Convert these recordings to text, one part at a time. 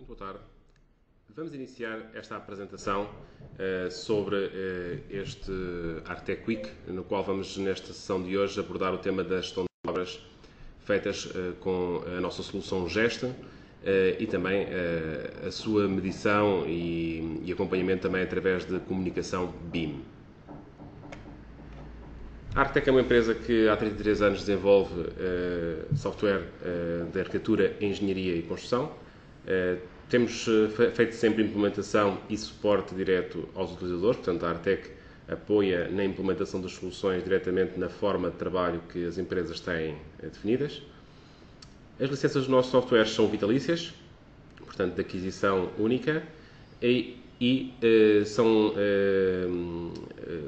Muito boa tarde. Vamos iniciar esta apresentação sobre este Artec Week, no qual vamos, nesta sessão de hoje, abordar o tema da gestão de obras feitas com a nossa solução Gesta e também a sua medição e acompanhamento também através de comunicação BIM. A Artec é uma empresa que há 33 anos desenvolve software de arquitetura, engenharia e construção. Temos feito sempre implementação e suporte direto aos utilizadores, portanto a Artec apoia na implementação das soluções diretamente na forma de trabalho que as empresas têm definidas. As licenças dos nossos softwares são vitalícias, portanto de aquisição única, e são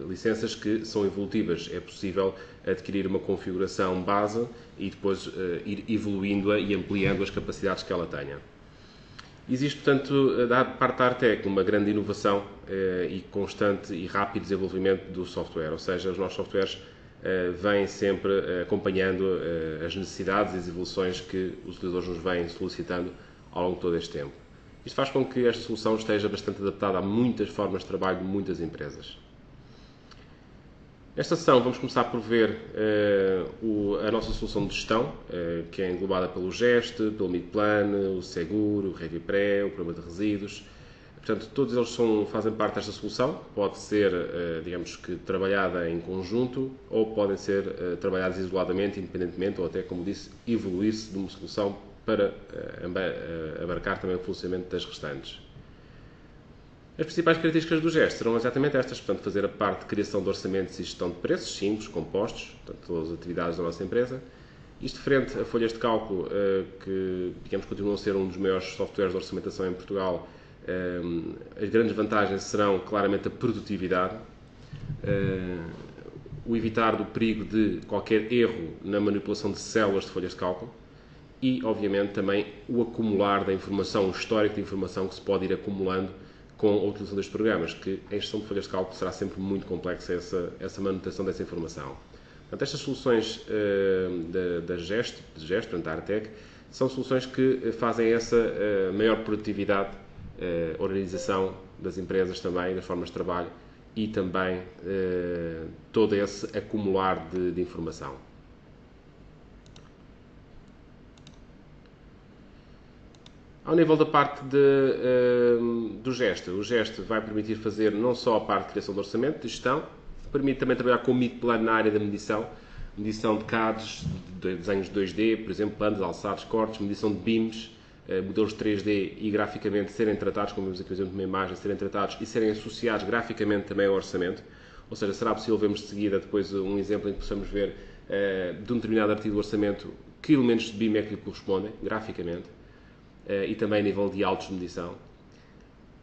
licenças que são evolutivas. É possível adquirir uma configuração base e depois ir evoluindo-a e ampliando as capacidades que ela tenha. Existe, portanto, da parte da Artec uma grande inovação e constante e rápido desenvolvimento do software, ou seja, os nossos softwares vêm sempre acompanhando as necessidades e as evoluções que os utilizadores nos vêm solicitando ao longo de todo este tempo. Isto faz com que esta solução esteja bastante adaptada a muitas formas de trabalho de muitas empresas. Nesta sessão vamos começar por ver a nossa solução de gestão, que é englobada pelo Gest, pelo Midplan, o Seguro, o ReviPré, o programa de resíduos. Portanto, todos eles fazem parte desta solução. Pode ser, digamos que, trabalhada em conjunto ou podem ser trabalhados isoladamente, independentemente, ou até, como disse, evoluir-se de uma solução para abarcar também o funcionamento das restantes. As principais características do Gest serão exatamente estas, portanto, fazer a parte de criação de orçamentos e gestão de preços, simples, compostos, portanto, todas as atividades da nossa empresa. Isto frente a folhas de cálculo, que, digamos, continuam a ser um dos maiores softwares de orçamentação em Portugal. As grandes vantagens serão, claramente, a produtividade, o evitar do perigo de qualquer erro na manipulação de células de folhas de cálculo e, obviamente, também o acumular da informação, o histórico de informação que se pode ir acumulando com a utilização destes programas, que a gestão de folhas de cálculo será sempre muito complexa essa manutenção dessa informação. Portanto, estas soluções da Gest, portanto, da Artec, são soluções que fazem essa maior produtividade, organização das empresas também, das formas de trabalho e também todo esse acumular de informação. Ao nível da parte do Gest, o Gest vai permitir fazer não só a parte de criação de orçamento, de gestão, permite também trabalhar com o Midplan na área da medição de CADs, de desenhos 2D, por exemplo, planos, alçados, cortes, medição de BIMs, modelos 3D e graficamente serem tratados, como vemos aqui o exemplo de uma imagem, serem tratados e serem associados graficamente também ao orçamento. Ou seja, será possível vermos de seguida depois um exemplo em que possamos ver de um determinado artigo do orçamento que elementos de BIM é que lhe correspondem, graficamente. E também a nível de autos de medição.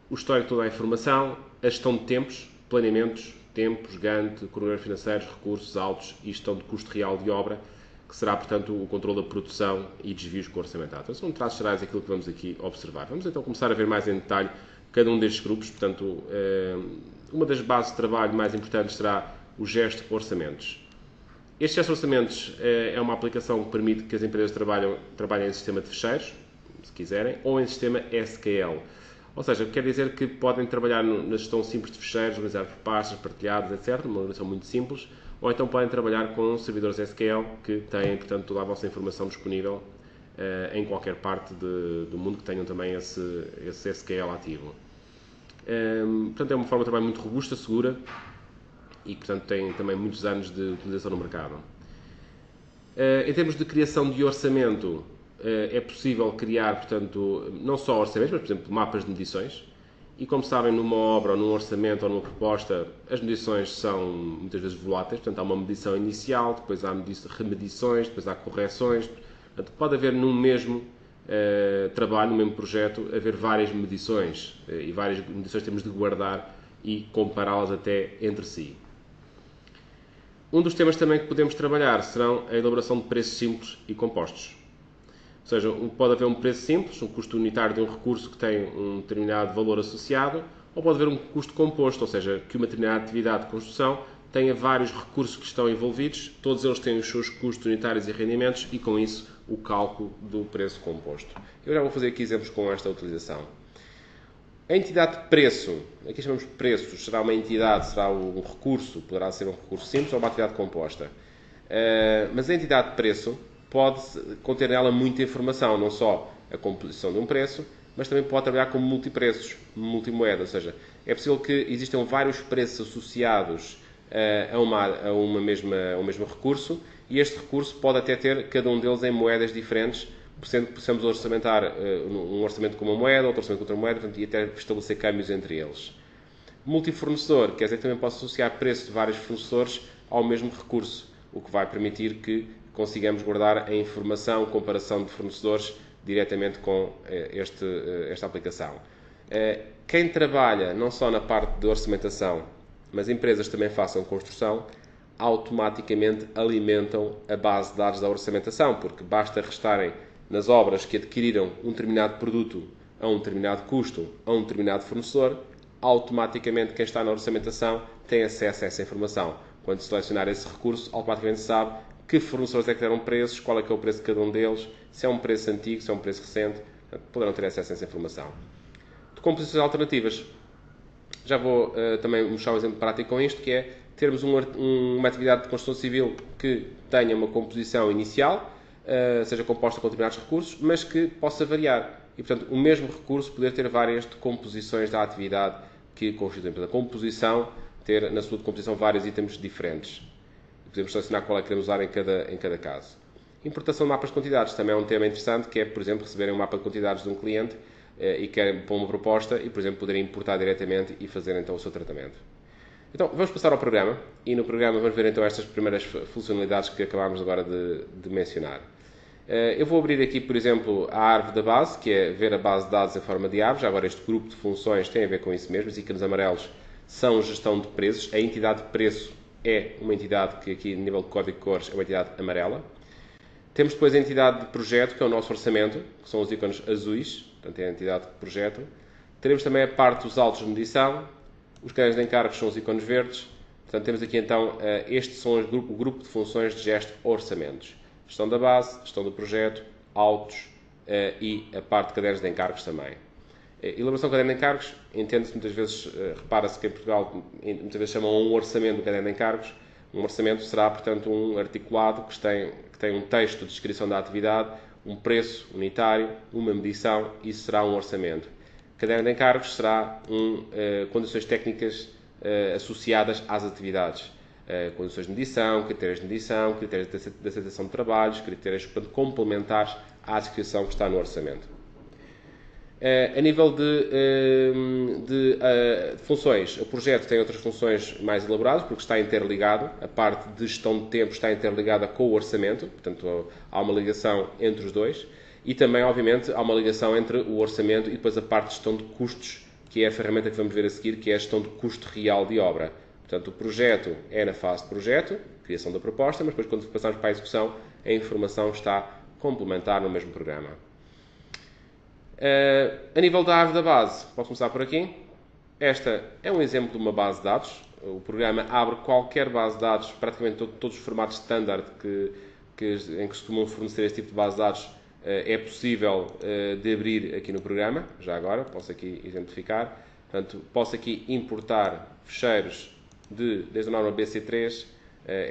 O histórico de toda a informação, a gestão de tempos, planeamentos, tempos, Gantt, cronogramas financeiros, recursos, autos e gestão de custo real de obra, que será, portanto, o controle da produção e desvios com o orçamentado. Então, são traços gerais aquilo que vamos aqui observar. Vamos então começar a ver mais em detalhe cada um destes grupos. Portanto, uma das bases de trabalho mais importantes será o Gest Orçamentos. Este Gest Orçamentos é uma aplicação que permite que as empresas trabalhem em sistema de fecheiros, se quiserem, ou em sistema SQL. Ou seja, quer dizer que podem trabalhar na gestão simples de fecheiros, organizar por pastas, partilhados, etc., uma organização muito simples, ou então podem trabalhar com servidores SQL que têm, portanto, toda a vossa informação disponível em qualquer parte do mundo que tenham também esse SQL ativo. Portanto, é uma forma de trabalho muito robusta, segura e, portanto, tem também muitos anos de utilização no mercado. Em termos de criação de orçamento, é possível criar, portanto, não só orçamentos, mas, por exemplo, mapas de medições. E, como sabem, numa obra, ou num orçamento, ou numa proposta, as medições são muitas vezes voláteis. Portanto, há uma medição inicial, depois há remedições, depois há correções. Portanto, pode haver num mesmo trabalho, no mesmo projeto, haver várias medições. E várias medições temos de guardar e compará-las até entre si. Um dos temas também que podemos trabalhar serão a elaboração de preços simples e compostos. Ou seja, pode haver um preço simples, um custo unitário de um recurso que tem um determinado valor associado, ou pode haver um custo composto, ou seja, que uma determinada atividade de construção tenha vários recursos que estão envolvidos, todos eles têm os seus custos unitários e rendimentos e, com isso, o cálculo do preço composto. Eu já vou fazer aqui exemplos com esta utilização. A entidade de preço, aqui chamamos de preços, será uma entidade, será um recurso, poderá ser um recurso simples ou uma atividade composta. Mas a entidade de preço pode conter nela muita informação, não só a composição de um preço, mas também pode trabalhar como multipreços, multimoeda, ou seja, é possível que existam vários preços associados a um mesmo recurso, e este recurso pode até ter cada um deles em moedas diferentes, sendo que possamos orçamentar um orçamento com uma moeda, outro orçamento com outra moeda, portanto, e até estabelecer câmbios entre eles. Multifornecedor quer dizer que também posso associar preços de vários fornecedores ao mesmo recurso, o que vai permitir que consigamos guardar a informação, comparação de fornecedores diretamente com esta aplicação. Quem trabalha não só na parte de orçamentação, mas empresas também façam construção, automaticamente alimentam a base de dados da orçamentação, porque basta restarem nas obras que adquiriram um determinado produto a um determinado custo a um determinado fornecedor, automaticamente quem está na orçamentação tem acesso a essa informação. Quando selecionar esse recurso, automaticamente sabe que fornecedores é que deram preços, qual é que é o preço de cada um deles, se é um preço antigo, se é um preço recente, poderão ter acesso a essa informação. De composições alternativas, já vou também mostrar um exemplo prático com isto, que é termos uma atividade de construção civil que tenha uma composição inicial, seja composta com determinados recursos, mas que possa variar. E, portanto, o mesmo recurso poder ter várias decomposições da atividade que constituem. Portanto, a composição, ter na sua decomposição vários itens diferentes. Podemos selecionar qual é que queremos usar em cada caso. Importação de mapas de quantidades também é um tema interessante, que é, por exemplo, receberem um mapa de quantidades de um cliente e querem pôr uma proposta e, por exemplo, poderem importar diretamente e fazer então o seu tratamento. Então, vamos passar ao programa e no programa vamos ver então estas primeiras funcionalidades que acabámos agora de mencionar. Eu vou abrir aqui, por exemplo, a árvore da base, que é ver a base de dados em forma de árvore. Já agora este grupo de funções tem a ver com isso mesmo. Os ícones amarelos são gestão de preços. A entidade de preço é uma entidade que aqui, no nível de código de cores, é uma entidade amarela. Temos depois a entidade de projeto, que é o nosso orçamento, que são os ícones azuis, portanto é a entidade de projeto. Teremos também a parte dos autos de medição, os cadernos de encargos são os ícones verdes. Portanto, temos aqui então, estes são o grupo de funções de gesto orçamentos. Gestão da base, gestão do projeto, autos e a parte de cadernos de encargos também. Elaboração de caderno de encargos, entende-se muitas vezes, repara-se que em Portugal muitas vezes chamam um orçamento do caderno de encargos. Um orçamento será, portanto, um articulado que tem um texto de descrição da atividade, um preço unitário, uma medição, isso será um orçamento. Caderno de encargos será condições técnicas associadas às atividades. Condições de medição, critérios de aceitação de trabalhos, critérios, portanto, complementares à descrição que está no orçamento. A nível de funções, o projeto tem outras funções mais elaboradas, porque está interligado, a parte de gestão de tempo está interligada com o orçamento, portanto há uma ligação entre os dois, e também, obviamente, há uma ligação entre o orçamento e depois a parte de gestão de custos, que é a ferramenta que vamos ver a seguir, que é a gestão de custo real de obra. Portanto, o projeto é na fase de projeto, criação da proposta, mas depois quando passarmos para a execução, a informação está complementar no mesmo programa. A nível da árvore da base, posso começar por aqui. Esta é um exemplo de uma base de dados. O programa abre qualquer base de dados, praticamente todos os formatos standard em que se costumam fornecer este tipo de base de dados, é possível de abrir aqui no programa. Já agora, posso aqui exemplificar. Portanto, posso aqui importar ficheiros desde a norma BC3,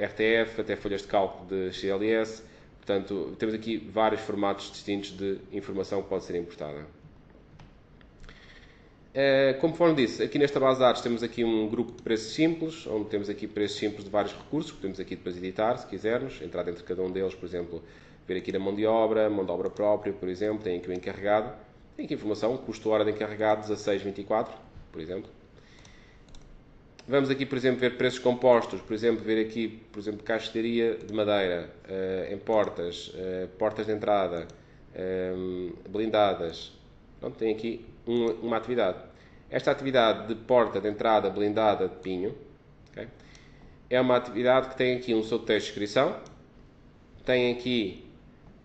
RTF, até folhas de cálculo de XLS. Portanto, temos aqui vários formatos distintos de informação que pode ser importada. Conforme disse, aqui nesta base de dados temos aqui um grupo de preços simples, onde temos aqui preços simples de vários recursos, que podemos aqui depois editar, se quisermos, entrar dentro de cada um deles, por exemplo, ver aqui na mão de obra própria, por exemplo, tem aqui o encarregado, tem aqui informação, custo hora de encarregado 16,24, por exemplo. Vamos aqui, por exemplo, ver preços compostos, por exemplo, ver aqui, por exemplo, caixilharia de madeira, em portas, portas de entrada, blindadas. Pronto, tem aqui uma atividade. Esta atividade de porta de entrada blindada de pinho, okay, é uma atividade que tem aqui um seu texto de descrição, tem aqui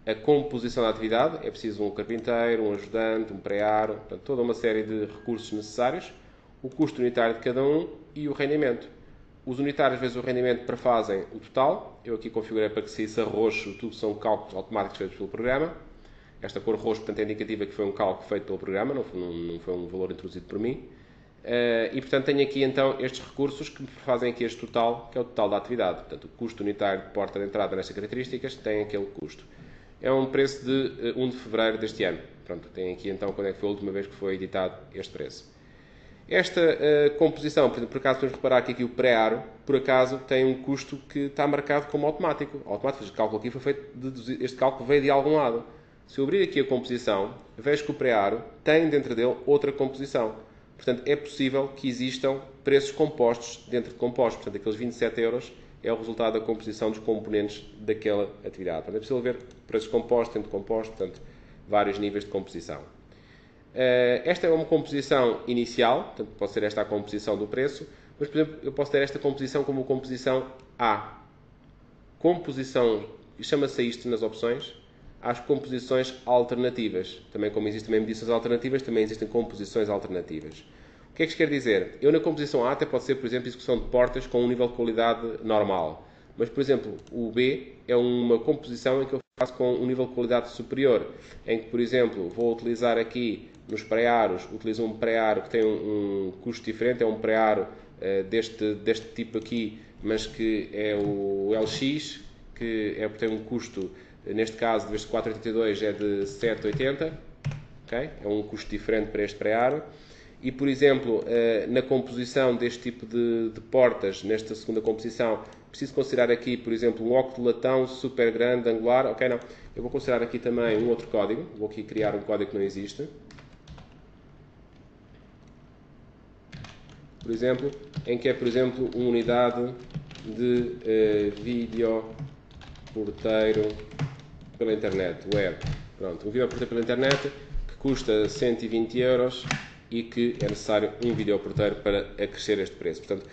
a composição da atividade, é preciso um carpinteiro, um ajudante, um pré-aro, portanto, toda uma série de recursos necessários, o custo unitário de cada um e o rendimento. Os unitários vezes o rendimento prefazem o total. Eu aqui configurei para que saísse a roxo, tudo são cálculos automáticos feitos pelo programa. Esta cor roxo, portanto, é indicativa que foi um cálculo feito pelo programa, não foi um valor introduzido por mim. E, portanto, tenho aqui, então, estes recursos que me fazem aqui este total, que é o total da atividade. Portanto, o custo unitário de porta de entrada nestas características tem aquele custo. É um preço de 1 de fevereiro deste ano. Pronto, tem aqui, então, quando é que foi a última vez que foi editado este preço. Esta composição, por acaso, podemos reparar que aqui o pré-aro, por acaso, tem um custo que está marcado como automático. Este cálculo aqui foi feito, este cálculo veio de algum lado. Se eu abrir aqui a composição, vejo que o pré-aro tem dentro dele outra composição. Portanto, é possível que existam preços compostos dentro de compostos. Portanto, aqueles 27 euros é o resultado da composição dos componentes daquela atividade. Portanto, é possível ver preços compostos dentro de compostos, portanto, vários níveis de composição. Esta é uma composição inicial, portanto, pode ser esta a composição do preço, mas, por exemplo, eu posso ter esta composição como composição A. Composição, chama-se isto nas opções, às composições alternativas. Também, como existem também medições alternativas, também existem composições alternativas. O que é que isto quer dizer? Eu, na composição A, até pode ser, por exemplo, execução de portas com um nível de qualidade normal. Mas, por exemplo, o B é uma composição em que eu faço com um nível de qualidade superior, em que, por exemplo, vou utilizar aqui nos pré-aros, utilizo um pré-aro que tem um custo diferente, é um pré-aro deste tipo aqui, mas que é o LX, que tem um custo, neste caso, deste 4,82 é de 7,80, okay? É um custo diferente para este pré-aro. E, por exemplo, na composição deste tipo de portas, nesta segunda composição, preciso considerar aqui, por exemplo, um óculo de latão super grande, angular. Ok, não. Eu vou considerar aqui também um outro código. Vou aqui criar um código que não existe. Por exemplo, em que é, por exemplo, uma unidade de vídeo porteiro pela internet, web. Pronto, um vídeo porteiro pela internet que custa 120 euros e que é necessário um videoporteiro para acrescer este preço. Portanto,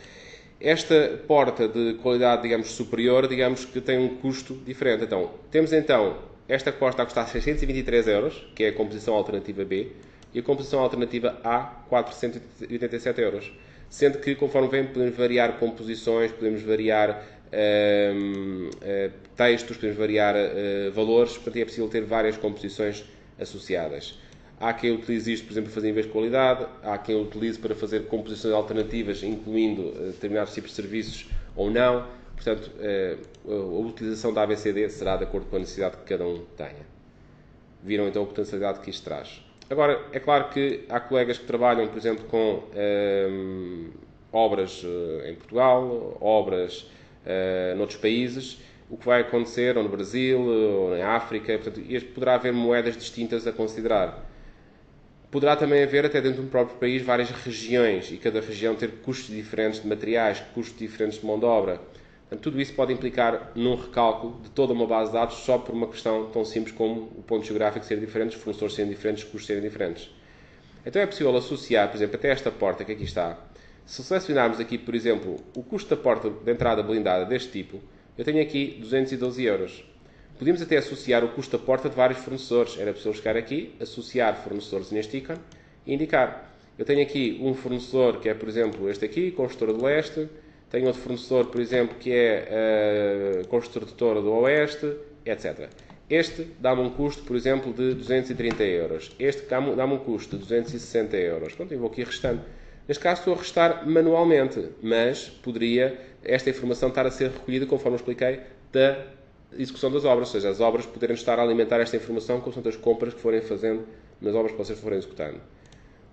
esta porta de qualidade, digamos, superior, digamos que tem um custo diferente. Então, temos então esta porta a custar 623 euros, que é a composição alternativa B, e a composição alternativa A, 487 euros. Sendo que, conforme vem, podemos variar composições, podemos variar textos, podemos variar valores, portanto é possível ter várias composições associadas. Há quem utilize isto, por exemplo, para fazer em vez de qualidade, há quem utilize para fazer composições alternativas, incluindo determinados tipos de serviços ou não. Portanto, a utilização da ABCD será de acordo com a necessidade que cada um tenha. Viram então a potencialidade que isto traz. Agora, é claro que há colegas que trabalham, por exemplo, com obras em Portugal, obras noutros países, o que vai acontecer ou no Brasil, ou em África, portanto, poderá haver moedas distintas a considerar. Poderá também haver, até dentro de um próprio país, várias regiões e cada região ter custos diferentes de materiais, custos diferentes de mão de obra. Portanto, tudo isso pode implicar num recálculo de toda uma base de dados só por uma questão tão simples como o ponto geográfico ser diferente, os fornecedores serem diferentes, os custos serem diferentes. Então é possível associar, por exemplo, até esta porta que aqui está. Se selecionarmos aqui, por exemplo, o custo da porta de entrada blindada deste tipo, eu tenho aqui 212 euros. Podíamos até associar o custo da porta de vários fornecedores. Era possível chegar aqui, associar fornecedores neste ícone e indicar. Eu tenho aqui um fornecedor que é, por exemplo, este aqui, Construtora do Leste. Tenho outro fornecedor, por exemplo, que é Construtora do Oeste, etc. Este dá-me um custo, por exemplo, de 230 euros. Este dá-me um custo de 260 euros. Pronto, eu vou aqui restando. Neste caso estou a restar manualmente, mas poderia esta informação estar a ser recolhida, conforme eu expliquei, da execução das obras, ou seja, as obras poderem estar a alimentar esta informação com as compras que forem fazendo nas obras que vocês forem executando.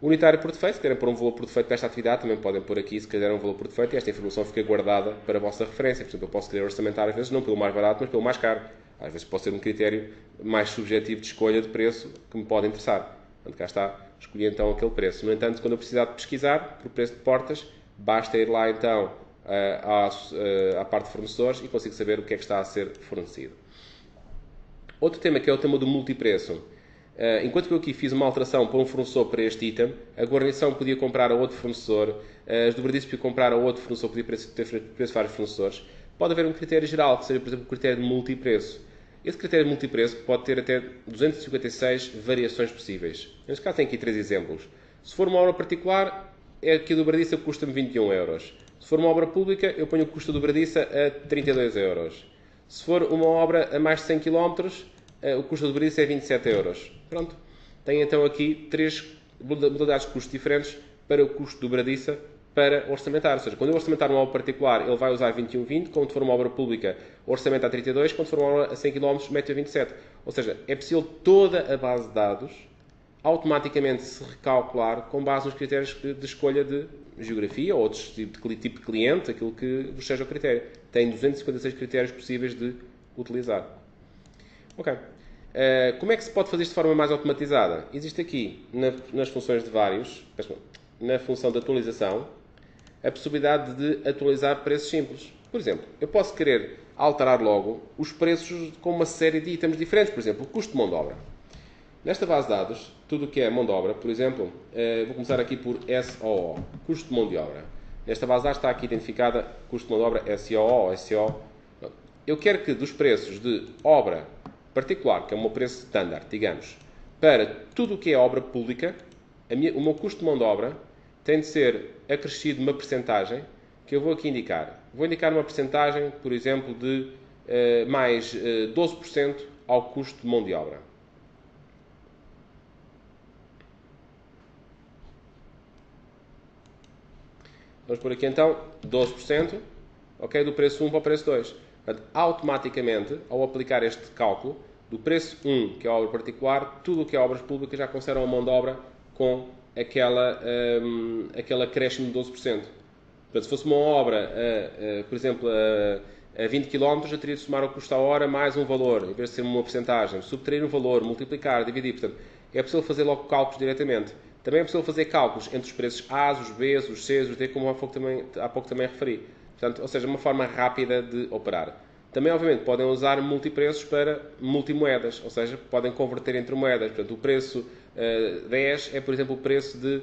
Unitário por defeito, se querem pôr um valor por defeito para esta atividade, também podem pôr aqui, se quiserem, um valor por defeito, e esta informação fica guardada para a vossa referência. Por exemplo, eu posso querer orçamentar, às vezes, não pelo mais barato, mas pelo mais caro. Às vezes pode ser um critério mais subjetivo de escolha de preço que me pode interessar. Portanto, cá está, escolhi então aquele preço. No entanto, quando eu precisar de pesquisar por preço de portas, basta ir lá então à parte de fornecedores e consigo saber o que é que está a ser fornecido. Outro tema que é o tema do multipreço. Enquanto que eu aqui fiz uma alteração para um fornecedor para este item, a guarnição podia comprar a outro fornecedor, as dobradiças podia comprar a outro fornecedor, podia ter preço vários fornecedores. Pode haver um critério geral, que seja, por exemplo, o critério de multipreço. Esse critério de multipreço pode ter até 256 variações possíveis. Neste caso tem aqui 3 exemplos. Se for uma obra particular, aqui a dobradiça custa-me 21 euros. Se for uma obra pública, eu ponho o custo da dobradiça a 32 euros. Se for uma obra a mais de 100 km, o custo da dobradiça é 27 euros. Pronto. Tem então aqui 3 modalidades de custos diferentes para o custo de dobradiça para orçamentar. Ou seja, quando eu orçamentar uma obra particular, ele vai usar 21,20. Quando for uma obra pública, orçamento a 32. Quando for uma obra a 100 km, mete a 27. Ou seja, é possível toda a base de dados automaticamente se recalcular com base nos critérios de escolha de geografia ou outros tipo de cliente, aquilo que vos seja o critério. Tem 256 critérios possíveis de utilizar. Ok. Como é que se pode fazer isto de forma mais automatizada? Existe aqui, nas funções de vários, na função de atualização, a possibilidade de atualizar preços simples. Por exemplo, eu posso querer alterar logo os preços com uma série de itens diferentes. Por exemplo, o custo de mão de obra. Nesta base de dados, tudo o que é mão de obra, por exemplo, vou começar aqui por SOO, custo de mão de obra. Nesta base de dados está aqui identificada custo de mão de obra SOO ou SO. Eu quero que dos preços de obra particular, que é o meu preço standard, digamos, para tudo o que é obra pública, o meu custo de mão de obra tem de ser acrescido uma percentagem que eu vou aqui indicar. Vou indicar uma percentagem, por exemplo, de mais 12% ao custo de mão de obra. Vamos por aqui então 12%, okay, do preço 1 para o preço 2. Portanto, automaticamente, ao aplicar este cálculo, do preço 1, que é a obra particular, tudo o que é obras públicas já consideram a mão de obra com aquele acréscimo de 12%. Portanto, se fosse uma obra, por exemplo, a 20 km, eu teria de somar o custo à hora mais um valor, em vez de ser uma porcentagem, subtrair um valor, multiplicar, dividir. Portanto, é possível fazer logo cálculos diretamente. Também é possível fazer cálculos entre os preços A, os B, os C, os D, como há pouco também referi. Portanto, ou seja, uma forma rápida de operar. Também, obviamente, podem usar multipreços para multimoedas, ou seja, podem converter entre moedas. Portanto, o preço 10 é, por exemplo, o preço de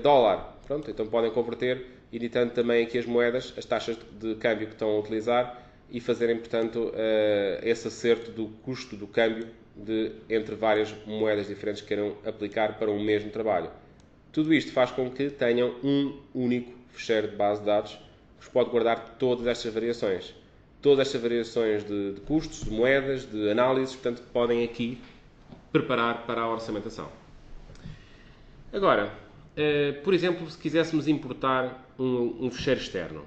dólar. Pronto, então podem converter, editando também aqui as moedas, as taxas de câmbio que estão a utilizar e fazerem, portanto, esse acerto do custo do câmbio entre várias moedas diferentes que queiram aplicar para um mesmo trabalho. Tudo isto faz com que tenham um único fecheiro de base de dados que vos pode guardar todas estas variações. Todas estas variações de custos, de moedas, de análises, portanto, podem aqui preparar para a orçamentação. Agora, por exemplo, se quiséssemos importar um fecheiro externo.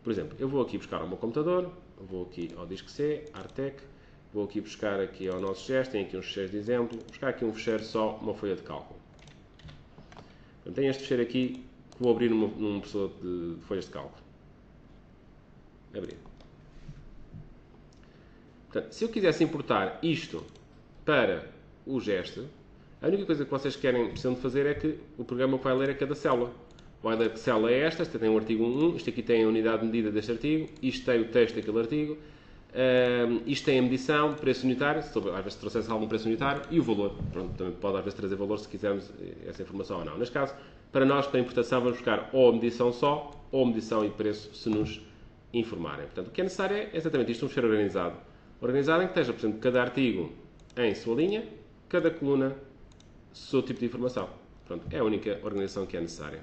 Por exemplo, eu vou aqui buscar ao meu computador, vou aqui ao disco C, Artec, vou aqui buscar aqui ao nosso gesto, tem aqui uns fecheiros de exemplo, buscar aqui um fecheiro só, uma folha de cálculo. Então, tenho este fecheiro aqui que vou abrir num processador de folhas de cálculo. Abrir. Portanto, se eu quisesse importar isto para o gesto, a única coisa que vocês precisam de fazer é que o programa vai ler a cada célula. Vai ler que célula é esta tem um artigo 1, isto aqui tem a unidade de medida deste artigo, isto tem o texto daquele artigo, isto tem a medição, preço unitário, às vezes trouxesse algum preço unitário, e o valor. Pronto, também pode às vezes trazer valor se quisermos essa informação ou não. Neste caso, para nós, para a importação, vamos buscar ou a medição só, ou a medição e preço, se nos informarem. Portanto, o que é necessário é exatamente isto, um fecheiro organizado. Organizado em que esteja, por exemplo, cada artigo em sua linha, cada coluna, seu tipo de informação. Pronto, é a única organização que é necessária.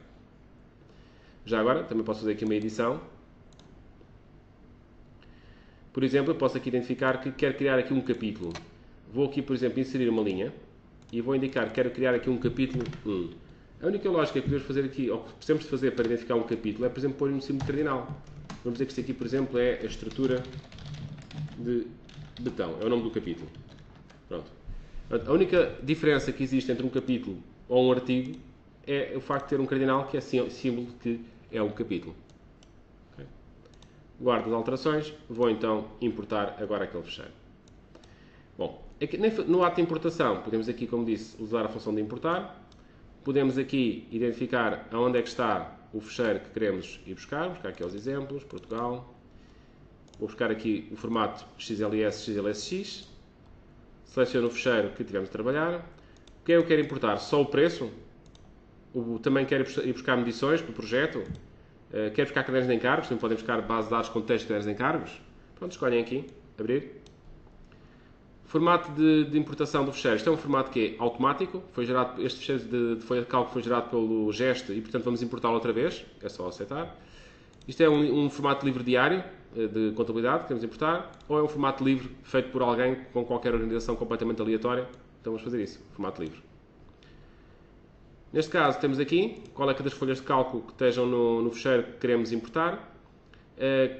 Já agora, também posso fazer aqui uma edição. Por exemplo, eu posso aqui identificar que quero criar aqui um capítulo. Vou aqui, por exemplo, inserir uma linha e vou indicar que quero criar aqui um capítulo 1. A única lógica que podemos fazer aqui, ou que precisamos de fazer para identificar um capítulo, é, por exemplo, pôr um símbolo cardinal. Vamos dizer que isto aqui, por exemplo, é a estrutura de betão. É o nome do capítulo. Pronto. A única diferença que existe entre um capítulo ou um artigo é o facto de ter um cardinal que é símbolo de que é um capítulo. Okay. Guardo as alterações, vou então importar agora aquele fecheiro. Bom, aqui, no ato de importação, podemos aqui, como disse, usar a função de importar. Podemos aqui identificar aonde é que está o fecheiro que queremos ir buscar aqui os exemplos, Portugal. Vou buscar aqui o formato XLS, XLSX. Seleciono o fecheiro que tivemos de trabalhar. O que é que eu quero importar? Só o preço? Também quero ir buscar medições para o projeto? Quero buscar cadernos de encargos? Também podem buscar base de dados com texto de cadernos de encargos? Pronto, escolhem aqui. Abrir. Formato de importação do fecheiro. Isto é um formato que é automático. Foi gerado, este fecheiro de folha de cálculo foi gerado pelo gesto e, portanto, vamos importá-lo outra vez. É só aceitar. Isto é um formato livre diário de contabilidade que queremos importar, ou é um formato livre feito por alguém com qualquer organização completamente aleatória. Então vamos fazer isso, formato livre. Neste caso temos aqui qual é que é das folhas de cálculo que estejam no fecheiro que queremos importar,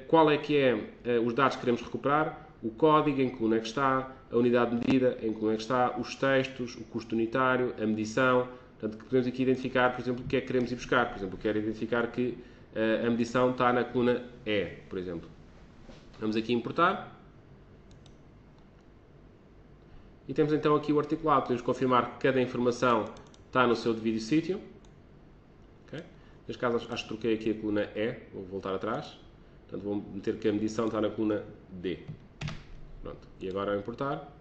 qual é que é os dados que queremos recuperar, o código, em que coluna é que está, a unidade de medida, em que coluna é que está, os textos, o custo unitário, a medição. Portanto, podemos aqui identificar, por exemplo, o que é que queremos ir buscar. Por exemplo, quero identificar que a medição está na coluna E, por exemplo. Vamos aqui importar. E temos então aqui o articulado. Podemos confirmar que cada informação está no seu devido sítio. Okay? Neste caso, acho que troquei aqui a coluna E. Vou voltar atrás. Portanto, vou meter que a medição está na coluna D. Pronto. E agora ao importar,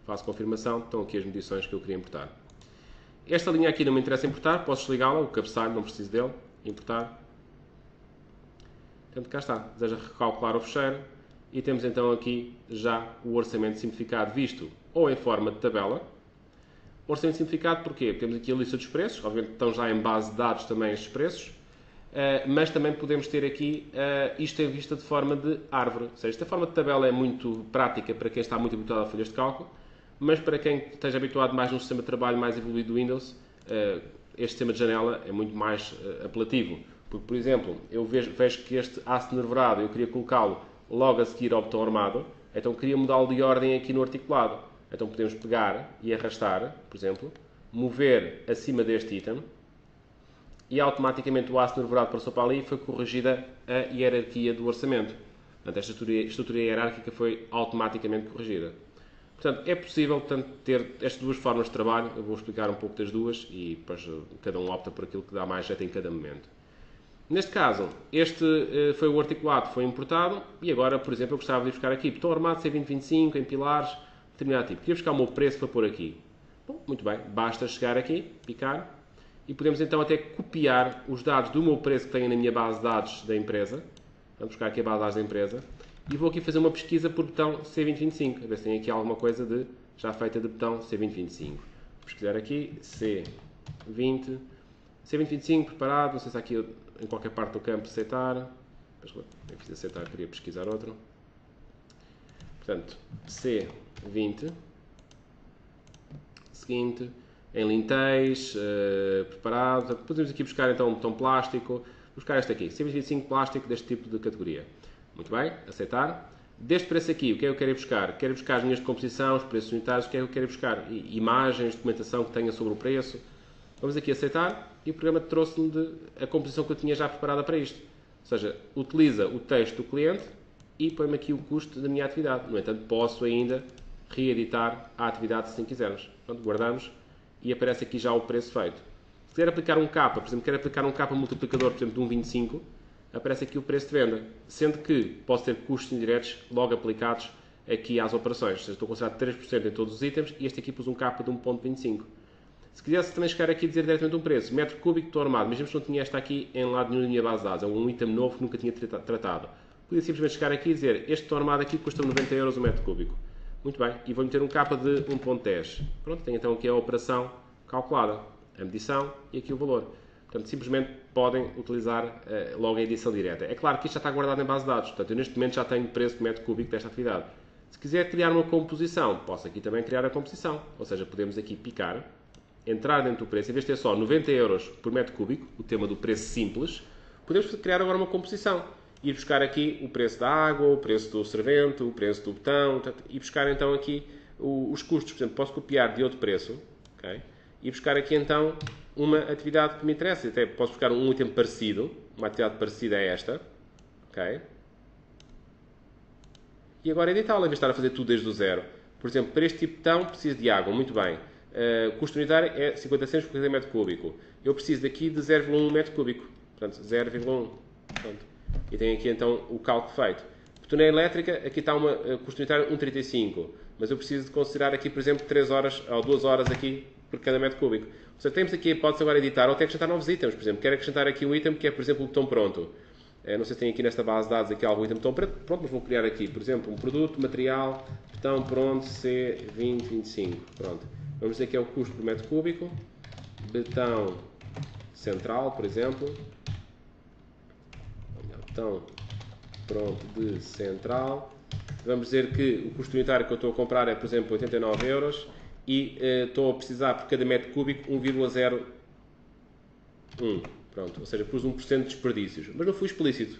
faço confirmação. Estão aqui as medições que eu queria importar. Esta linha aqui não me interessa importar. Posso desligá-la. O cabeçalho, não preciso dele. Importar. Portanto, cá está. Deseja recalcular o fecheiro. E temos então aqui já o orçamento simplificado visto ou em forma de tabela. Orçamento simplificado porquê? Temos aqui a lista dos preços. Obviamente estão já em base de dados também estes preços. Mas também podemos ter aqui isto em vista de forma de árvore. Ou seja, esta forma de tabela é muito prática para quem está muito habituado a folhas de cálculo, mas para quem esteja habituado mais num sistema de trabalho mais evoluído do Windows, este sistema de janela é muito mais apelativo. Porque, por exemplo, eu vejo que este aço nervurado eu queria colocá-lo logo a seguir ao botão armado, então queria mudá-lo de ordem aqui no articulado. Então podemos pegar e arrastar, por exemplo, mover acima deste item, e automaticamente o aço nervurado passou para ali e foi corrigida a hierarquia do orçamento. Portanto, esta estrutura hierárquica foi automaticamente corrigida. Portanto, é possível ter estas duas formas de trabalho. Eu vou explicar um pouco das duas e depois cada um opta por aquilo que dá mais jeito em cada momento. Neste caso, este foi o articulado, foi importado e agora, por exemplo, eu gostava de buscar aqui botão armado C2025 em pilares, determinado tipo. Queria buscar o meu preço para pôr aqui. Bom, muito bem, basta chegar aqui, picar. E podemos então até copiar os dados do meu preço que tenho na minha base de dados da empresa. Vamos buscar aqui a base de dados da empresa. E vou aqui fazer uma pesquisa por botão C2025. A ver se tem aqui alguma coisa já feita de botão C2025. Vou pesquisar aqui C20. C2025 preparado. Não sei se há aqui em qualquer parte do campo aceitar. Eu fiz aceitar, queria pesquisar outro. Portanto, C20. Seguinte. Em linteiz, preparado. Podemos aqui buscar então um botão plástico. Buscar este aqui, C2025 plástico deste tipo de categoria. Muito bem, aceitar. Deste preço aqui, o que é que eu quero ir buscar? Quero buscar as linhas de composição, os preços unitários, o que é que eu quero ir buscar? Imagens, documentação que tenha sobre o preço. Vamos aqui aceitar e o programa trouxe-me a composição que eu tinha já preparada para isto. Ou seja, utiliza o texto do cliente e põe-me aqui o custo da minha atividade. No entanto, posso ainda reeditar a atividade se assim quisermos. Pronto, guardamos. E aparece aqui já o preço feito. Se quiser aplicar um capa, por exemplo, quero aplicar um capa multiplicador, por exemplo, de 1,25, aparece aqui o preço de venda. Sendo que posso ter custos indiretos logo aplicados aqui às operações. Ou seja, estou a considerar 3% em todos os itens e este aqui pus um capa de 1,25. Se quisesse também chegar aqui e dizer diretamente um preço, metro cúbico estou armado, mas não tinha esta aqui em lado nenhum na minha base de dados, é um item novo que nunca tinha tratado. Podia simplesmente chegar aqui e dizer, este estou armado aqui custa 90 euros o metro cúbico. Muito bem, e vou meter um capa de 1.10. Pronto, tenho então aqui a operação calculada, a medição e aqui o valor. Portanto, simplesmente podem utilizar logo a edição direta. É claro que isto já está guardado em base de dados, portanto, eu neste momento já tenho o preço de metro cúbico desta atividade. Se quiser criar uma composição, posso aqui também criar a composição. Ou seja, podemos aqui picar, entrar dentro do preço, em vez de ter só 90 euros por metro cúbico, o tema do preço simples, podemos criar agora uma composição. Ir buscar aqui o preço da água, o preço do servente, o preço do botão, e buscar então aqui os custos. Por exemplo, posso copiar de outro preço, okay? E buscar aqui então uma atividade que me interessa. Até posso buscar um item parecido, uma atividade parecida a esta, okay? E agora editá-la, em vez de estar a fazer tudo desde o zero. Por exemplo, para este tipo de botão preciso de água, muito bem. Custo unitário é 50 cêntimos por cada metro cúbico. Eu preciso daqui de 0,1 metro cúbico. Portanto, 0,1. E tenho aqui então o cálculo feito. Torneira elétrica, aqui está uma custo unitário 1,35. Mas eu preciso de considerar aqui, por exemplo, 3 horas ou 2 horas aqui por cada metro cúbico. Ou seja, temos aqui a hipótese agora de editar ou até acrescentar novos itens. Por exemplo, quero acrescentar aqui um item que é, por exemplo, o botão pronto. Não sei se tem aqui nesta base de dados aqui algum item botão pronto, mas vou criar aqui, por exemplo, um produto, material, botão pronto C2025. Pronto. Vamos dizer que é o custo por metro cúbico. Botão central, por exemplo. botão pronto de central. Vamos dizer que o custo unitário que eu estou a comprar é, por exemplo, 89 euros e estou a precisar por cada metro cúbico 1,01. Pronto, ou seja, pus 1% de desperdícios, mas não fui explícito.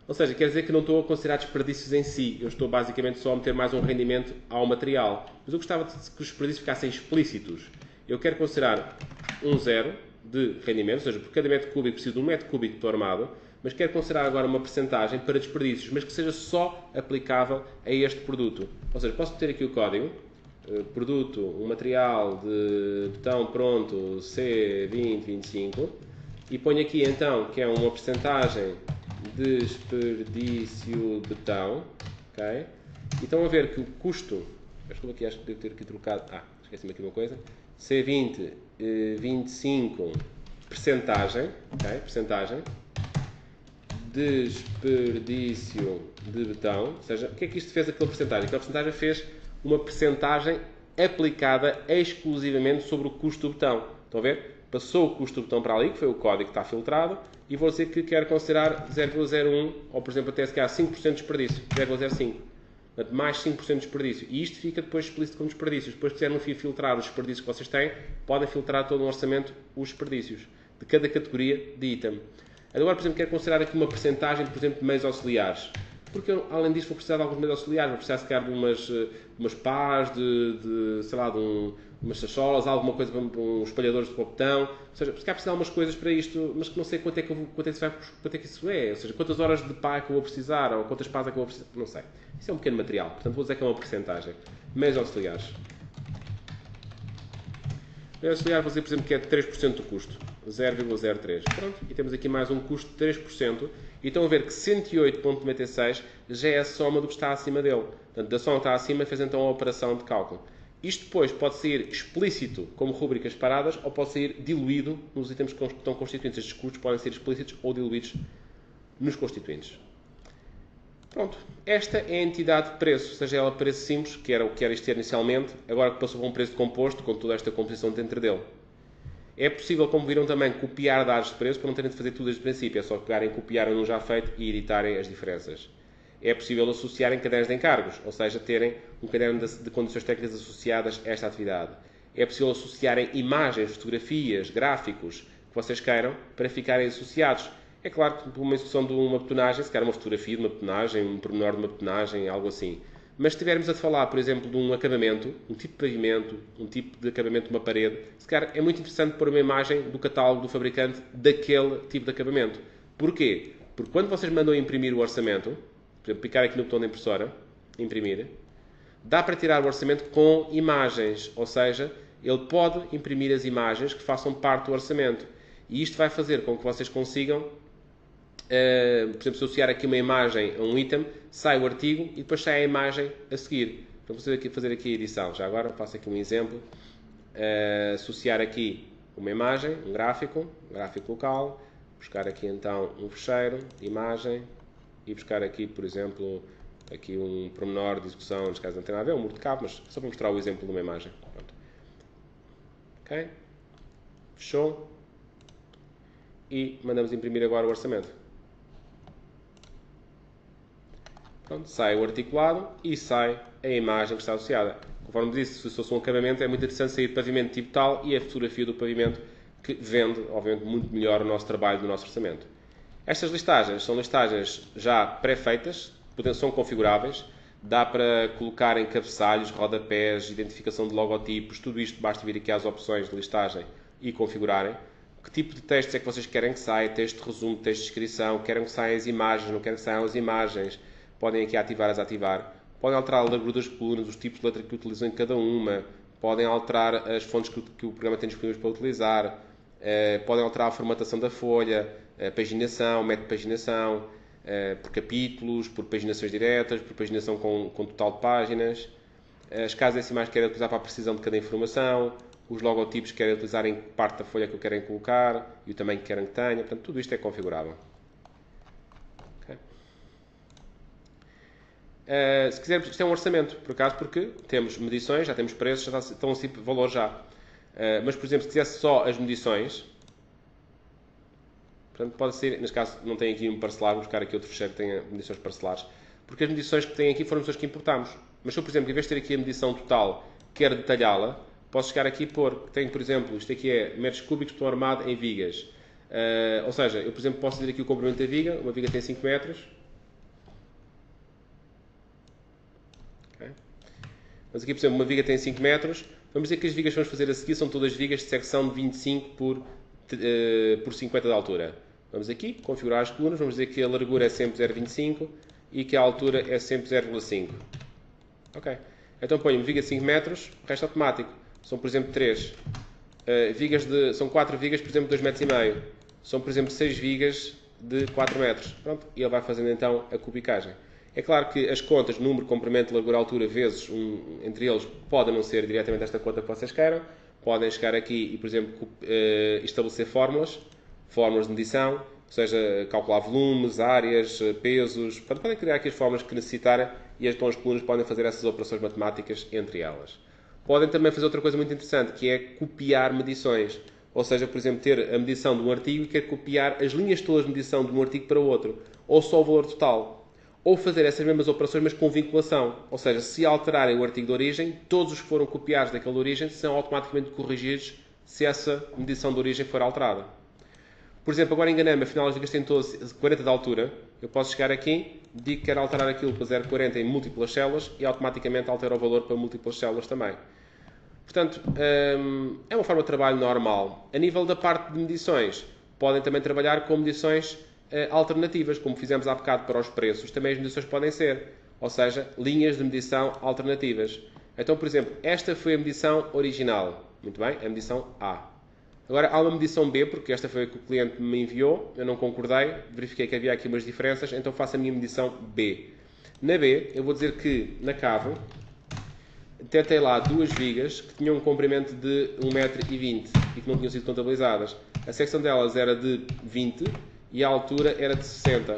Ou seja, quer dizer que não estou a considerar desperdícios em si, eu estou basicamente só a meter mais um rendimento ao material. Mas eu gostava de que os desperdícios ficassem explícitos. Eu quero considerar 0 de rendimento, ou seja, por cada metro cúbico preciso de 1 metro cúbico de armado, mas quero considerar agora uma percentagem para desperdícios, mas que seja só aplicável a este produto. Ou seja, posso meter aqui o código, produto, um material de betão pronto C2025, e ponho aqui então que é uma percentagem de desperdício de betão, ok? E estão a ver que o custo, desculpa aqui, acho que devo ter aqui trocado, esqueci-me aqui uma coisa, C20, 25, percentagem, ok? Percentagem, desperdício de betão, ou seja, o que é que isto fez aquela percentagem? Aquela percentagem fez uma percentagem aplicada exclusivamente sobre o custo do betão. Estão a ver? Passou o custo do betão para ali, que foi o código que está filtrado, e vou dizer que quero considerar 0,01, ou por exemplo até se calhar 5% de desperdício, 0,05. Portanto, mais 5% de desperdício. E isto fica depois explícito como desperdícios. Depois, se quiserem filtrar os desperdícios que vocês têm, podem filtrar todo o orçamento os desperdícios de cada categoria de item. Agora, por exemplo, quero considerar aqui uma percentagem, por exemplo, de meios auxiliares. Porque eu, além disso, vou precisar de alguns meios auxiliares. Vou precisar, se calhar, de umas pás, sei lá, umas sacholas, alguma coisa, uns espalhadores de botão. Ou seja, se calhar preciso de algumas coisas para isto, mas que não sei quanto é que isso é. Ou seja, quantas horas de pá é que eu vou precisar, ou quantas pás é que eu vou precisar. Não sei. Isso é um pequeno material. Portanto, vou dizer que é uma percentagem. Meios auxiliares. Meios auxiliares, vou dizer, por exemplo, que é de 3% do custo. 0,03. Pronto. E temos aqui mais um custo de 3%. E estão a ver que 108,96 já é a soma do que está acima dele. Portanto, da soma que está acima fez então a operação de cálculo. Isto depois pode sair explícito como rubricas paradas ou pode sair diluído nos itens que estão constituintes. Estes custos podem ser explícitos ou diluídos nos constituintes. Pronto. Esta é a entidade de preço, seja ela preço simples, que era o que era isto inicialmente, agora que passou para um preço composto, com toda esta composição dentro dele. É possível, como viram também, copiar dados de preço para não terem de fazer tudo desde o princípio. É só pegarem, copiarem um já feito e editarem as diferenças. É possível associarem cadernos de encargos, ou seja, terem um caderno de condições técnicas associadas a esta atividade. É possível associarem imagens, fotografias, gráficos que vocês queiram para ficarem associados. É claro que por uma execução de uma betonagem, se calhar uma fotografia de uma betonagem, um pormenor de uma betonagem, algo assim. Mas se estivermos a falar, por exemplo, de um acabamento, um tipo de pavimento, um tipo de acabamento de uma parede, se calhar é muito interessante pôr uma imagem do catálogo do fabricante daquele tipo de acabamento. Porquê? Porque quando vocês mandam imprimir o orçamento, por exemplo, picar aqui no botão da impressora, imprimir, dá para tirar o orçamento com imagens, ou seja, ele pode imprimir as imagens que façam parte do orçamento. E isto vai fazer com que vocês consigam, por exemplo, associar aqui uma imagem a um item, sai o artigo e depois sai a imagem a seguir. Então vou fazer aqui a edição. Já agora faço aqui um exemplo. Associar aqui uma imagem, um gráfico local, buscar aqui então um fecheiro, imagem, e buscar aqui, por exemplo, aqui um pormenor de execução, neste caso não tem nada a ver, um muro de cabo, mas só para mostrar o exemplo de uma imagem. Pronto. Ok? Fechou. E mandamos imprimir agora o orçamento. Pronto, sai o articulado e sai a imagem que está associada. Conforme disse, se fosse um acabamento, é muito interessante sair pavimento tipo tal e a fotografia do pavimento que vende, obviamente, muito melhor o nosso trabalho do nosso orçamento. Estas listagens são listagens já pré-feitas, são configuráveis, dá para colocar em cabeçalhos, rodapés, identificação de logotipos, tudo isto basta vir aqui às opções de listagem e configurarem. Que tipo de textos é que vocês querem que saia? Texto de resumo, texto de descrição, querem que saiam as imagens, não querem que saiam as imagens. Podem aqui ativar, desativar. Podem alterar a largura das colunas, os tipos de letra que utilizam em cada uma. Podem alterar as fontes que o programa tem disponíveis para utilizar. Podem alterar a formatação da folha, a paginação, método de paginação, por capítulos, por paginações diretas, por paginação com total de páginas. As casas decimais que querem utilizar para a precisão de cada informação. Os logotipos que querem utilizar em parte da folha que querem colocar e o tamanho que querem que tenha. Portanto, tudo isto é configurável. Okay. Se quiser, isto é um orçamento, por acaso, porque temos medições, já temos preços, já estão assim valor já. Mas, por exemplo, se quisesse só as medições, Portanto, pode ser, neste caso, não tem aqui um parcelar, vou buscar aqui outro fecheiro que tenha medições parcelares, porque as medições que tem aqui foram medições que importámos. Mas se eu, por exemplo, em vez de ter aqui a medição total, quero detalhá-la, posso chegar aqui e pôr, tenho, por exemplo, isto aqui é metros cúbicos por armado em vigas. Ou seja, eu, por exemplo, posso dizer aqui o comprimento da viga, uma viga tem 5 metros. Okay. Mas aqui, por exemplo, uma viga tem 5 metros. Vamos dizer que as vigas que vamos fazer a seguir são todas vigas de secção de 25 por 50 de altura. Vamos aqui, configurar as colunas, vamos dizer que a largura é sempre 0,25 e que a altura é sempre 0,5. Ok. Então ponho uma viga de 5 metros, o resto é automático. São, por exemplo, 3. São 4 vigas, por exemplo, de 2,5 metros. São, por exemplo, 6 vigas de 4 metros. Pronto, e ele vai fazendo então a cubicagem. É claro que as contas, número, comprimento, largura, altura, vezes, entre eles, podem não ser diretamente esta conta que vocês queiram. Podem chegar aqui e, por exemplo, estabelecer fórmulas de medição, ou seja, calcular volumes, áreas, pesos. Portanto, podem criar aqui as fórmulas que necessitarem e então as colunas podem fazer essas operações matemáticas entre elas. Podem também fazer outra coisa muito interessante, que é copiar medições. Ou seja, por exemplo, ter a medição de um artigo e quer copiar as linhas todas de medição de um artigo para o outro, ou só o valor total. Ou fazer essas mesmas operações, mas com vinculação. Ou seja, se alterarem o artigo de origem, todos os que foram copiados daquela origem são automaticamente corrigidos se essa medição de origem for alterada. Por exemplo, agora enganei-me, afinal as vigas têm todas 40 de altura. Eu posso chegar aqui, digo que quero alterar aquilo para 0,40 em múltiplas células e automaticamente altero o valor para múltiplas células também. Portanto, é uma forma de trabalho normal. A nível da parte de medições, podem também trabalhar com medições alternativas, como fizemos há bocado para os preços, também as medições podem ser, ou seja, linhas de medição alternativas. Então, por exemplo, esta foi a medição original, muito bem, a medição A. Agora há uma medição B, porque esta foi a que o cliente me enviou, eu não concordei, verifiquei que havia aqui umas diferenças, então faço a minha medição B. Na B, eu vou dizer que na cave, detectei lá duas vigas que tinham um comprimento de 1,20 m e que não tinham sido contabilizadas. A secção delas era de 20 e a altura era de 60.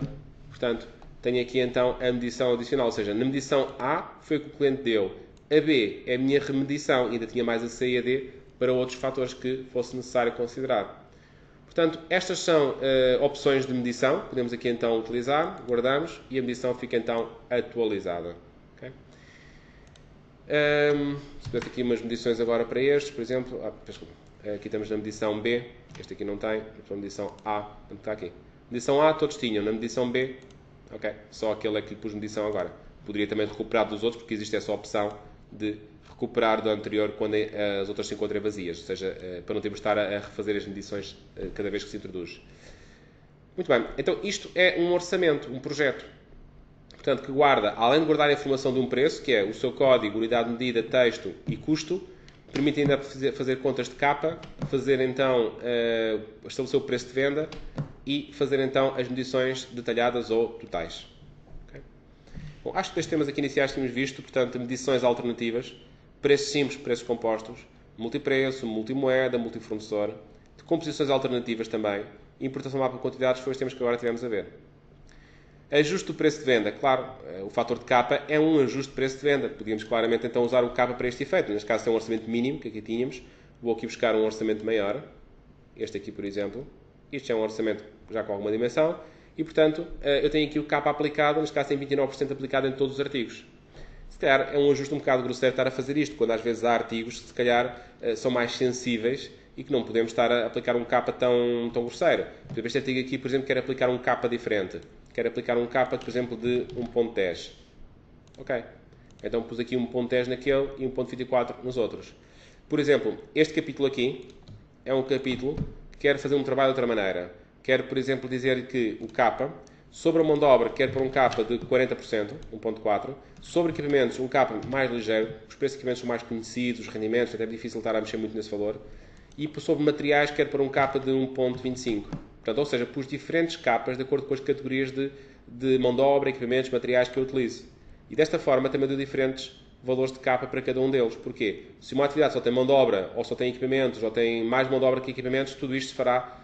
Portanto, tenho aqui então a medição adicional, ou seja, na medição A foi o que o cliente deu. A B é a minha remedição, ainda tinha mais a C e a D para outros fatores que fosse necessário considerar. Portanto, estas são opções de medição, podemos aqui então utilizar, guardamos e a medição fica então atualizada. Okay? Se tivesse aqui umas medições agora para estes, por exemplo, aqui estamos na medição B, este aqui não tem, a medição A, está aqui. Medição A todos tinham, na medição B, ok, só aquele é que lhe pus medição agora. Poderia também recuperar dos outros, porque existe essa opção de recuperar do anterior quando as outras se encontrem vazias, ou seja, para não termos de estar a refazer as medições cada vez que se introduz. Muito bem, então isto é um orçamento, um projeto. Portanto, que guarda, além de guardar a informação de um preço, que é o seu código, unidade de medida, texto e custo, permite ainda fazer contas de capa, fazer então, estabelecer o preço de venda e fazer então as medições detalhadas ou totais. Okay? Bom, acho que destes temas aqui iniciais temos visto, portanto, medições alternativas, preços simples, preços compostos, multipreço, multimoeda, multifornecedor, de composições alternativas também, importação de mapa de quantidades foi os temas que agora tivemos a ver. Ajuste do preço de venda. Claro, o fator de capa é um ajuste de preço de venda. Podíamos claramente então usar o capa para este efeito. Neste caso é um orçamento mínimo, que aqui tínhamos. Vou aqui buscar um orçamento maior. Este aqui, por exemplo. Isto é um orçamento já com alguma dimensão. E, portanto, eu tenho aqui o capa aplicado. Neste caso tem 29% aplicado em todos os artigos. Se calhar é um ajuste um bocado grosseiro estar a fazer isto, quando às vezes há artigos que se calhar são mais sensíveis e que não podemos estar a aplicar um capa tão grosseiro. Por exemplo, este artigo aqui, por exemplo, quer aplicar um capa diferente. Quero aplicar um capa, por exemplo, de 1.10. Ok. Então pus aqui 1.10 naquele e 1.24 nos outros. Por exemplo, este capítulo aqui é um capítulo que quer fazer um trabalho de outra maneira. Quero, por exemplo, dizer que o capa, sobre a mão de obra, quero pôr um capa de 40%, 1.4. Sobre equipamentos, um capa mais ligeiro. Os preços de equipamentos são mais conhecidos, os rendimentos, até é difícil estar a mexer muito nesse valor. E sobre materiais, quero pôr um capa de 1.25. Portanto, ou seja, pus diferentes capas de acordo com as categorias de mão de obra, equipamentos, materiais que eu utilizo. E desta forma também dou diferentes valores de capa para cada um deles. Porquê? Se uma atividade só tem mão de obra, ou só tem equipamentos, ou tem mais mão de obra que equipamentos, tudo isto se fará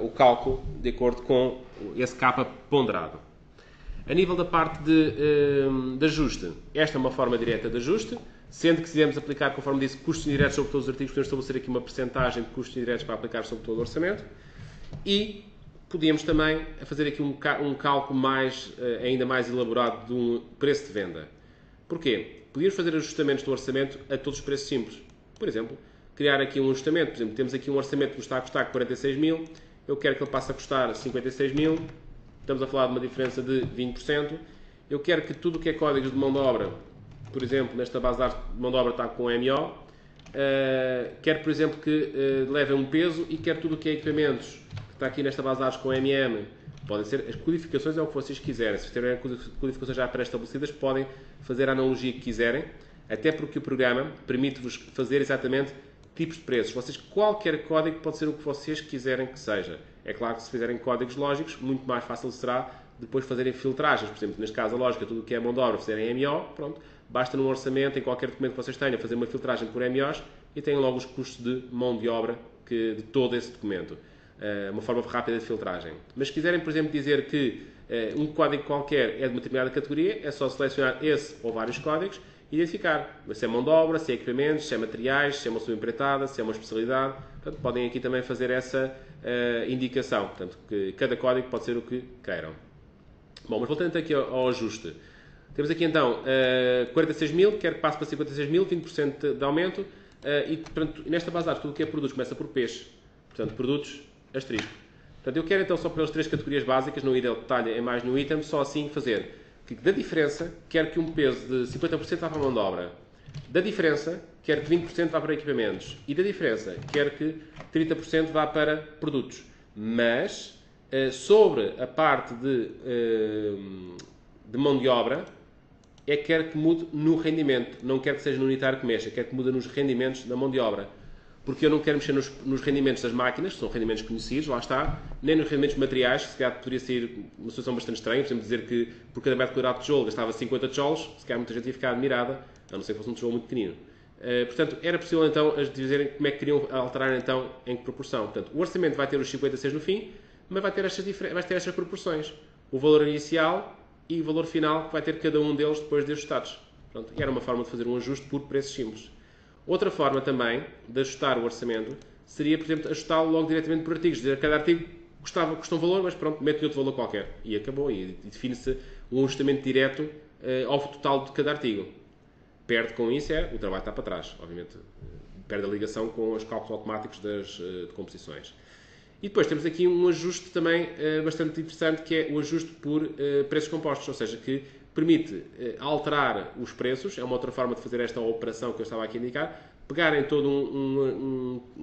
o cálculo de acordo com esse capa ponderado. A nível da parte de ajuste, esta é uma forma direta de ajuste, sendo que quisermos aplicar, conforme disse, custos indiretos sobre todos os artigos, podemos estabelecer aqui uma percentagem de custos indiretos para aplicar sobre todo o orçamento. E podíamos também fazer aqui um cálculo ainda mais elaborado de um preço de venda. Porquê? Podíamos fazer ajustamentos do orçamento a todos os preços simples. Por exemplo, criar aqui um ajustamento. Por exemplo, temos aqui um orçamento que nos está a custar 46 mil, eu quero que ele passe a custar 56 mil, estamos a falar de uma diferença de 20%. Eu quero que tudo o que é códigos de mão de obra, por exemplo, nesta base de dados de mão de obra está com MO, quero, por exemplo, que leve um peso e quero tudo o que é equipamentos, que está aqui nesta base de dados com MM. Podem ser, as codificações é o que vocês quiserem. Se tiverem codificações já pré-estabelecidas, podem fazer a analogia que quiserem, até porque o programa permite-vos fazer exatamente tipos de preços. Qualquer código pode ser o que vocês quiserem que seja. É claro que se fizerem códigos lógicos, muito mais fácil será depois fazerem filtragens. Por exemplo, neste caso a lógica, tudo o que é mão de obra, fazerem MO, pronto, basta num orçamento, em qualquer documento que vocês tenham, fazer uma filtragem por MOs e têm logo os custos de mão de obra de todo esse documento. Uma forma rápida de filtragem. Mas se quiserem, por exemplo, dizer que um código qualquer é de uma determinada categoria, é só selecionar esse ou vários códigos e identificar se é mão de obra, se é equipamentos, se é materiais, se é uma subempreitada, se é uma especialidade. Portanto, podem aqui também fazer essa indicação. Portanto, que cada código pode ser o que queiram. Bom, mas voltando aqui ao ajuste. Temos aqui então 46 mil, quero que passe para 56 mil, 20% de aumento. E portanto, nesta base de dados, tudo o que é produtos começa por peixe. Portanto, produtos, asterisco. Portanto, eu quero então só pelas 3 categorias básicas, não ir ao detalhe em mais nenhum item, só assim fazer que da diferença, quero que um peso de 50% vá para a mão de obra. Da diferença, quero que 20% vá para equipamentos. E da diferença, quero que 30% vá para produtos. Mas, sobre a parte de mão de obra, é que quero que mude no rendimento. Não quero que seja no unitário que mexa, quero que mude nos rendimentos da mão de obra. Porque eu não quero mexer nos rendimentos das máquinas, que são rendimentos conhecidos, lá está, nem nos rendimentos materiais, se calhar poderia ser uma situação bastante estranha, por exemplo, dizer que por cada metro quadrado de tijolo gastava 50 tijolos, se calhar muita gente ia ficar admirada, a não ser que fosse um tijolo muito pequenino. Portanto, era possível então as dizerem como é que queriam alterar então em que proporção. Portanto, o orçamento vai ter os 56 no fim, mas vai ter estas proporções. O valor inicial e o valor final que vai ter cada um deles depois de ajustados. Pronto, e era uma forma de fazer um ajuste por preços simples. Outra forma também de ajustar o orçamento seria, por exemplo, ajustá-lo logo diretamente por artigos. Dizer, cada artigo custa um valor, mas pronto, mete-lhe outro valor qualquer. E acabou. E define-se um ajustamento direto ao total de cada artigo. Perde com isso, o trabalho está para trás. Obviamente, perde a ligação com os cálculos automáticos de composições. E depois temos aqui um ajuste também bastante interessante, que é o ajuste por preços compostos, ou seja, que permite alterar os preços, é uma outra forma de fazer esta operação que eu estava aqui a indicar, pegar em todos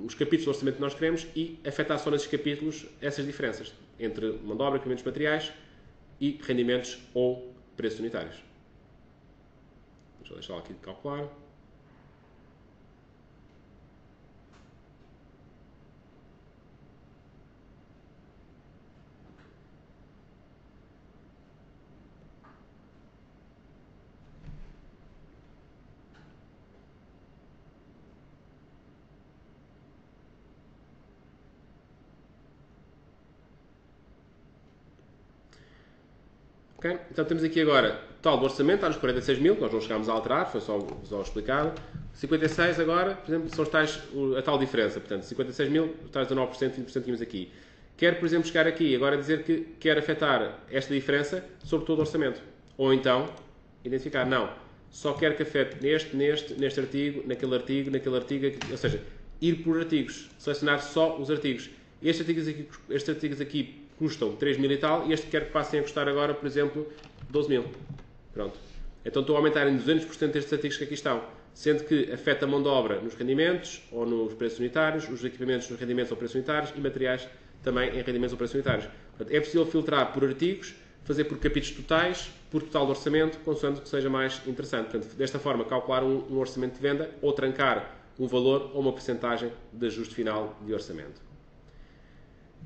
os capítulos do orçamento que nós queremos e afetar só nesses capítulos essas diferenças entre mão de obra, equipamentos materiais e rendimentos ou preços unitários. Deixa eu deixar aqui de calcular. Okay? Então temos aqui agora o total do orçamento, está nos 46 mil, nós não chegámos a alterar, foi só explicado. 56 agora, por exemplo, são a tal diferença. Portanto, 56 mil, os tais 19%, 20% tínhamos aqui. Quero, por exemplo, chegar aqui agora a dizer que quero afetar esta diferença sobre todo o orçamento. Ou então, identificar, não, só quero que afete neste artigo, naquele artigo, ou seja, ir por artigos, selecionar só os artigos. Estes artigos aqui custam 3 mil e tal, e este quero que passem a custar agora, por exemplo, 12 mil. Pronto. Então estou a aumentar em 200% estes artigos que aqui estão, sendo que afeta a mão de obra nos rendimentos ou nos preços unitários, os equipamentos nos rendimentos ou preços unitários e materiais também em rendimentos ou preços unitários. Portanto, é possível filtrar por artigos, fazer por capítulos totais, por total do orçamento, consoante o que seja mais interessante. Portanto, desta forma, calcular um orçamento de venda ou trancar um valor ou uma percentagem de ajuste final de orçamento.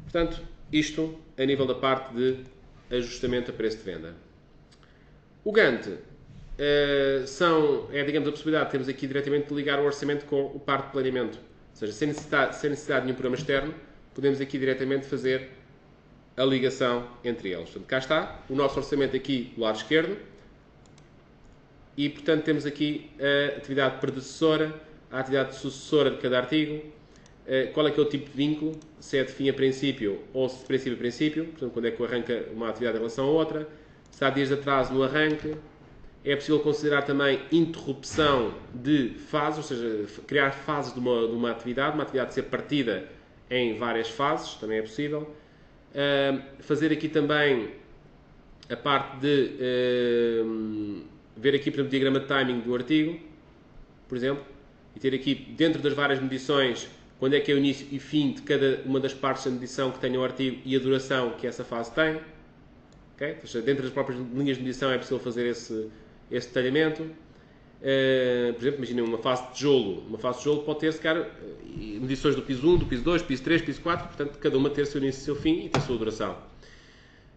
Portanto, isto a nível da parte de ajustamento a preço de venda. O Gantt digamos, a possibilidade de termos aqui diretamente de ligar o orçamento com o parte de planeamento. Ou seja, sem necessidade de nenhum programa externo, podemos aqui diretamente fazer a ligação entre eles. Portanto, cá está o nosso orçamento aqui do lado esquerdo e, portanto, temos aqui a atividade predecessora, a atividade sucessora de cada artigo, qual é que é o tipo de vínculo, se é de fim a princípio ou se de princípio a princípio, portanto, quando é que arranca uma atividade em relação a outra, se há dias de atraso no arranque. É possível considerar também interrupção de fases, ou seja, criar fases de uma atividade ser partida em várias fases, também é possível. Fazer aqui também a parte de ver aqui, por exemplo, o diagrama de timing do artigo, por exemplo, e ter aqui, dentro das várias medições, quando é que é o início e fim de cada uma das partes da medição que tenha o artigo e a duração que essa fase tem. Okay? Ou seja, dentro das próprias linhas de medição é possível fazer esse detalhamento. Por exemplo, imaginem uma fase de tijolo. Uma fase de tijolo pode ter, se calhar, medições do piso 1, do piso 2, piso 3, piso 4, portanto, cada uma ter seu início e seu fim e ter a sua duração.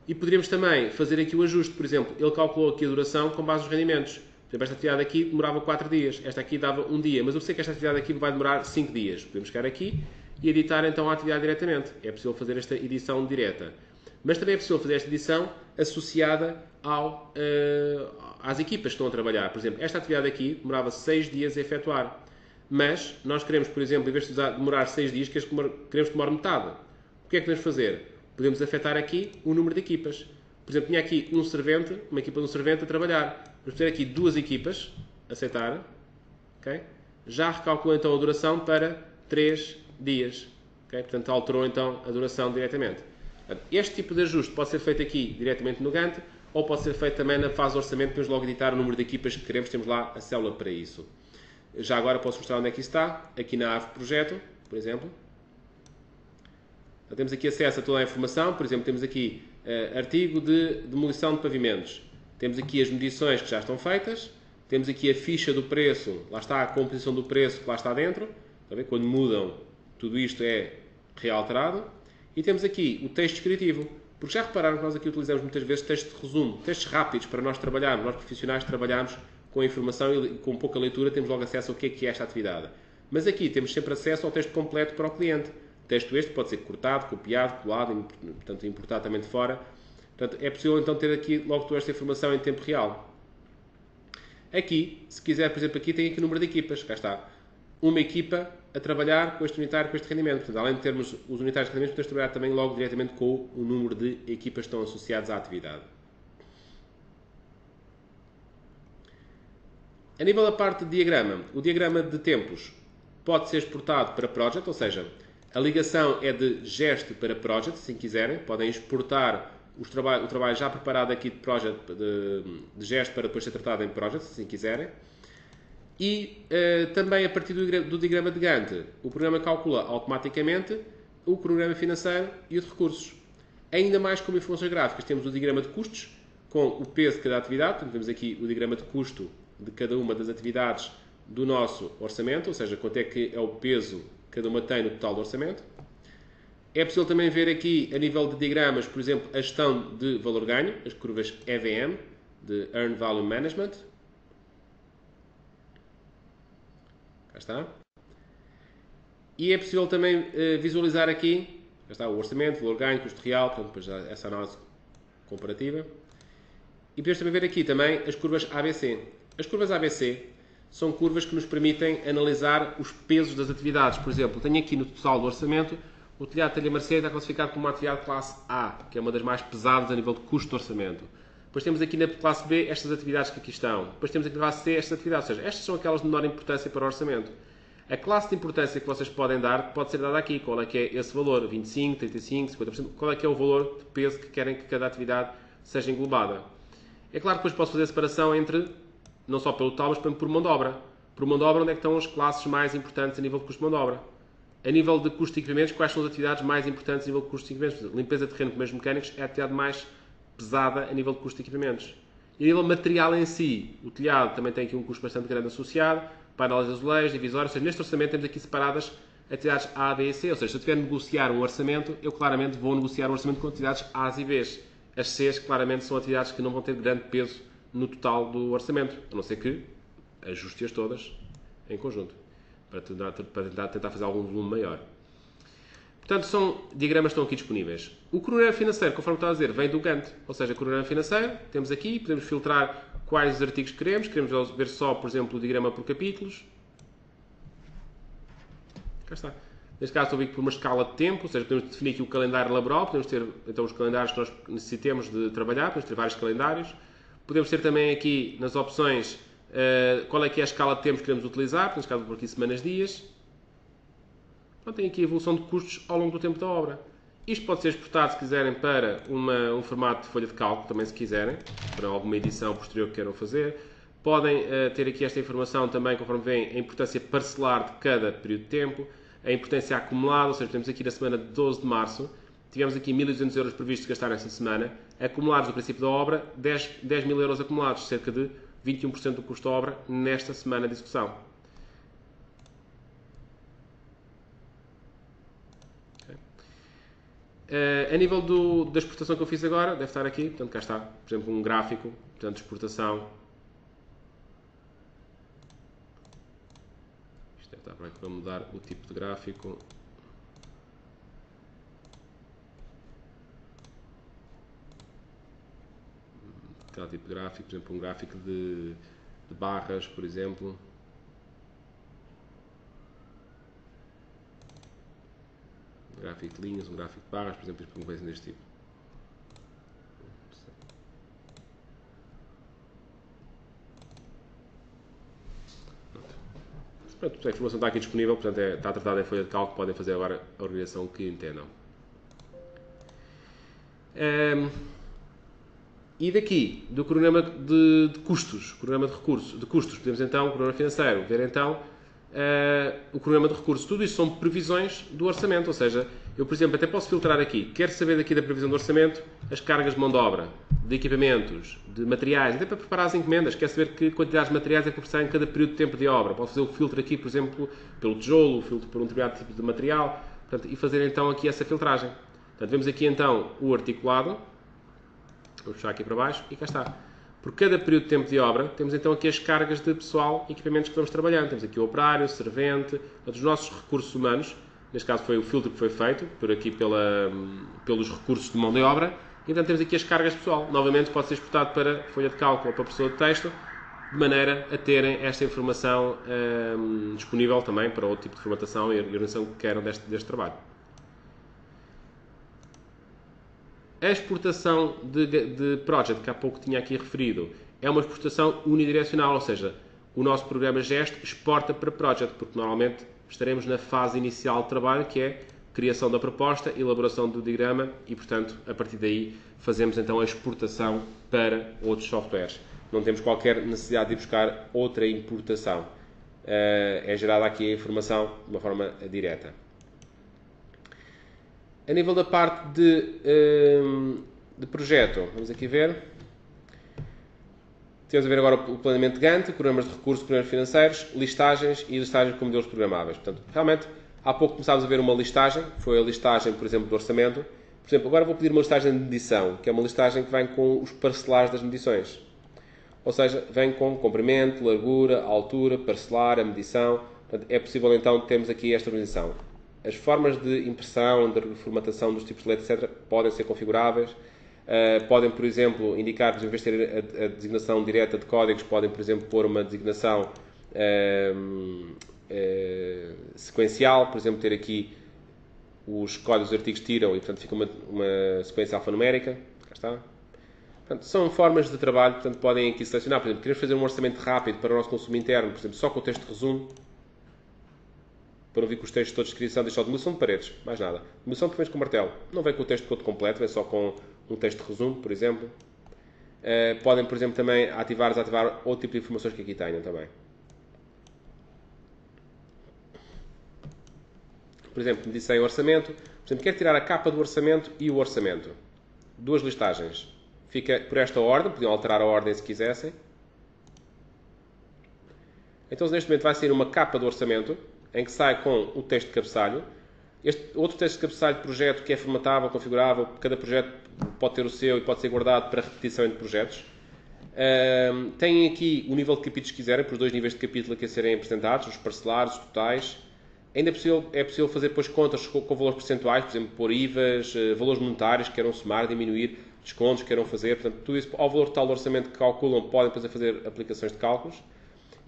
E poderíamos também fazer aqui o ajuste, por exemplo, ele calculou aqui a duração com base nos rendimentos. Por exemplo, esta atividade aqui demorava 4 dias, esta aqui dava 1 dia, mas eu sei que esta atividade aqui vai demorar 5 dias. Podemos chegar aqui e editar então a atividade diretamente. É possível fazer esta edição direta. Mas também é possível fazer esta edição associada às equipas que estão a trabalhar. Por exemplo, esta atividade aqui demorava 6 dias a efetuar. Mas nós queremos, por exemplo, em vez de demorar 6 dias, queremos que demore metade. O que é que podemos fazer? Podemos afetar aqui o número de equipas. Por exemplo, tinha aqui uma equipa de um servente a trabalhar. Vamos ter aqui 2 equipas, aceitar. Okay? Já recalculou então a duração para 3 dias. Okay? Portanto, alterou então a duração diretamente. Este tipo de ajuste pode ser feito aqui diretamente no Gantt ou pode ser feito também na fase de orçamento. Podemos logo editar o número de equipas que queremos. Temos lá a célula para isso. Já agora posso mostrar onde é que isso está. Aqui na árvore projeto, por exemplo. Já temos aqui acesso a toda a informação. Por exemplo, temos aqui artigo de demolição de pavimentos. Temos aqui as medições que já estão feitas. Temos aqui a ficha do preço. Lá está a composição do preço que lá está dentro. Está a ver? Quando mudam, tudo isto é realterado. E temos aqui o texto descritivo. Porque já repararam que nós aqui utilizamos muitas vezes texto de resumo, textos rápidos para nós trabalharmos. Nós profissionais trabalhamos com a informação e com pouca leitura temos logo acesso ao que é esta atividade. Mas aqui temos sempre acesso ao texto completo para o cliente. O texto este pode ser cortado, copiado, colado, portanto importado também de fora. Portanto, é possível então ter aqui logo toda esta informação em tempo real. Aqui, se quiser, por exemplo, aqui tem aqui o número de equipas. Cá está. Uma equipa a trabalhar com este unitário, com este rendimento. Portanto, além de termos os unitários de rendimento, podemos trabalhar também logo diretamente com o número de equipas que estão associadas à atividade. A nível da parte de diagrama, o diagrama de tempos pode ser exportado para project, ou seja, a ligação é de gesto para project, se quiserem. Podem exportar o trabalho já preparado aqui de project, de gesto para depois ser tratado em project, se quiserem. E também a partir do diagrama de Gantt, o programa calcula automaticamente o cronograma financeiro e o de recursos. Ainda mais como informações gráficas, temos o diagrama de custos com o peso de cada atividade. Portanto, temos aqui o diagrama de custo de cada uma das atividades do nosso orçamento, ou seja, quanto é que é o peso que cada uma tem no total do orçamento. É possível também ver aqui, a nível de diagramas, por exemplo, a gestão de valor-ganho, as curvas EVM, de Earned Value Management. Cá está. E é possível também visualizar aqui, cá está o orçamento, valor-ganho, custo real, portanto, depois essa análise comparativa. E podemos também ver aqui também as curvas ABC. As curvas ABC são curvas que nos permitem analisar os pesos das atividades. Por exemplo, tenho aqui no total do orçamento o telhado de telha Marseille está classificado como uma atividade classe A, que é uma das mais pesadas a nível de custo de orçamento. Depois temos aqui na classe B estas atividades que aqui estão. Depois temos aqui na classe C estas atividades, ou seja, estas são aquelas de menor importância para o orçamento. A classe de importância que vocês podem dar pode ser dada aqui. Qual é que é esse valor? 25, 35, 50%? Qual é que é o valor de peso que querem que cada atividade seja englobada? É claro que depois posso fazer a separação entre, não só pelo total, mas por mão de obra. Por mão de obra, onde é que estão as classes mais importantes a nível de custo de mão de obra? A nível de custo de equipamentos, quais são as atividades mais importantes a nível de custo de equipamentos? Limpeza de terreno com meios mecânicos é a atividade mais pesada a nível de custo de equipamentos. E a nível material em si, o telhado também tem aqui um custo bastante grande associado, painéis de azulejos, divisórios, ou seja, neste orçamento temos aqui separadas atividades A, B e C, ou seja, se eu tiver de negociar um orçamento, eu claramente vou negociar um orçamento com atividades A e B. As Cs claramente são atividades que não vão ter grande peso no total do orçamento, a não ser que ajuste-as todas em conjunto, para tentar fazer algum volume maior. Portanto, diagramas estão aqui disponíveis. O cronograma financeiro, conforme estava a dizer, vem do Gantt. Ou seja, o cronograma financeiro, temos aqui, podemos filtrar quais os artigos que queremos ver só, por exemplo, o diagrama por capítulos. Cá está. Neste caso, estou a ver por uma escala de tempo, ou seja, podemos definir aqui o calendário laboral, podemos ter então os calendários que nós necessitemos de trabalhar, podemos ter vários calendários. Podemos ter também aqui nas opções qual é que é a escala de tempo que queremos utilizar, neste caso vou por aqui semanas, dias. Então, tem aqui a evolução de custos ao longo do tempo da obra. Isto pode ser exportado, se quiserem, para um formato de folha de cálculo, também se quiserem, para alguma edição posterior que queiram fazer. Podem ter aqui esta informação também, conforme veem, a importância parcelar de cada período de tempo, a importância acumulada, ou seja, temos aqui na semana de 12 de março, tivemos aqui 1.200 euros previstos de gastar nesta semana, acumulados no princípio da obra, 10 mil euros acumulados, cerca de 21% do custo da obra nesta semana de execução. A nível da exportação que eu fiz agora, deve estar aqui, portanto cá está, por exemplo, um gráfico, portanto, exportação. Isto deve estar para aqui para mudar o tipo de gráfico. Cada tipo de gráfico, por exemplo, um gráfico de barras, por exemplo. Um gráfico de linhas, um gráfico de barras, por exemplo, uma coisa deste tipo. Pronto, a informação está aqui disponível, portanto está tratada em folha de cálculo, podem fazer agora a organização que entendam. E daqui, do cronograma de custos, cronograma de recursos, de custos, podemos então, o cronograma financeiro, ver então o cronograma de recursos. Tudo isto são previsões do orçamento, ou seja, eu, por exemplo, até posso filtrar aqui, quero saber daqui da previsão do orçamento as cargas de mão de obra, de equipamentos, de materiais, até para preparar as encomendas, quero saber que quantidades de materiais é que precisar em cada período de tempo de obra. Posso fazer o filtro aqui, por exemplo, pelo tijolo, o filtro por um determinado tipo de material, portanto, e fazer então aqui essa filtragem. Portanto, vemos aqui então o articulado, vou puxar aqui para baixo e cá está. Por cada período de tempo de obra, temos então aqui as cargas de pessoal e equipamentos que vamos trabalhando. Temos aqui o operário, o servente, os nossos recursos humanos. Neste caso foi o filtro que foi feito, por aqui pelos recursos de mão de obra. E então temos aqui as cargas de pessoal. Novamente pode ser exportado para folha de cálculo ou para pessoa de texto, de maneira a terem esta informação disponível também para outro tipo de formatação e organização que queiram deste trabalho. A exportação de project, que há pouco tinha aqui referido, é uma exportação unidirecional, ou seja, o nosso programa Gesto exporta para project, porque normalmente estaremos na fase inicial de trabalho, que é criação da proposta, elaboração do diagrama e, portanto, a partir daí fazemos então a exportação para outros softwares. Não temos qualquer necessidade de ir buscar outra importação. É gerada aqui a informação de uma forma direta. A nível da parte de projeto, vamos aqui ver. Temos a ver agora o planeamento de Gantt, programas de recursos, programas financeiros, listagens e listagens com modelos programáveis. Portanto, realmente, há pouco começámos a ver uma listagem, foi a listagem, por exemplo, do orçamento. Por exemplo, agora vou pedir uma listagem de medição, que é uma listagem que vem com os parcelares das medições. Ou seja, vem com comprimento, largura, altura, parcelar, a medição. Portanto, é possível então termos aqui esta organização. As formas de impressão, de reformatação dos tipos de letra, etc., podem ser configuráveis. Podem, por exemplo, indicar, em vez de ter a designação direta de códigos, podem, por exemplo, pôr uma designação sequencial. Por exemplo, ter aqui os códigos dos artigos tiram e, portanto, fica uma sequência alfanumérica. Cá está. Portanto, são formas de trabalho, portanto, podem aqui selecionar. Por exemplo, queremos fazer um orçamento rápido para o nosso consumo interno, por exemplo, só com o texto de resumo. Para não vir com os textos todos de descrição, deixa só demolição de paredes, mais nada. Demolição de paredes com martelo. Não vem com o texto todo completo, vem só com um texto de resumo, por exemplo. Podem, por exemplo, também ativar ou desativar outro tipo de informações que aqui tenham também. Por exemplo, medição em orçamento. Por exemplo, quero tirar a capa do orçamento e o orçamento. Duas listagens. Fica por esta ordem, podiam alterar a ordem se quisessem. Então, neste momento vai sair uma capa do orçamento, em que sai com o texto de cabeçalho. Este outro texto de cabeçalho de projeto que é formatável, configurável, cada projeto pode ter o seu e pode ser guardado para repetição entre projetos. Têm aqui o nível de capítulos que quiserem, para os dois níveis de capítulo que a serem apresentados, os parcelares, os totais. Ainda é possível fazer depois contas com valores percentuais, por exemplo, pôr IVAs, valores monetários que queiram somar, diminuir, descontos que queiram fazer. Portanto, tudo isso, ao valor total do orçamento que calculam, podem depois fazer aplicações de cálculos.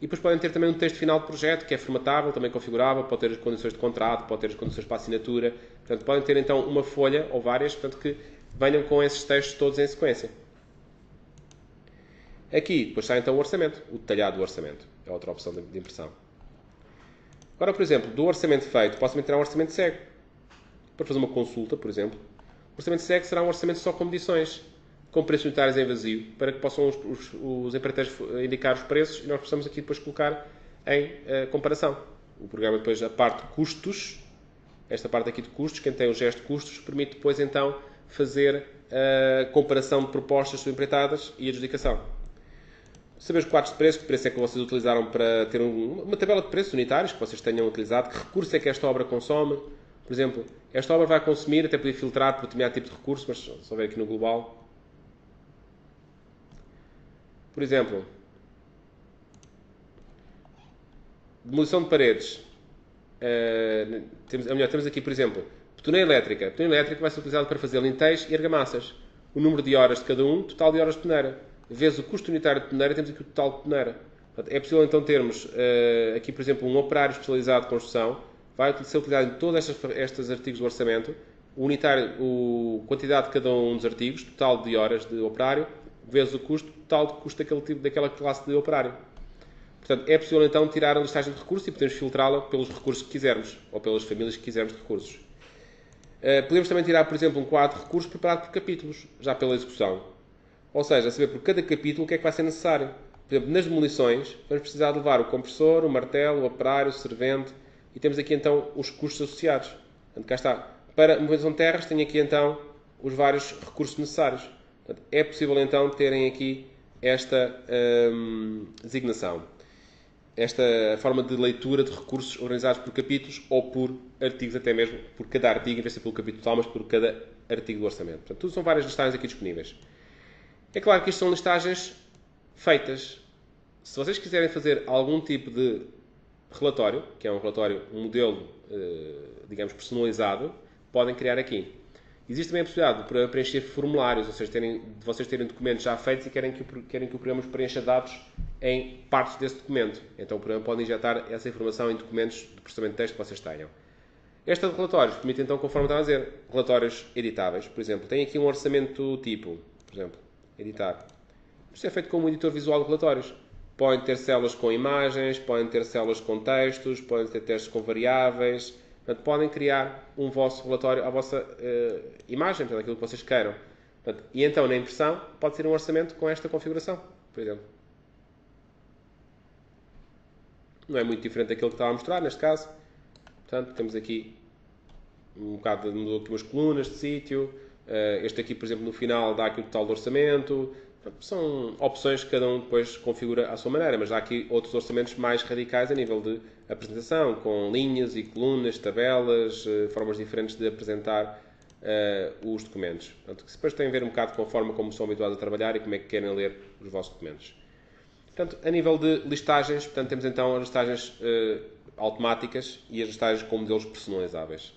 depois podem ter também um texto final de projeto, que é formatável, também configurável, pode ter as condições de contrato, pode ter as condições para assinatura. Portanto, podem ter então uma folha ou várias, portanto, que venham com esses textos todos em sequência. Aqui, depois sai então o orçamento, o detalhado do orçamento. É outra opção de impressão. Agora, por exemplo, do orçamento feito, posso também tirar um orçamento cego. Para fazer uma consulta, por exemplo. O orçamento cego será um orçamento só com medições, com preços unitários em vazio, para que possam os empreiteiros indicar os preços e nós possamos aqui depois colocar em comparação. O programa depois, a parte de custos, esta parte aqui de custos, quem tem o gesto de custos, permite depois então fazer a comparação de propostas subempreitadas e adjudicação. Saber os quadros de preço, que preço é que vocês utilizaram para ter uma tabela de preços unitários que vocês tenham utilizado, que recurso é que esta obra consome. Por exemplo, esta obra vai consumir, até poder filtrar por determinado tipo de recurso, mas só ver aqui no global. Por exemplo, demolição de paredes. Temos aqui, por exemplo, betoneira elétrica. A betoneira elétrica vai ser utilizada para fazer lintéis e argamassas. O número de horas de cada um, total de horas de betoneira. Vezes o custo unitário de betoneira, temos aqui o total de betoneira. É possível então termos aqui, por exemplo, um operário especializado de construção. Vai ser utilizado em todos estes artigos do orçamento. O unitário, a quantidade de cada um dos artigos, total de horas de operário, vezes o custo, total de custo daquela classe de operário. Portanto, é possível então tirar a listagem de recursos e podemos filtrá-la pelos recursos que quisermos, ou pelas famílias que quisermos de recursos. Podemos também tirar, por exemplo, um quadro de recursos preparado por capítulos, já pela execução. Ou seja, saber por cada capítulo o que é que vai ser necessário. Por exemplo, nas demolições, vamos precisar de levar o compressor, o martelo, o operário, o servente, e temos aqui então os custos associados. Portanto, cá está. Para movimentação de terras, tenho aqui então os vários recursos necessários. Portanto, é possível então terem aqui esta designação. Esta forma de leitura de recursos organizados por capítulos ou por artigos, até mesmo por cada artigo, em vez de ser pelo capítulo total, mas por cada artigo do orçamento. Portanto, tudo são várias listagens aqui disponíveis. É claro que isto são listagens feitas. Se vocês quiserem fazer algum tipo de relatório, que é um relatório, um modelo, digamos, personalizado, podem criar aqui. Existe também a possibilidade de preencher formulários, ou seja, de vocês terem documentos já feitos e querem que o programa os preencha dados em partes desse documento. Então o programa pode injetar essa informação em documentos de processamento de texto que vocês tenham. Este relatórios permite então, conforme estava a dizer, relatórios editáveis. Por exemplo, tem aqui um orçamento tipo, por exemplo, editar. Isto é feito com um editor visual de relatórios. Podem ter células com imagens, podem ter células com textos, podem ter textos com variáveis. Portanto, podem criar um vosso relatório à vossa imagem, portanto, aquilo que vocês queiram. Portanto, e então, na impressão, pode ser um orçamento com esta configuração, por exemplo. Não é muito diferente daquilo que estava a mostrar, neste caso. Portanto, temos aqui um bocado, mudou aqui umas colunas de sítio. Este aqui, por exemplo, no final dá aqui o total do orçamento. São opções que cada um depois configura à sua maneira, mas há aqui outros orçamentos mais radicais a nível de apresentação, com linhas e colunas, tabelas, formas diferentes de apresentar os documentos. Portanto, depois tem a ver um bocado com a forma como são habituados a trabalhar e como é que querem ler os vossos documentos. Portanto, a nível de listagens, portanto, temos então as listagens automáticas e as listagens com modelos personalizáveis.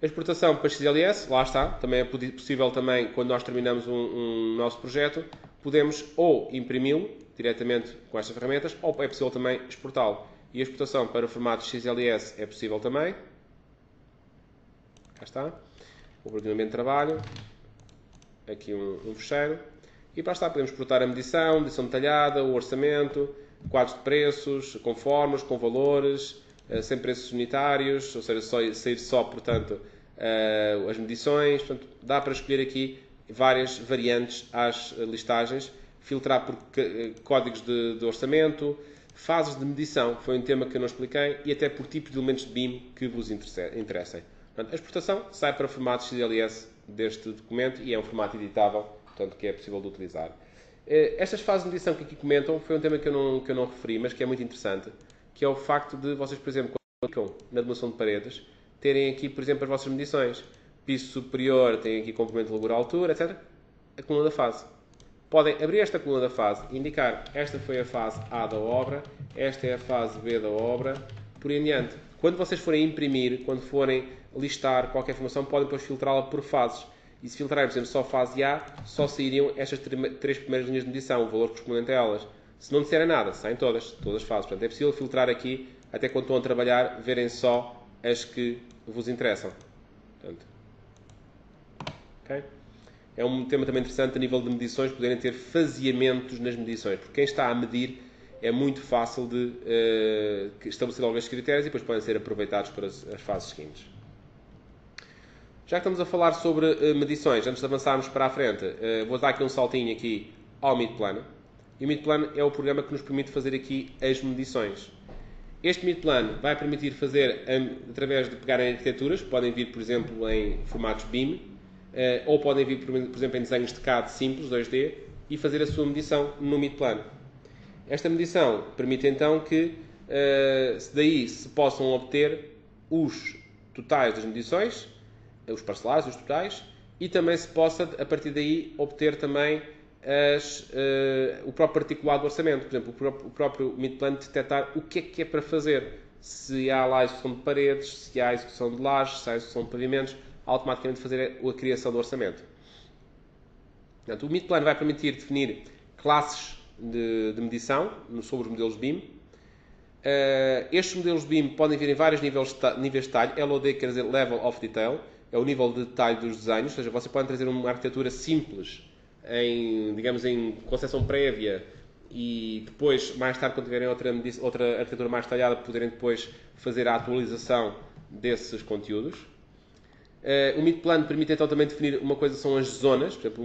A exportação para XLS, lá está, também é possível também, quando nós terminamos um nosso projeto, podemos ou imprimi-lo diretamente com estas ferramentas, ou é possível também exportá-lo. E a exportação para o formato XLS é possível também. Cá está. O ordenamento de trabalho. Aqui um fecheiro. E para está, podemos exportar a medição detalhada, o orçamento, quadros de preços, com formas, com valores, sem preços unitários, ou seja, sair só, portanto, as medições. Portanto, dá para escolher aqui várias variantes às listagens, filtrar por códigos de orçamento, fases de medição, foi um tema que eu não expliquei, e até por tipos de elementos de BIM que vos interessem. Portanto, a exportação sai para o formato XLS deste documento e é um formato editável, portanto, que é possível de utilizar. Estas fases de medição que aqui comentam foi um tema que eu não referi, mas que é muito interessante, que é o facto de vocês, por exemplo, quando clicam na demolição de paredes, terem aqui, por exemplo, as vossas medições. Piso superior, tem aqui comprimento de largura, altura, etc. A coluna da fase. Podem abrir esta coluna da fase e indicar esta foi a fase A da obra, esta é a fase B da obra, por aí em diante. Quando vocês forem imprimir, quando forem listar qualquer informação, podem depois filtrá-la por fases. E se filtrarem, por exemplo, só a fase A, só sairiam estas três primeiras linhas de medição, o valor correspondente a elas. Se não disserem nada, saem todas falsas. Portanto, é possível filtrar aqui, até quando estão a trabalhar, verem só as que vos interessam. Portanto, okay? É um tema também interessante a nível de medições, poderem ter faseamentos nas medições, porque quem está a medir é muito fácil de estabelecer alguns critérios e depois podem ser aproveitados para as fases seguintes. Já que estamos a falar sobre medições, antes de avançarmos para a frente, vou dar aqui um saltinho aqui ao Midplan. E o Midplan é o programa que nos permite fazer aqui as medições. Este Midplan vai permitir fazer, através de pegar em arquiteturas, podem vir, por exemplo, em formatos BIM, ou podem vir, por exemplo, em desenhos de CAD simples, 2D, e fazer a sua medição no Midplan. Esta medição permite então que daí se possam obter os totais das medições, os parcelares, os totais, e também se possa, a partir daí, obter também o próprio articulado do orçamento. Por exemplo, o próprio Midplan detectar o que é para fazer. Se há lá a execução de paredes, se há a execução de lajes, se há a execução de pavimentos, automaticamente fazer a criação do orçamento. Portanto, o Midplan vai permitir definir classes de medição sobre os modelos BIM. Estes modelos BIM podem vir em vários níveis de detalhe. LOD quer dizer Level of Detail, é o nível de detalhe dos desenhos, ou seja, você pode trazer uma arquitetura simples, digamos, em concepção prévia, e depois, mais tarde, quando tiverem outra arquitetura mais detalhada, poderem depois fazer a atualização desses conteúdos. O Midplan permite então também definir uma coisa, são as zonas. Por exemplo,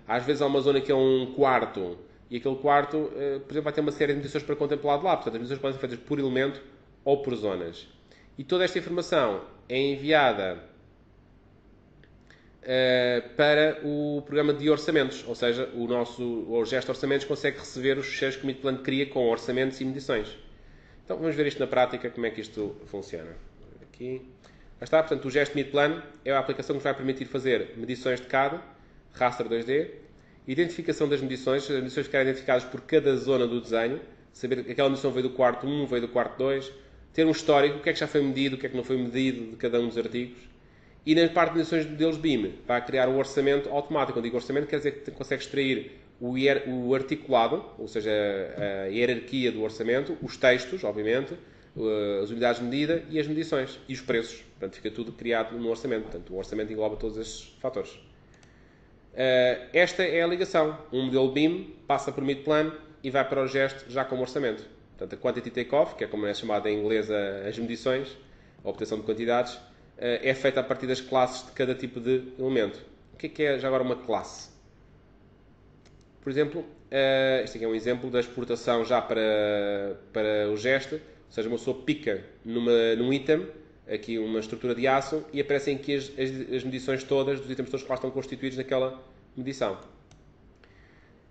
às vezes há uma zona que é um quarto, e aquele quarto, por exemplo, vai ter uma série de medições para contemplar de lá. Portanto, as medições podem ser feitas por elemento ou por zonas. E toda esta informação é enviada para o programa de orçamentos, ou seja, o gesto de orçamentos consegue receber os fecheiros que o Midplan cria com orçamentos e medições. Então vamos ver isto na prática, como é que isto funciona. Aqui. Já está, portanto, o gesto Midplan é a aplicação que vai permitir fazer medições de CAD, raster 2D, identificação das medições, as medições ficarem identificadas por cada zona do desenho, saber que aquela medição veio do quarto 1, veio do quarto 2, ter um histórico, o que é que já foi medido, o que é que não foi medido de cada um dos artigos. E na parte de medições de modelos BIM, vai criar um orçamento automático. Quando digo orçamento, quer dizer que consegue extrair o articulado, ou seja, a hierarquia do orçamento, os textos, obviamente, as unidades de medida e as medições e os preços. Portanto, fica tudo criado no orçamento. Portanto, o orçamento engloba todos estes fatores. Esta é a ligação. Um modelo BIM passa por Midplan e vai para o gesto já como orçamento. Portanto, a Quantity Takeoff, que é como é chamada em inglês as medições, a obtenção de quantidades, é feita a partir das classes de cada tipo de elemento. O que é já agora uma classe? Por exemplo, este aqui é um exemplo da exportação já para o gesto, ou seja, uma pessoa pica num item, aqui uma estrutura de aço, e aparecem aqui as medições todas, dos itens todos que lá estão constituídos naquela medição.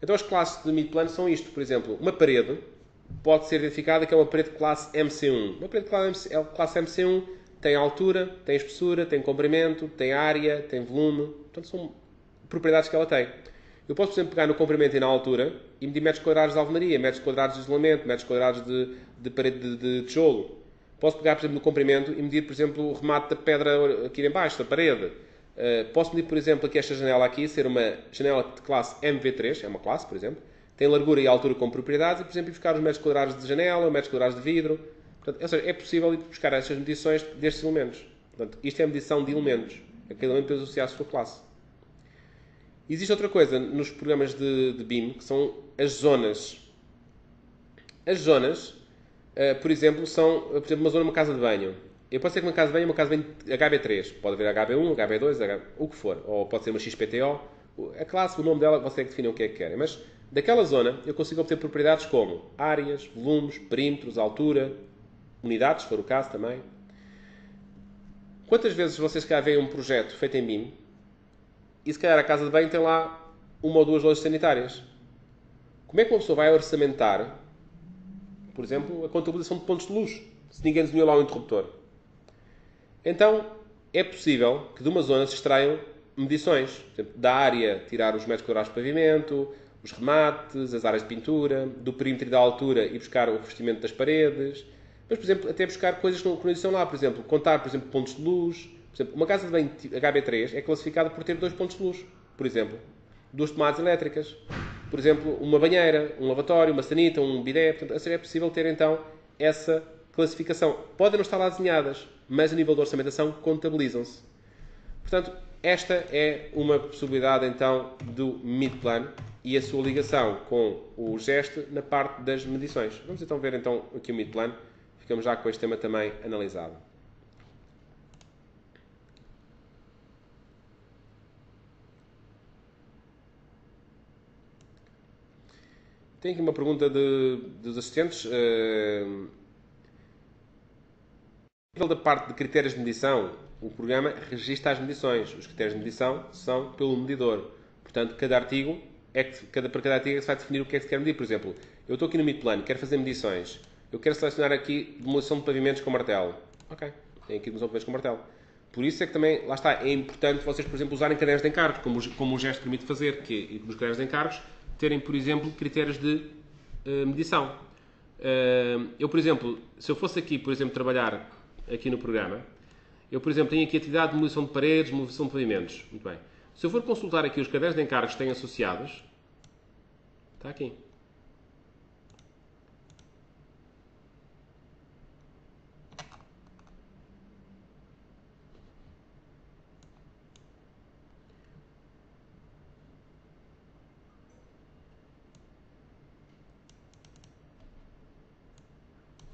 Então as classes de Midplan são isto, por exemplo, uma parede pode ser identificada que é uma parede de classe MC1. Uma parede de classe MC1 tem altura, tem espessura, tem comprimento, tem área, tem volume. Portanto, são propriedades que ela tem. Eu posso, por exemplo, pegar no comprimento e na altura e medir metros quadrados de alvenaria, metros quadrados de isolamento, metros quadrados de parede de tijolo. Posso pegar, por exemplo, no comprimento e medir, por exemplo, o remate da pedra aqui em baixo, da parede. Posso medir, por exemplo, aqui esta janela aqui, ser uma janela de classe MV3, é uma classe, por exemplo. Tem largura e altura como propriedades e, por exemplo, buscar os metros quadrados de janela, metros quadrados de vidro. Portanto, ou seja, é possível ir buscar estas medições destes elementos. Portanto, isto é a medição de elementos. Aquele elemento depois associado à sua classe. Existe outra coisa nos programas de BIM, que são as zonas. As zonas, por exemplo, são uma zona de uma casa de banho. Eu posso ter que uma casa de banho é uma casa de banho HB3. Pode haver HB1, HB2, o que for. Ou pode ser uma XPTO. A classe, o nome dela, você é que define o que é que querem. Mas daquela zona eu consigo obter propriedades como áreas, volumes, perímetros, altura, unidades, se for o caso também. Quantas vezes vocês cá veem um projeto feito em BIM e se calhar a casa de banho tem lá uma ou duas lojas sanitárias? Como é que uma pessoa vai orçamentar, por exemplo, a contabilização de pontos de luz, se ninguém desenhou lá um interruptor? Então, é possível que de uma zona se extraiam medições. Por exemplo, da área, tirar os metros quadrados de pavimento, os remates, as áreas de pintura, do perímetro e da altura e buscar o revestimento das paredes. Mas, por exemplo, até buscar coisas que não existem lá. Por exemplo, contar, por exemplo, pontos de luz. Por exemplo, uma casa de banho HB3 é classificada por ter 2 pontos de luz, por exemplo. 2 tomadas elétricas. por exemplo, uma banheira, um lavatório, uma sanita, um bidé. Portanto, é possível ter então essa classificação. Podem não estar lá desenhadas, mas a nível de orçamentação contabilizam-se. Portanto, esta é uma possibilidade então do mid-plan e a sua ligação com o gesto na parte das medições. Vamos então ver então aqui o mid-plan. Ficamos já com este tema também analisado. Tem aqui uma pergunta dos assistentes. Nível da parte de critérios de medição, o programa registra as medições. Os critérios de medição são pelo medidor. Portanto, para cada artigo é que se vai definir o que é que se quer medir. Por exemplo, eu estou aqui no mid-plan, quero fazer medições. Eu quero selecionar aqui demolição de pavimentos com martelo. Ok, tem aqui demolição de pavimentos com martelo. Por isso é que também, lá está, é importante vocês, por exemplo, usarem cadernos de encargos, como o gesto permite fazer, que nos cadernos de encargos terem, por exemplo, critérios de medição. Eu, por exemplo, se eu fosse aqui, por exemplo, trabalhar aqui no programa, eu, por exemplo, tenho aqui atividade de demolição de paredes, demolição de pavimentos. Muito bem. Se eu for consultar aqui os cadernos de encargos que têm associados, está aqui.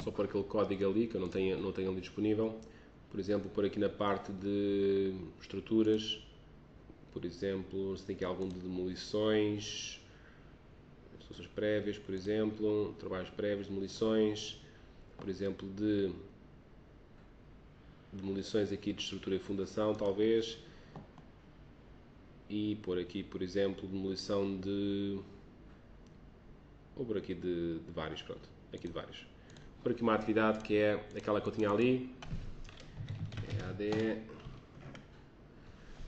Só por aquele código ali, que eu não tenho ali disponível. Por exemplo, por aqui na parte de estruturas, por exemplo, se tem aqui algum de demolições, instruções prévias, por exemplo, trabalhos prévios, demolições, por exemplo, de demolições aqui de estrutura e fundação, talvez, e por aqui, por exemplo, demolição de, ou por aqui de vários, pronto, aqui de vários. Por aqui uma atividade que é aquela que eu tinha ali, EAD,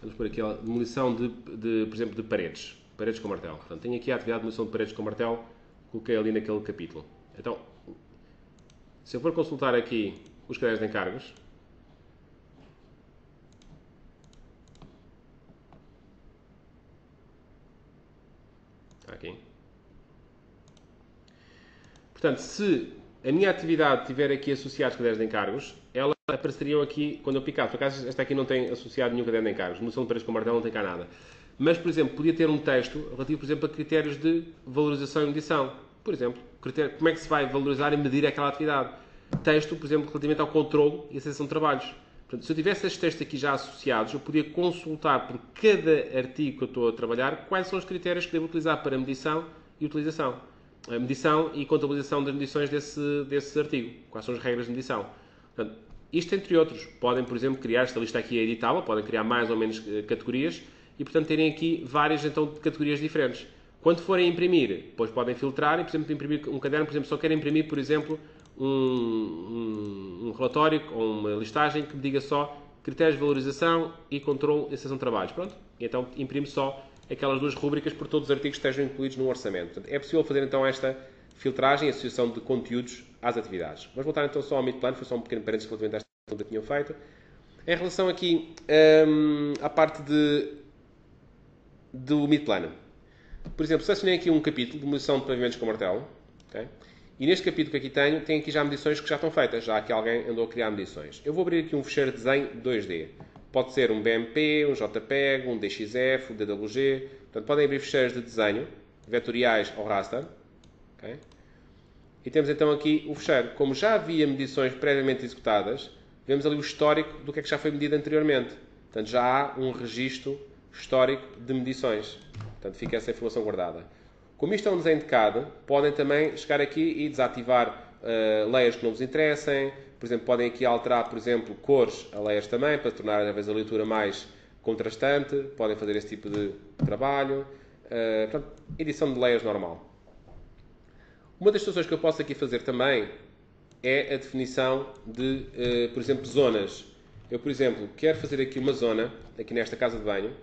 vamos por aqui a demolição por exemplo, de paredes com martelo. Portanto, tenho aqui a atividade de demolição de paredes com martelo, coloquei ali naquele capítulo. Então, se eu for consultar aqui os cadernos de encargos, está aqui. Portanto, se a minha atividade tiver aqui associados cadernos de encargos, elas apareceriam aqui quando eu picar. Por acaso, esta aqui não tem associado nenhum caderno de encargos. Demolição de paredes com martelo não tem cá nada. Mas, por exemplo, podia ter um texto relativo, por exemplo, a critérios de valorização e medição. Por exemplo, como é que se vai valorizar e medir aquela atividade. Texto, por exemplo, relativamente ao controle e acessação de trabalhos. Portanto, se eu tivesse estes textos aqui já associados, eu podia consultar por cada artigo que eu estou a trabalhar quais são os critérios que devo utilizar para medição e utilização. A medição e contabilização das medições desse artigo. Quais são as regras de medição. Portanto, isto entre outros. Podem, por exemplo, criar, esta lista aqui é editável, podem criar mais ou menos categorias e, portanto, terem aqui várias então, categorias diferentes. Quando forem imprimir, depois podem filtrar e, por exemplo, imprimir um caderno, por exemplo, só querem imprimir, por exemplo, um relatório ou uma listagem que me diga só critérios de valorização e controle e acessação de trabalhos. Pronto? E então imprime só aquelas duas rúbricas por todos os artigos que estejam incluídos no orçamento. Portanto, é possível fazer então esta filtragem e associação de conteúdos às atividades. Vamos voltar então só ao mid-plan, foi só um pequeno parênteses relativamente a esta pergunta que tinham feito. Em relação aqui à parte do mid-plan. Por exemplo, selecionei aqui um capítulo de demolição de pavimentos com martelo. Okay? E neste capítulo que aqui tenho, tem aqui já medições que já estão feitas. Já aqui alguém andou a criar medições. Eu vou abrir aqui um fecheiro de desenho 2D. Pode ser um BMP, um JPEG, um DXF, um DWG. Portanto, podem abrir fecheiros de desenho, vetoriais ou raster. Okay? E temos então aqui o fecheiro. Como já havia medições previamente executadas, vemos ali o histórico do que é que já foi medido anteriormente. Portanto, já há um registro histórico de medições. Portanto, fica essa informação guardada. Como isto é um desenho de CAD, podem também chegar aqui e desativar layers que não vos interessem. Por exemplo, podem aqui alterar, por exemplo, cores a layers também, para tornar a leitura mais contrastante. Podem fazer esse tipo de trabalho. Portanto, edição de layers normal. Uma das situações que eu posso aqui fazer também é a definição de, por exemplo, zonas. Eu, por exemplo, quero fazer aqui uma zona, aqui nesta casa de banho,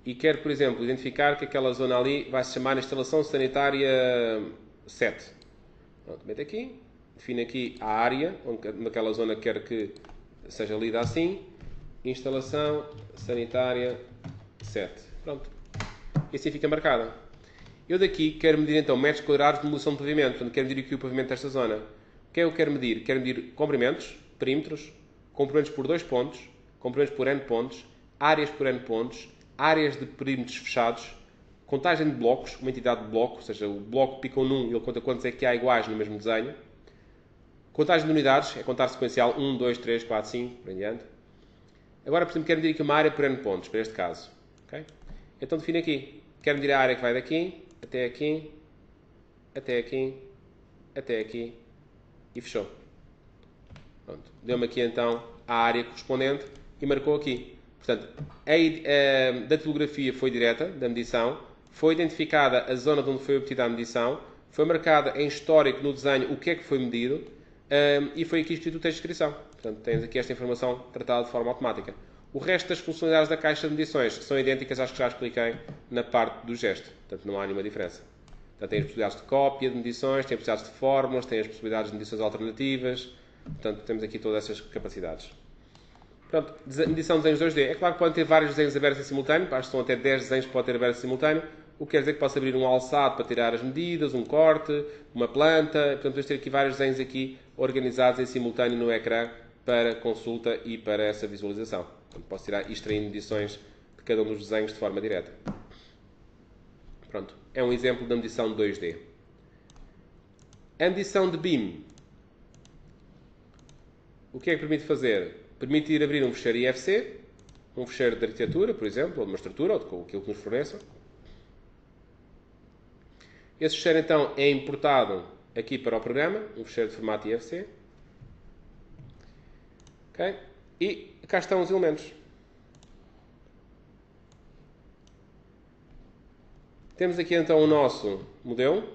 e quero, por exemplo, identificar que aquela zona ali vai se chamar Instalação Sanitária 7. Pronto, meto aqui, defino aqui a área, naquela zona que quero que seja lida assim, Instalação Sanitária 7. Pronto. E assim fica marcada. Eu daqui quero medir então metros quadrados de demolição de pavimento. Portanto, quero medir aqui o pavimento desta zona. O que é que eu quero medir? Quero medir comprimentos, perímetros, comprimentos por 2 pontos, comprimentos por N pontos, áreas por N pontos, áreas de perímetros fechados, contagem de blocos, uma entidade de bloco, ou seja, o bloco pica um número e ele conta quantos é que há iguais no mesmo desenho. Contagem de unidades, é contar sequencial 1, 2, 3, 4, 5, por em diante. Agora, por exemplo, quero medir aqui uma área por N pontos, para este caso. Okay? Então defino aqui. Quero medir a área que vai daqui, até aqui, até aqui, até aqui e fechou. Pronto. Deu-me aqui então a área correspondente e marcou aqui. Portanto, a datilografia foi direta, da medição, foi identificada a zona de onde foi obtida a medição, foi marcada em histórico no desenho o que é que foi medido e foi aqui escrito o texto de descrição. Portanto, tens aqui esta informação tratada de forma automática. O resto das funcionalidades da caixa de medições são idênticas às que já expliquei na parte do gesto. Portanto, não há nenhuma diferença. Portanto, tem as possibilidades de cópia de medições, tem as possibilidades de fórmulas, tem as possibilidades de medições alternativas. Portanto, temos aqui todas essas capacidades. Pronto, medição de desenhos 2D. É claro que podem ter vários desenhos abertos em simultâneo. Acho que são até 10 desenhos que podem ter abertos em simultâneo. O que quer dizer que posso abrir um alçado para tirar as medidas, um corte, uma planta. Portanto, podemos ter aqui vários desenhos aqui organizados em simultâneo no ecrã para consulta e para essa visualização. Portanto, posso tirar e extrair medições de cada um dos desenhos de forma direta. Pronto, é um exemplo da medição de 2D. A medição de BIM. O que é que permite fazer? Permite ir abrir um fecheiro IFC, um fecheiro de arquitetura, por exemplo, ou de uma estrutura, ou de aquilo que nos forneçam. Esse fecheiro, então, é importado aqui para o programa, um fecheiro de formato IFC. Okay? E cá estão os elementos. Temos aqui, então, o nosso modelo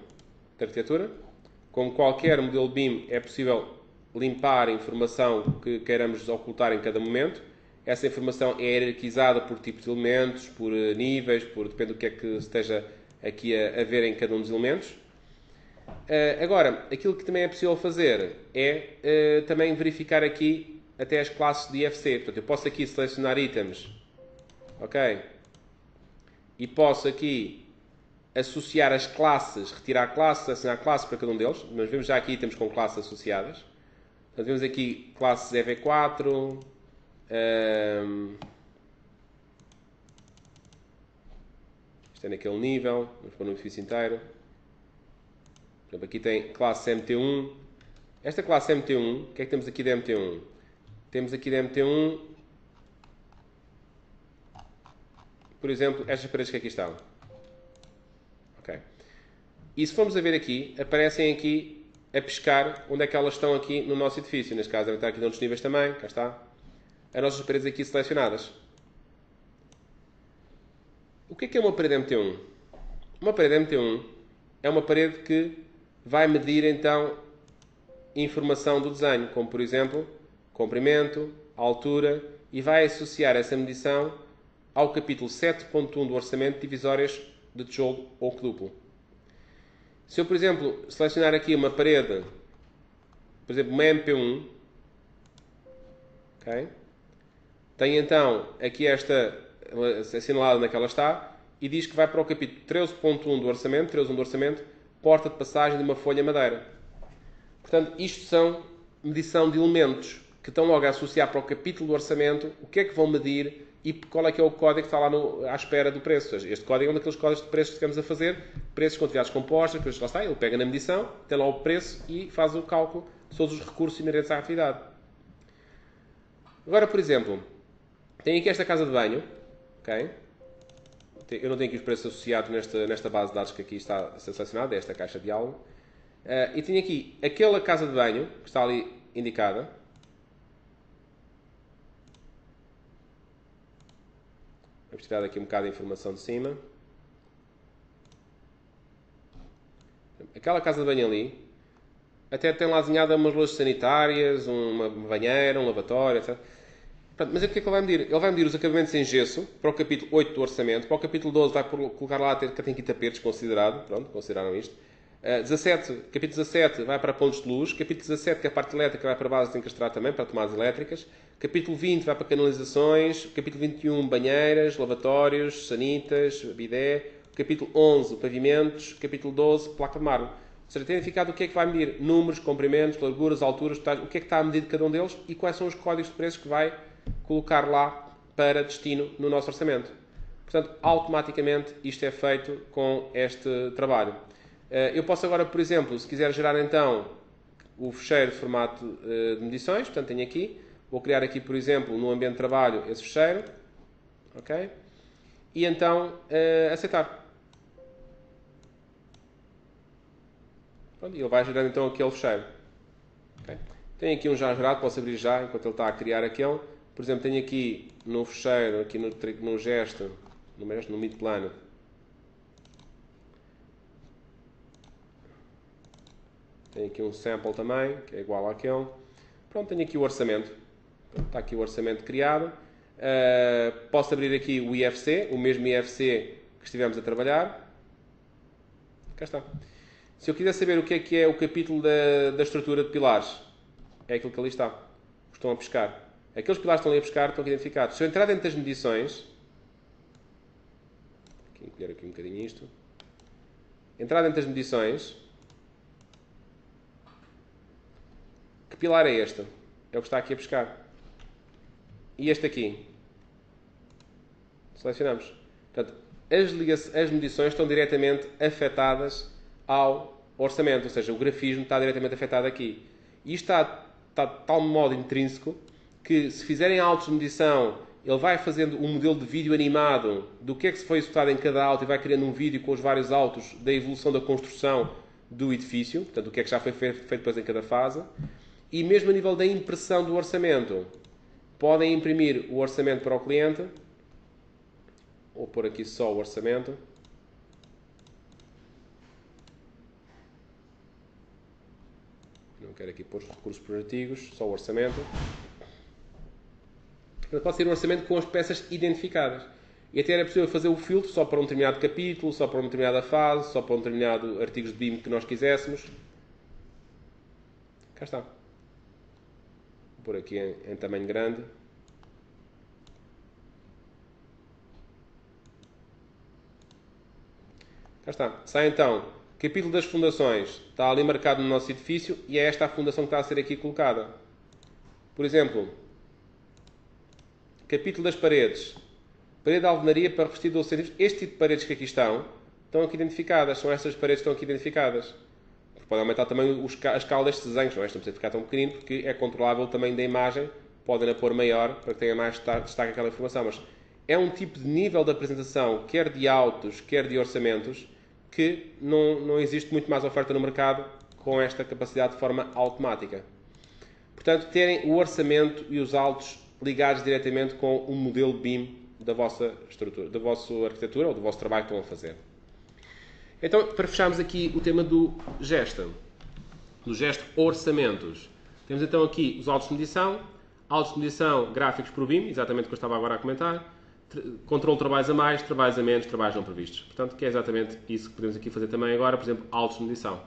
de arquitetura. Como qualquer modelo BIM, é possível limpar a informação que queiramos ocultar em cada momento. Essa informação é hierarquizada por tipos de elementos, por níveis, depende do que é que esteja aqui a ver em cada um dos elementos. Agora, aquilo que também é possível fazer é também verificar aqui até as classes de IFC. Portanto, eu posso aqui selecionar itens, ok? E posso aqui associar as classes, retirar classes, selecionar classes para cada um deles. Mas vemos já aqui itens com classes associadas. Portanto, vemos aqui classes EV4, isto é naquele nível, vamos pôr no edifício inteiro. Por exemplo, aqui tem classe MT1. Esta classe MT1, o que é que temos aqui de MT1? Temos aqui de MT1, por exemplo, estas paredes que aqui estão. Ok. E se formos a ver aqui, aparecem aqui a pescar onde é que elas estão aqui no nosso edifício. Neste caso, devem estar aqui noutros níveis também. Cá está. As nossas paredes aqui selecionadas. O que é uma parede MT1? Uma parede MT1 é uma parede que vai medir, então, informação do desenho, como, por exemplo, comprimento, altura, e vai associar essa medição ao capítulo 7.1 do orçamento de divisórias de tijolo oco duplo. Se eu, por exemplo, selecionar aqui uma parede, por exemplo, uma MP1, okay? Tem então aqui esta assinalada onde é que ela está e diz que vai para o capítulo 13.1 do orçamento, 13.1 do orçamento, porta de passagem de uma folha madeira. Portanto, isto são medição de elementos que estão logo a associar para o capítulo do orçamento o que é que vão medir e qual é que é o código que está lá à espera do preço. Este código é um daqueles códigos de preços que estamos a fazer, preços com atividades compostas, depois lá está, ele pega na medição, tem lá o preço e faz o cálculo de todos os recursos inerentes à atividade. Agora, por exemplo, tenho aqui esta casa de banho, ok? Eu não tenho aqui os preços associados nesta base de dados que aqui está selecionada, esta caixa de aula. E tenho aqui aquela casa de banho, que está ali indicada. Vamos tirar aqui um bocado de informação de cima. Aquela casa de banho ali, até tem lá desenhada umas luzes sanitárias, uma banheira, um lavatório, etc. Pronto, mas o que é que ele vai medir? Ele vai medir os acabamentos em gesso para o capítulo 8 do orçamento. Para o capítulo 12 vai colocar lá que tem aqui tapetes, considerado. Pronto, consideraram isto. 17, capítulo 17 vai para pontos de luz. Capítulo 17, que é a parte elétrica, vai para bases de encastrar também, para tomadas elétricas. Capítulo 20 vai para canalizações. Capítulo 21, banheiras, lavatórios, sanitas, bidé. capítulo 11, pavimentos, capítulo 12, placa de mármore. Ou seja, tem identificado o que é que vai medir, números, comprimentos, larguras, alturas, o que é que está a medir de cada um deles e quais são os códigos de preços que vai colocar lá para destino no nosso orçamento. Portanto, automaticamente isto é feito com este trabalho. Eu posso agora, por exemplo, se quiser gerar então o fecheiro de formato de medições, portanto tenho aqui, vou criar aqui, por exemplo, no ambiente de trabalho esse fecheiro, ok? E então aceitar. Pronto, ele vai gerando então aquele fecheiro. Okay? Tenho aqui um já gerado, posso abrir já enquanto ele está a criar aquele. Por exemplo, tenho aqui no fecheiro, aqui no gesto, no mid plano, tenho aqui um sample também, que é igual àquele. Pronto, tenho aqui o orçamento. Pronto, está aqui o orçamento criado. Posso abrir aqui o IFC, o mesmo IFC que estivemos a trabalhar. Cá está. Se eu quiser saber o que é o capítulo da estrutura de pilares, é aquilo que ali está. Estão a pescar. Aqueles pilares que estão ali a pescar estão aqui identificados. Se eu entrar dentro das medições, vou encolher aqui um bocadinho isto. Entrar dentro das medições, que pilar é este? É o que está aqui a pescar. E este aqui. Selecionamos. Portanto, as medições estão diretamente afetadas ao orçamento, ou seja, o grafismo está diretamente afetado aqui. E isto está de tal modo intrínseco que, se fizerem autos de medição, ele vai fazendo um modelo de vídeo animado do que é que se foi executado em cada auto e vai criando um vídeo com os vários autos da evolução da construção do edifício, portanto, o que é que já foi feito depois em cada fase. E mesmo a nível da impressão do orçamento, podem imprimir o orçamento para o cliente, ou pôr aqui só o orçamento. Não quero aqui pôr os recursos por artigos, só o orçamento. Pode ser um orçamento com as peças identificadas. E até era possível fazer o filtro só para um determinado capítulo, só para uma determinada fase, só para um determinado artigos de BIM que nós quiséssemos. Cá está. Vou pôr aqui em tamanho grande. Cá está. Sai então. Capítulo das fundações. Está ali marcado no nosso edifício e é esta a fundação que está a ser aqui colocada. Por exemplo, capítulo das paredes. Parede de alvenaria para revestir 12 centímetros. Este tipo de paredes que aqui estão aqui identificadas. São estas paredes que estão aqui identificadas. Pode aumentar também a escala destes desenhos. Não é? Isto não precisa ficar tão pequenino porque é controlável também da imagem. Podem-na pôr maior para que tenha mais destaque aquela informação. Mas é um tipo de nível de apresentação, quer de autos, quer de orçamentos, que não existe muito mais oferta no mercado com esta capacidade de forma automática. Portanto, terem o orçamento e os autos ligados diretamente com o modelo BIM da vossa estrutura, da vossa arquitetura ou do vosso trabalho que estão a fazer. Então, para fecharmos aqui o tema do gesto orçamentos, temos então aqui os autos de medição, gráficos por BIM, exatamente o que eu estava agora a comentar, controle de trabalhos a mais, trabalhos a menos, trabalhos não previstos. Portanto, que é exatamente isso que podemos aqui fazer também agora, por exemplo, autos de medição.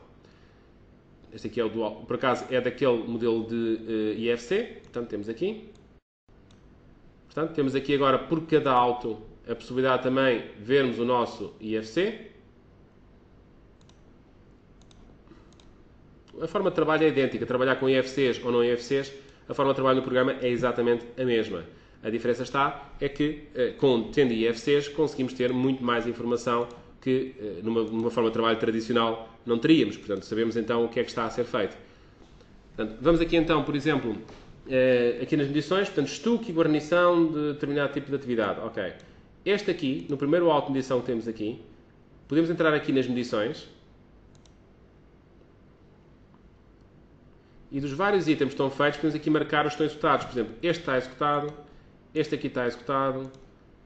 Este aqui é o do, por acaso, é daquele modelo de IFC, portanto, temos aqui. Portanto, temos aqui agora, por cada auto, a possibilidade também de vermos o nosso IFC. A forma de trabalho é idêntica, trabalhar com IFCs ou não IFCs, a forma de trabalho no programa é exatamente a mesma. A diferença é que, tendo IFCs, conseguimos ter muito mais informação que numa forma de trabalho tradicional não teríamos. Portanto, sabemos então o que é que está a ser feito. Portanto, vamos aqui então, por exemplo, aqui nas medições, portanto, estuque e guarnição de determinado tipo de atividade. Ok. Este aqui, no primeiro auto de medição que temos aqui, podemos entrar aqui nas medições e dos vários itens que estão feitos, podemos aqui marcar os que estão executados. Por exemplo, este está executado, este aqui está executado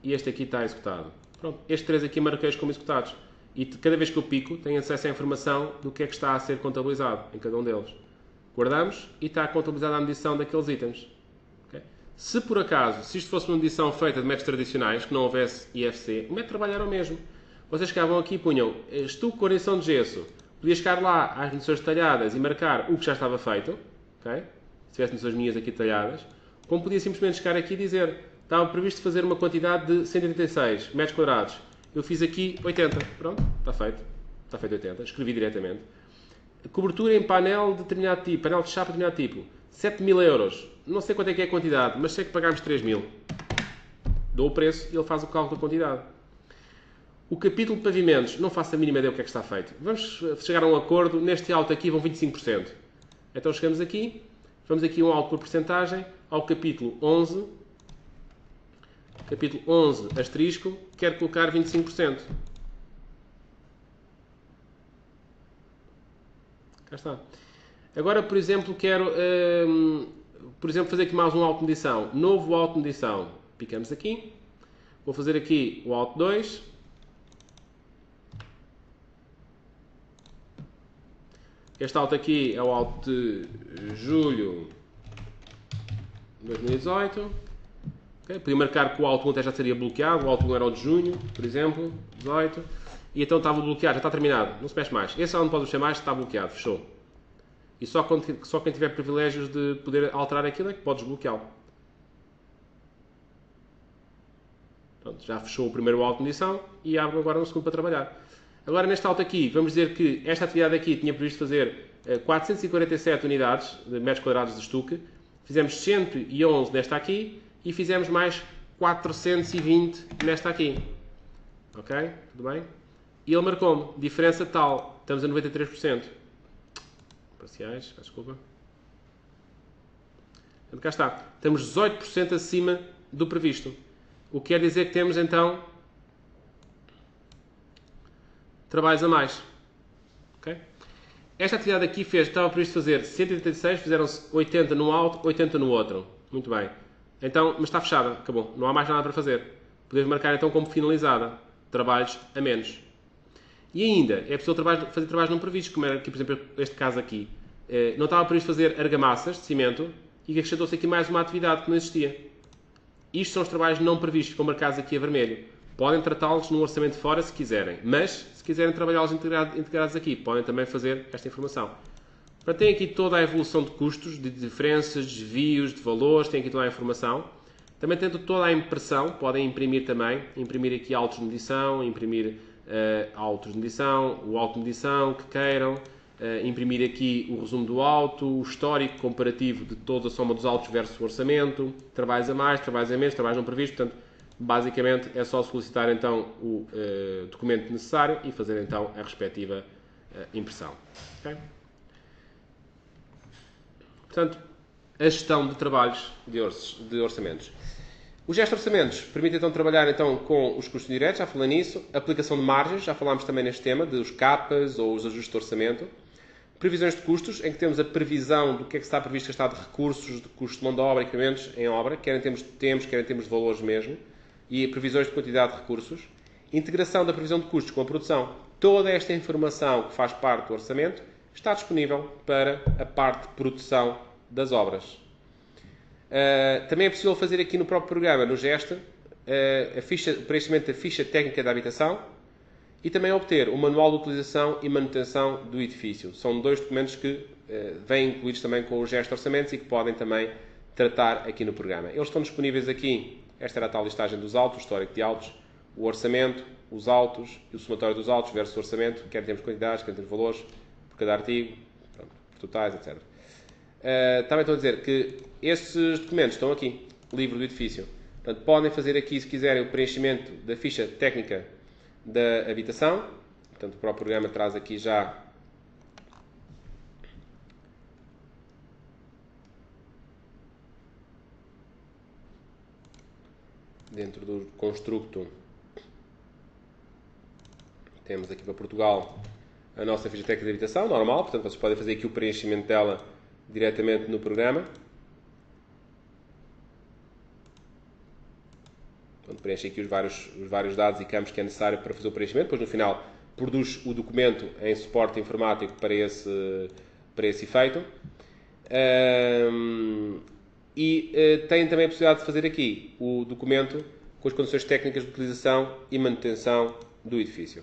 e este aqui está executado. Pronto, estes três aqui marquei-os como executados. E cada vez que eu pico, tenho acesso à informação do que é que está a ser contabilizado em cada um deles. Guardamos e está contabilizada a medição daqueles itens. Okay? Se por acaso, se isto fosse uma medição feita de métodos tradicionais, que não houvesse IFC, o método de trabalho era o mesmo. Vocês chegavam aqui e punham estuque, guarnição de gesso. Podia chegar lá às medições detalhadas e marcar o que já estava feito. Okay? Se tivesse medições minhas aqui detalhadas. Como podia simplesmente chegar aqui e dizer, estava previsto fazer uma quantidade de 136 metros quadrados. Eu fiz aqui 80. Pronto, está feito. Está feito 80. Escrevi diretamente. Cobertura em painel de determinado tipo, painel de chapa de determinado tipo. 7.000 euros. Não sei quanto é que é a quantidade, mas sei que pagámos 3.000. Dou o preço e ele faz o cálculo da quantidade. O capítulo de pavimentos, não faço a mínima ideia o que é que está feito. Vamos chegar a um acordo. Neste alto aqui vão 25%. Então chegamos aqui, vamos aqui um alto por porcentagem, ao capítulo 11. Capítulo 11, asterisco, quero colocar 25%. Cá está. Agora, por exemplo, quero fazer aqui mais um alto de medição. Novo alto de medição. Picamos aqui. Vou fazer aqui o alto 2. Este alto aqui é o alto de julho de 2018. Okay? Podia marcar que o alto 1 até já seria bloqueado. O alto 1 era o de junho, por exemplo, 18. E então estava bloqueado, já está terminado. Não se mexe mais. Esse já não pode mexer mais, está bloqueado, fechou. E só quem tiver privilégios de poder alterar aquilo é que pode desbloqueá-lo. Pronto, já fechou o primeiro alto de medição e abre agora um segundo para trabalhar. Agora, neste alto aqui, vamos dizer que esta atividade aqui tinha previsto fazer 447 unidades de metros quadrados de estuque. Fizemos 111 nesta aqui e fizemos mais 420 nesta aqui. Ok? Tudo bem? E ele marcou-me. Diferença tal. Estamos a 93%. Parciais, peço desculpa. Então, cá está. Estamos 18% acima do previsto. O que quer dizer que temos, então, trabalhos a mais. Okay? Esta atividade aqui estava previsto fazer 186, fizeram-se 80 num alto, 80 no outro. Muito bem. Então, mas está fechada, acabou. Não há mais nada para fazer. Podemos marcar então como finalizada. Trabalhos a menos. E ainda, é possível fazer trabalhos não previstos, como era aqui, por exemplo, este caso aqui. Não estava previsto fazer argamassas de cimento e acrescentou-se aqui mais uma atividade que não existia. Isto são os trabalhos não previstos, ficam marcados aqui a vermelho. Podem tratá-los no orçamento de fora se quiserem, mas se quiserem trabalhá-los integrados aqui, podem também fazer esta informação. Para tem aqui toda a evolução de custos, de diferenças, desvios, de valores, tem aqui toda a informação. Também tem toda a impressão, podem imprimir também, imprimir aqui autos de medição, imprimir autos de medição, o auto de medição que queiram, imprimir aqui o resumo do auto, o histórico comparativo de toda a soma dos autos versus o orçamento, trabalhos a mais, trabalhos a menos, trabalhos não previstos, portanto, basicamente é só solicitar então o documento necessário e fazer então a respectiva impressão. Okay? Portanto, a gestão de trabalhos de orçamentos. O gesto de orçamentos permite então trabalhar então, com os custos diretos, já falei nisso, aplicação de margens, já falámos também neste tema, dos capas ou os ajustes de orçamento, previsões de custos, em que temos a previsão do que é que está previsto gastar de recursos, de custos de mão de obra, equipamentos em obra, quer em termos de tempos, quer em termos de valores mesmo, e previsões de quantidade de recursos, integração da previsão de custos com a produção. Toda esta informação que faz parte do orçamento está disponível para a parte de produção das obras. Também é possível fazer aqui no próprio programa, no GEST, o preenchimento da ficha técnica da habitação e também obter o manual de utilização e manutenção do edifício. São dois documentos que vêm incluídos também com o GEST de orçamentos e que podem também tratar aqui no programa. Eles estão disponíveis aqui. Esta era a tal listagem dos autos, o histórico de autos, o orçamento, os autos e o somatório dos autos versus o orçamento, quer em termos de quantidades, quer em termos de valores, por cada artigo, pronto, por totais, etc. Também estou a dizer que esses documentos estão aqui, livro do edifício. Portanto, podem fazer aqui, se quiserem, o preenchimento da ficha técnica da habitação. Portanto, o próprio programa traz aqui já dentro do construto, temos aqui para Portugal a nossa ficha técnica de habitação, normal, portanto vocês podem fazer aqui o preenchimento dela diretamente no programa. Portanto, preenche aqui os vários dados e campos que é necessário para fazer o preenchimento, depois no final produz o documento em suporte informático para esse efeito. Tem também a possibilidade de fazer aqui o documento com as condições técnicas de utilização e manutenção do edifício.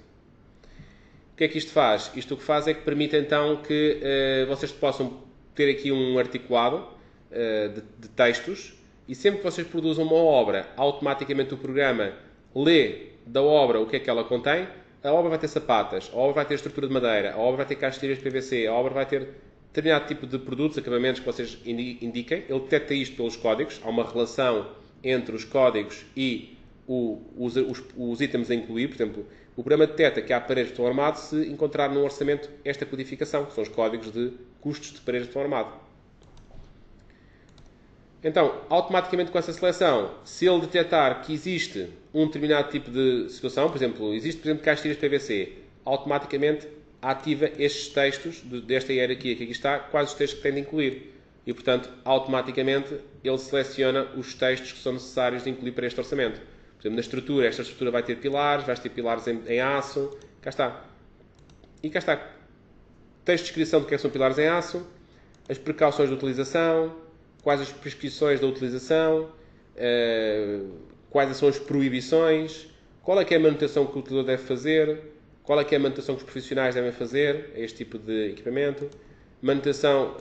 O que é que isto faz? Isto o que faz é que permite então que vocês possam ter aqui um articulado de textos e sempre que vocês produzam uma obra, automaticamente o programa lê da obra, o que é que ela contém. A obra vai ter sapatas, a obra vai ter estrutura de madeira, a obra vai ter caixilhas de PVC, a obra vai ter determinado tipo de produtos, acabamentos que vocês indiquem. Ele detecta isto pelos códigos. Há uma relação entre os códigos e os itens a incluir. Por exemplo, o programa detecta que há paredes de betão armado se encontrar no orçamento esta codificação, que são os códigos de custos de paredes de betão armado. Então, automaticamente com essa seleção, se ele detectar que existe um determinado tipo de situação, por exemplo, caixilhas de PVC, automaticamente ativa estes textos desta hierarquia que aqui está, quais os textos que tem de incluir. E, portanto, automaticamente ele seleciona os textos que são necessários de incluir para este orçamento. Por exemplo, na estrutura, esta estrutura vai ter pilares, vai ter pilares em aço, cá está. E cá está. Texto de descrição do que são pilares em aço, as precauções de utilização, quais as prescrições da utilização, quais são as proibições, qual é que é a manutenção que o utilizador deve fazer, qual é que é a manutenção que os profissionais devem fazer a este tipo de equipamento, manutenção,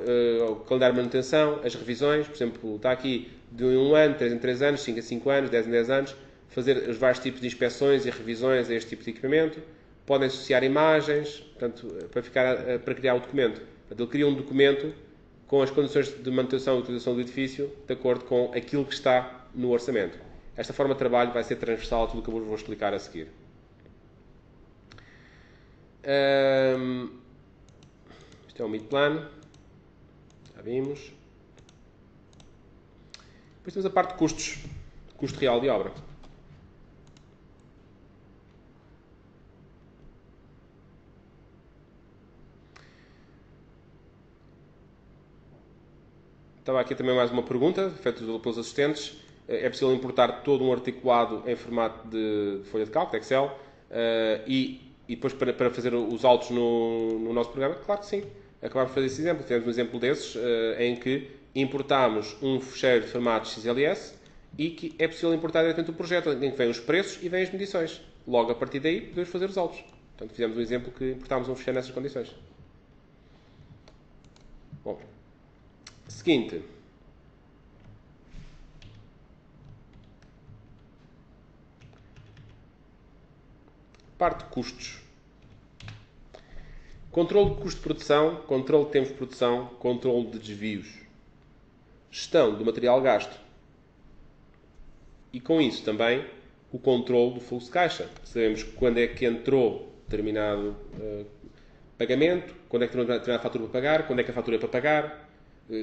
o calendário de manutenção, as revisões, por exemplo, está aqui de 1 ano, 3 em 3 anos, 5 em 5 anos, 10 em 10 anos, fazer os vários tipos de inspeções e revisões a este tipo de equipamento, podem associar imagens, portanto, para criar o documento. Portanto, ele cria um documento com as condições de manutenção e utilização do edifício, de acordo com aquilo que está no orçamento. Esta forma de trabalho vai ser transversal a tudo o que eu vos vou explicar a seguir. Isto é um mid-plan. Já vimos. Depois temos a parte de custos. Custo real de obra. Estava aqui também mais uma pergunta, feita pelos assistentes. É possível importar todo um articulado em formato de folha de cálculo, de Excel, e depois para fazer os autos no nosso programa? Claro que sim. Acabámos de fazer esse exemplo. Tivemos um exemplo desses, em que importámos um fecheiro de formato XLS e que é possível importar diretamente o projeto, em que vêm os preços e vêm as medições. Logo, a partir daí, podemos fazer os autos. Portanto, fizemos um exemplo que importámos um fecheiro nessas condições. Bom. Seguinte. Parte de custos. Controle de custo de produção, controle de tempo de produção, controle de desvios. Gestão do material gasto. E com isso também o controle do fluxo de caixa. Sabemos quando é que entrou determinado pagamento, quando é que entrou determinada fatura para pagar, quando é que a fatura é para pagar,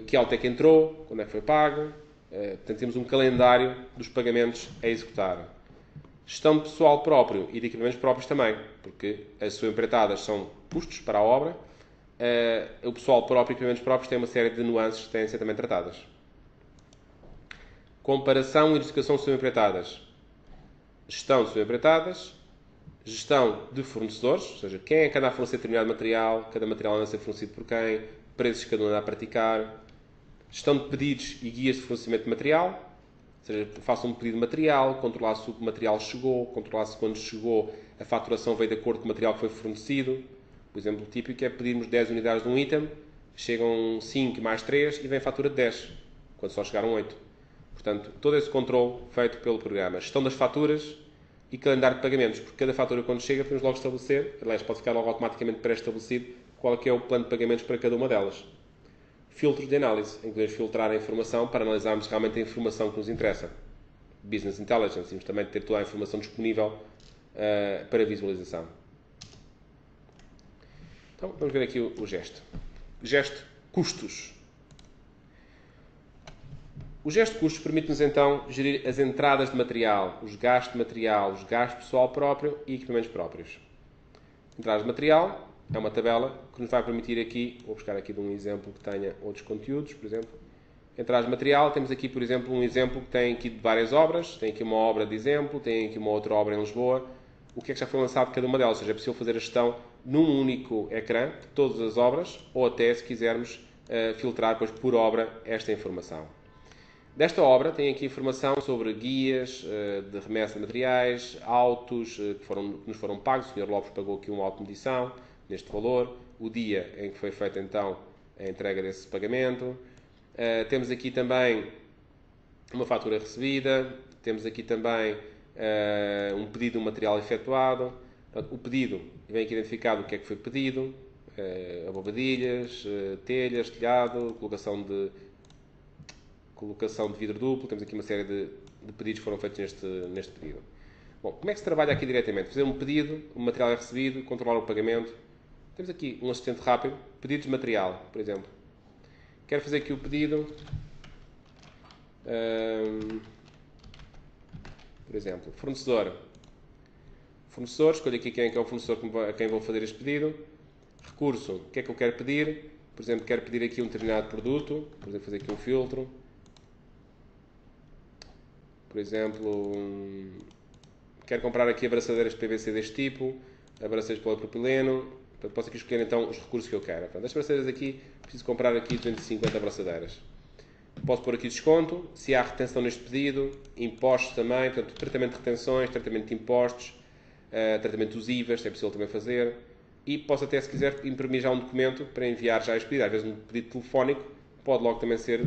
que auto é que entrou, quando é que foi pago. Portanto, temos um calendário dos pagamentos a executar. Gestão de pessoal próprio e de equipamentos próprios também, porque as suas empreitadas são custos para a obra. O pessoal próprio e equipamentos próprios têm uma série de nuances que têm de ser também tratadas. Comparação e identificação de subempreitadas. Gestão de subempreitadas. Gestão de fornecedores, ou seja, quem é que anda a fornecer determinado material, cada material anda a ser fornecido por quem, preços que cada um anda a praticar. Gestão de pedidos e guias de fornecimento de material, ou seja, façam um pedido de material, controlar se o material chegou, controlar se quando chegou a faturação veio de acordo com o material que foi fornecido. O exemplo típico é pedirmos 10 unidades de um item, chegam 5 mais 3 e vem a fatura de 10, quando só chegaram 8. Portanto, todo esse controle feito pelo programa. Gestão das faturas e calendário de pagamentos, porque cada fatura quando chega podemos logo estabelecer, aliás pode ficar logo automaticamente pré-estabelecido, qual é que é o plano de pagamentos para cada uma delas. Filtros de análise, em que podemos filtrar a informação para analisarmos realmente a informação que nos interessa. Business Intelligence, temos também de ter toda a informação disponível para visualização. Então, vamos ver aqui o gesto. Gesto custos. O gesto de custos permite-nos então gerir as entradas de material, os gastos de material, os gastos pessoal próprio e equipamentos próprios. Entradas de material é uma tabela que nos vai permitir aqui, vou buscar aqui de um exemplo que tenha outros conteúdos, por exemplo. Entradas de material, temos aqui, por exemplo, um exemplo que tem aqui de várias obras, tem aqui uma obra de exemplo, tem aqui uma outra obra em Lisboa. O que é que já foi lançado de cada uma delas? Ou seja, é possível fazer a gestão num único ecrã de todas as obras, ou até, se quisermos, filtrar depois por obra esta informação. Desta obra tem aqui informação sobre guias de remessa de materiais, autos que nos foram pagos. O Sr. Lopes pagou aqui um auto de medição neste valor, o dia em que foi feita então a entrega desse pagamento. Temos aqui também uma fatura recebida, temos aqui também um pedido de um material efetuado. Portanto, o pedido vem aqui identificado o que é que foi pedido, abobadilhas, telhas, telhado, colocação de vidro duplo. Temos aqui uma série de pedidos que foram feitos neste pedido. Bom, como é que se trabalha aqui diretamente? Fazer um pedido, o material é recebido, controlar o pagamento. Temos aqui um assistente rápido, pedidos de material, por exemplo. Quero fazer aqui o pedido, por exemplo, fornecedor. Fornecedor, escolho aqui quem é que é o fornecedor a quem vou fazer este pedido. Recurso, o que é que eu quero pedir? Por exemplo, quero pedir aqui um determinado produto, por exemplo, fazer aqui um filtro. Por exemplo, quero comprar aqui abraçadeiras de PVC deste tipo, abraçadeiras de polipropileno. Portanto, posso aqui escolher então os recursos que eu quero. Portanto, as abraçadeiras aqui, preciso comprar aqui 250 abraçadeiras. Posso pôr aqui desconto, se há retenção neste pedido, impostos também, portanto, tratamento de retenções, tratamento de impostos, tratamento dos IVAs, é possível também fazer. E posso até, se quiser, imprimir já um documento para enviar já este pedido. Às vezes um pedido telefónico pode logo também ser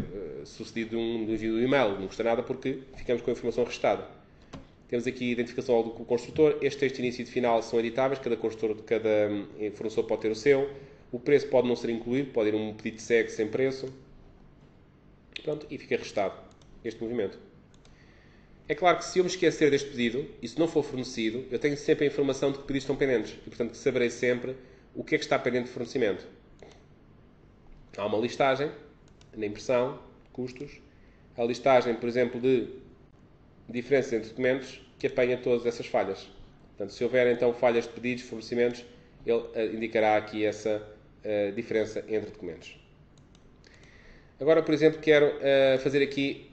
sucedido de um envio de e-mail. Não custa nada porque ficamos com a informação restada. Temos aqui a identificação do construtor. Este texto de início e de final são editáveis. Cada fornecedor pode ter o seu. O preço pode não ser incluído. Pode ir um pedido de segue sem preço. Pronto, e fica restado este movimento. É claro que se eu me esquecer deste pedido, e se não for fornecido, eu tenho sempre a informação de que pedidos estão pendentes. E, portanto, saberei sempre o que é que está pendente de fornecimento. Há uma listagem na impressão, custos. A listagem, por exemplo, de diferenças entre documentos, que apanha todas essas falhas. Portanto, se houver, então, falhas de pedidos, fornecimentos, ele indicará aqui essa diferença entre documentos. Agora, por exemplo, quero fazer aqui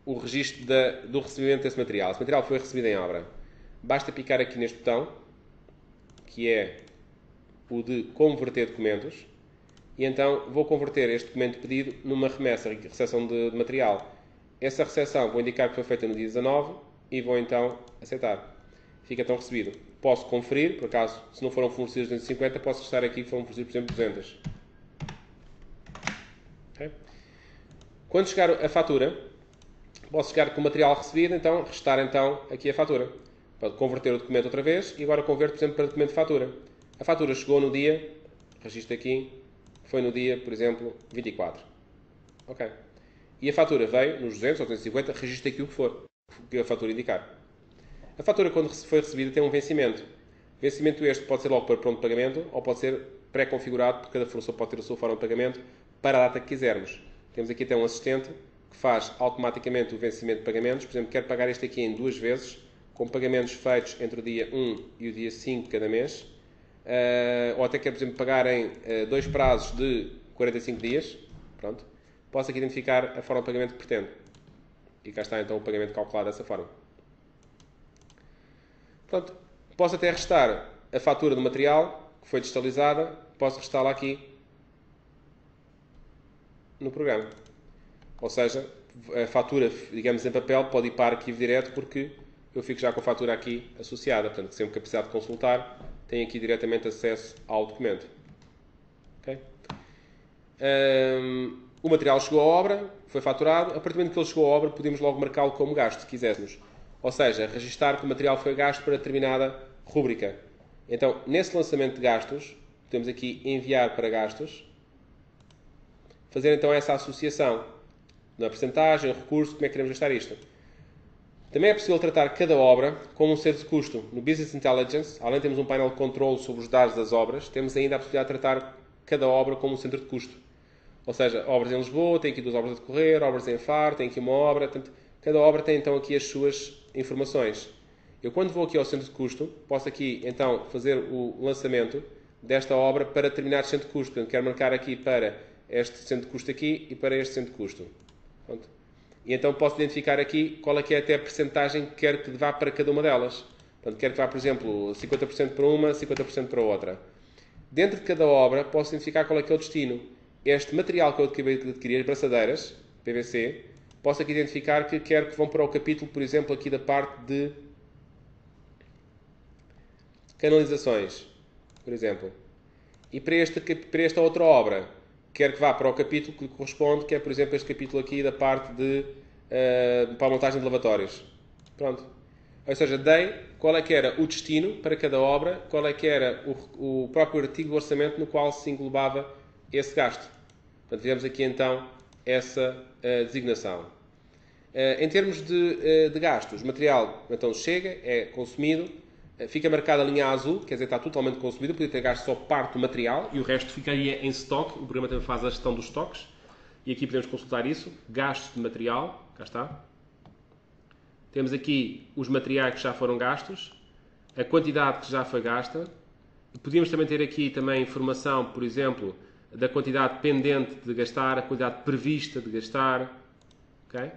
o registro do recebimento desse material. Esse material foi recebido em obra. Basta picar aqui neste botão, que é o de converter documentos, e então vou converter este documento pedido numa remessa, recepção de material. Essa recepção vou indicar que foi feita no dia 19 e vou então aceitar. Fica então recebido. Posso conferir, por acaso, se não foram fornecidos 250, posso restar aqui que foram fornecidos, por exemplo, 200. Okay? Quando chegar a fatura, posso chegar com o material recebido, então restar então aqui a fatura. Pode converter o documento outra vez e agora converto, por exemplo, para documento de fatura. A fatura chegou no dia, registro aqui, foi no dia, por exemplo, 24. Ok. E a fatura veio nos 200 ou 250, registro aqui o que for, o que a fatura indicar. A fatura, quando foi recebida, tem um vencimento. Vencimento este pode ser logo para pronto pagamento ou pode ser pré-configurado, porque cada fornecedor pode ter a sua forma de pagamento para a data que quisermos. Temos aqui até um assistente que faz automaticamente o vencimento de pagamentos. Por exemplo, quero pagar este aqui em 2 vezes, com pagamentos feitos entre o dia 1 e o dia 5 de cada mês. Ou até quero, por exemplo, pagar em 2 prazos de 45 dias. Pronto. Posso aqui identificar a forma de pagamento que pretendo. E cá está então o pagamento calculado dessa forma. Pronto. Posso até restar a fatura do material que foi digitalizada. Posso restá-la aqui no programa. Ou seja, a fatura, digamos, em papel pode ir para arquivo direto porque eu fico já com a fatura aqui associada. Portanto, sempre que precisar de consultar, tenho aqui diretamente acesso ao documento. Okay? O material chegou à obra, foi faturado. A partir do momento que ele chegou à obra, podemos logo marcá-lo como gasto, se quiséssemos. Ou seja, registar que o material foi gasto para determinada rúbrica. Então, nesse lançamento de gastos, temos aqui enviar para gastos. Fazer então essa associação na percentagem, recurso, como é que queremos gastar isto. Também é possível tratar cada obra como um centro de custo. No Business Intelligence, além de termos um painel de controle sobre os dados das obras, temos ainda a possibilidade de tratar cada obra como um centro de custo. Ou seja, obras em Lisboa, tem aqui 2 obras a decorrer, obras em Faro, tem aqui uma obra. Portanto, cada obra tem então aqui as suas informações. Eu quando vou aqui ao centro de custo, posso aqui então fazer o lançamento desta obra para determinado centro de custo. Portanto, quero marcar aqui para este centro de custo aqui e para este centro de custo. Pronto. E então posso identificar aqui qual é que é até a percentagem que quero que vá para cada uma delas. Portanto, quero que vá, por exemplo, 50% para uma, 50% para outra. Dentro de cada obra, posso identificar qual é que é o destino. Este material que eu acabei de adquirir, as braçadeiras, PVC, posso aqui identificar que quero que vão para o capítulo, por exemplo, aqui da parte de canalizações, por exemplo. E para esta outra obra, quero que vá para o capítulo que corresponde, que é, por exemplo, este capítulo aqui da parte de para a montagem de lavatórios. Pronto. Ou seja, dei qual é que era o destino para cada obra, qual é que era o próprio artigo do orçamento no qual se englobava esse gasto. Portanto, fizemos aqui então essa designação. Em termos de gastos, o material então chega, é consumido, fica marcada a linha azul, quer dizer, está totalmente consumido, podia ter gasto só parte do material e o resto ficaria em stock. O programa também faz a gestão dos stocks e aqui podemos consultar isso. Gastos de material, cá está. Temos aqui os materiais que já foram gastos, a quantidade que já foi gasta. Podíamos também ter aqui também informação, por exemplo, da quantidade pendente de gastar, a quantidade prevista de gastar. Okay?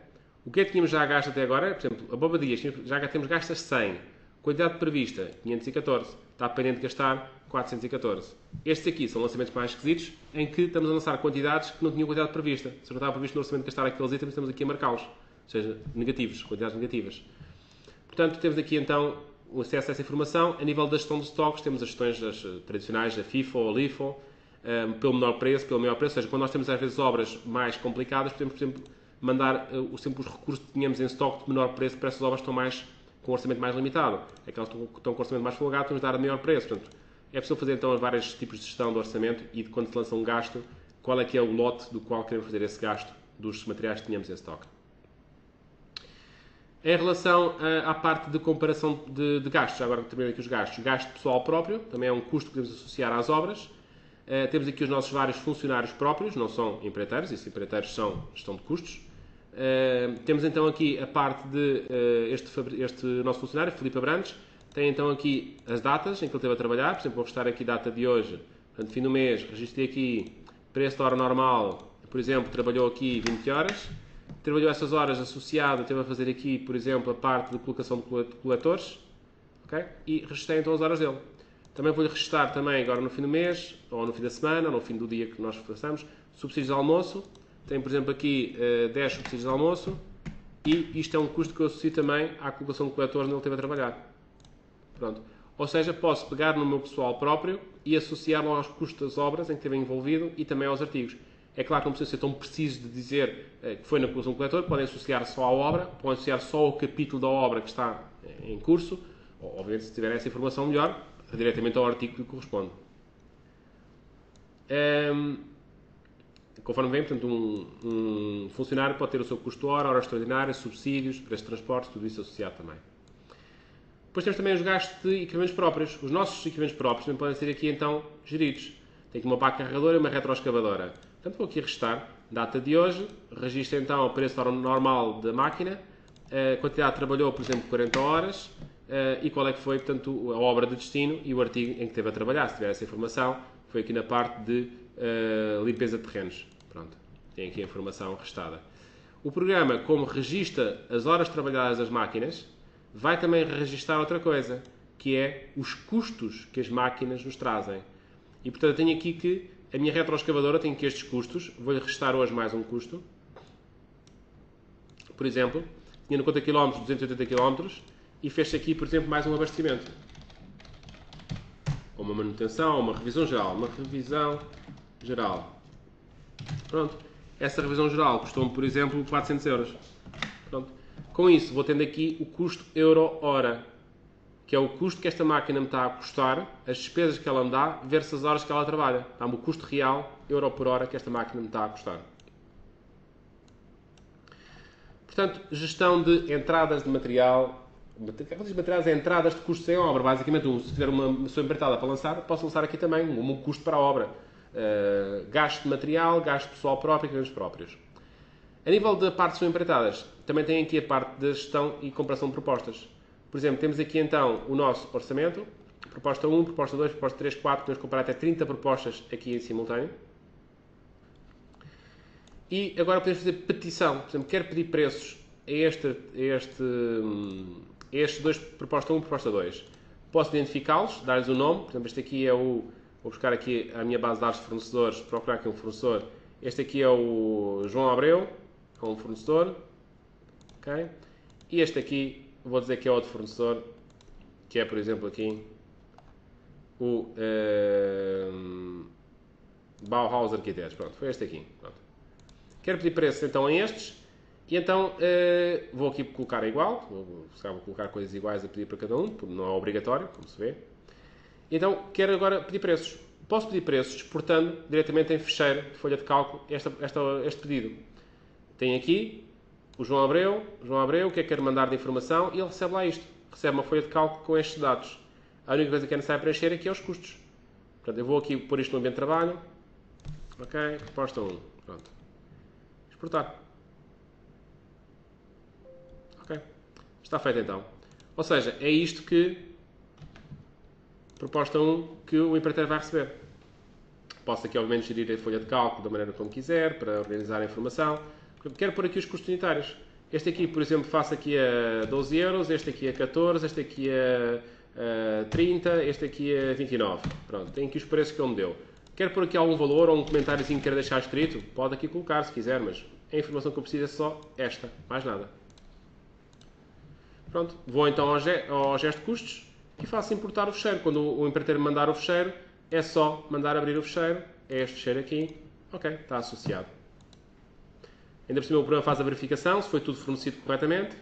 O que é que tínhamos já gasto até agora? Por exemplo, a Bobadias, já temos gastas 100. Quantidade prevista, 514. Está pendente de gastar, 414. Estes aqui são lançamentos mais esquisitos, em que estamos a lançar quantidades que não tinham quantidade prevista. Se não estava previsto no orçamento de gastar aqueles itens, estamos aqui a marcá-los. Ou seja, negativos, quantidades negativas. Portanto, temos aqui então o acesso a essa informação. A nível da gestão de stocks, temos as gestões tradicionais, a FIFO ou LIFO, pelo menor preço, pelo maior preço. Ou seja, quando nós temos às vezes obras mais complicadas, podemos, por exemplo, mandar os recursos que tínhamos em estoque de menor preço para essas obras que estão com um orçamento mais limitado. Aquelas que estão com um orçamento mais folgado, podemos dar a maior preço. Portanto, é possível fazer então vários tipos de gestão do orçamento e de quando se lança um gasto, qual é que é o lote do qual queremos fazer esse gasto dos materiais que tínhamos em estoque. Em relação à parte de comparação de gastos, agora terminei aqui os gastos. Gasto pessoal próprio, também é um custo que podemos associar às obras. Temos aqui os nossos vários funcionários próprios, não são empreiteiros, esses empreiteiros são gestão de custos. Temos então aqui a parte de este nosso funcionário, Filipe Abrantes, tem então aqui as datas em que ele esteve a trabalhar, por exemplo, vou registrar aqui a data de hoje, portanto, fim do mês, registrei aqui preço de hora normal, por exemplo, trabalhou aqui 20 horas, trabalhou essas horas associado, esteve a fazer aqui, por exemplo, a parte de colocação de coletores, okay? E registrei então as horas dele. Também vou-lhe registrar também agora no fim do mês, ou no fim da semana, ou no fim do dia que nós façamos, subsídios de almoço. Tem, por exemplo, aqui 10 subsídios de almoço e isto é um custo que eu associo também à colocação de coletores onde ele esteve a trabalhar. Pronto. Ou seja, posso pegar no meu pessoal próprio e associá-lo aos custos das obras em que esteve envolvido e também aos artigos. É claro que não precisa ser tão preciso de dizer que foi na colocação de coletor, podem associar só à obra, podem associar só ao capítulo da obra que está em curso, ou, obviamente, se tiver essa informação melhor, diretamente ao artigo que lhe corresponde. Conforme vem, portanto, um funcionário pode ter o seu custo hora, hora extraordinária, subsídios, preço de transporte, tudo isso associado também. Depois temos também os gastos de equipamentos próprios. Os nossos equipamentos próprios também podem ser aqui, então, geridos. Tem aqui uma pá carregadora e uma retroescavadora. Portanto, vou aqui registrar data de hoje, registro então o preço normal da máquina, a quantidade que trabalhou, por exemplo, 40 horas, e qual é que foi, portanto, a obra de destino e o artigo em que esteve a trabalhar. Se tiver essa informação, foi aqui na parte de limpeza de terrenos. Pronto, tem aqui a informação restada. O programa, como registra as horas trabalhadas das máquinas, vai também registar outra coisa, que é os custos que as máquinas nos trazem. E, portanto, eu tenho aqui que a minha retroescavadora tem aqui estes custos. Vou-lhe restar hoje mais um custo. Por exemplo, tinha no conta quilómetros 280 km e fez aqui, por exemplo, mais um abastecimento. Ou uma manutenção, ou uma revisão geral. Uma revisão geral. Pronto. Essa revisão geral custou-me, por exemplo, 400 euros. Pronto. Com isso, vou tendo aqui o custo euro-hora, que é o custo que esta máquina me está a custar, as despesas que ela me dá, versus as horas que ela trabalha. Dá-me o custo real, euro por hora, que esta máquina me está a custar. Portanto, gestão de entradas de material. Quando diz materiais, é entradas de custos em obra. Basicamente, se tiver uma sua empreitada para lançar, posso lançar aqui também um custo para a obra. Gasto de material, gasto pessoal próprio e clientes próprios. A nível da parte de suas empreitadas, também tem aqui a parte da gestão e comparação de propostas. Por exemplo, temos aqui então o nosso orçamento, proposta 1, proposta 2, proposta 3, 4, podemos comparar até 30 propostas aqui em simultâneo. E agora podemos fazer petição, por exemplo, quero pedir preços a estes dois, proposta 1 e proposta 2. Posso identificá-los, dar-lhes o nome, por exemplo, este aqui é vou buscar aqui a minha base de dados de fornecedores, procurar aqui um fornecedor. Este aqui é o João Abreu, é um fornecedor. Okay? E este aqui, vou dizer que é outro fornecedor, que é, por exemplo, aqui o Bauhaus Arquitetos. Pronto, foi este aqui. Pronto. Quero pedir preços então a estes E então vou aqui colocar igual, vou colocar coisas iguais a pedir para cada um, não é obrigatório, como se vê. E então quero agora pedir preços. Posso pedir preços exportando diretamente em ficheiro de folha de cálculo este pedido. Tem aqui o João Abreu, o que é que quer mandar de informação e ele recebe lá isto. Recebe uma folha de cálculo com estes dados. A única coisa que é necessário preencher aqui é os custos. Portanto, eu vou aqui pôr isto no ambiente de trabalho. Ok, proposta 1. Pronto. Exportar. Ok. Está feito então. Ou seja, é isto que, proposta 1, que o empreiteiro vai receber. Posso aqui, obviamente, gerir a folha de cálculo da maneira como quiser, para organizar a informação. Quero pôr aqui os custos unitários. Este aqui, por exemplo, faço aqui a 12 euros, este aqui a 14, este aqui a 30, este aqui a 29. Pronto, tem aqui os preços que ele me deu. Quero pôr aqui algum valor ou um comentáriozinho que quero deixar escrito? Pode aqui colocar, se quiser, mas a informação que eu preciso é só esta, mais nada. Pronto, vou então ao gesto de custos e faço importar o fecheiro. Quando o empreiteiro me mandar o fecheiro, é só mandar abrir o fecheiro. É este fecheiro aqui. Ok, está associado. Ainda por cima o programa faz a verificação, se foi tudo fornecido corretamente.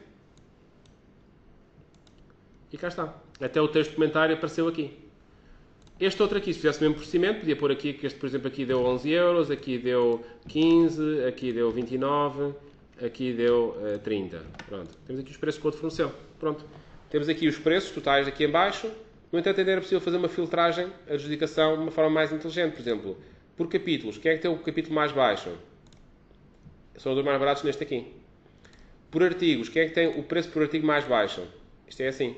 E cá está. Até o texto de comentário apareceu aqui. Este outro aqui, se fizesse o mesmo procedimento, podia pôr aqui que este, por exemplo, aqui deu 11 euros, aqui deu 15, aqui deu 29, aqui deu 30. Pronto. Temos aqui os preços que o outro forneceu. Pronto. Temos aqui os preços totais aqui em baixo. No entanto, ainda era possível fazer uma filtragem, adjudicação, de uma forma mais inteligente. Por exemplo, por capítulos. Quem é que tem o capítulo mais baixo? São os dois mais baratos neste aqui. Por artigos. Quem é que tem o preço por artigo mais baixo? Isto é assim.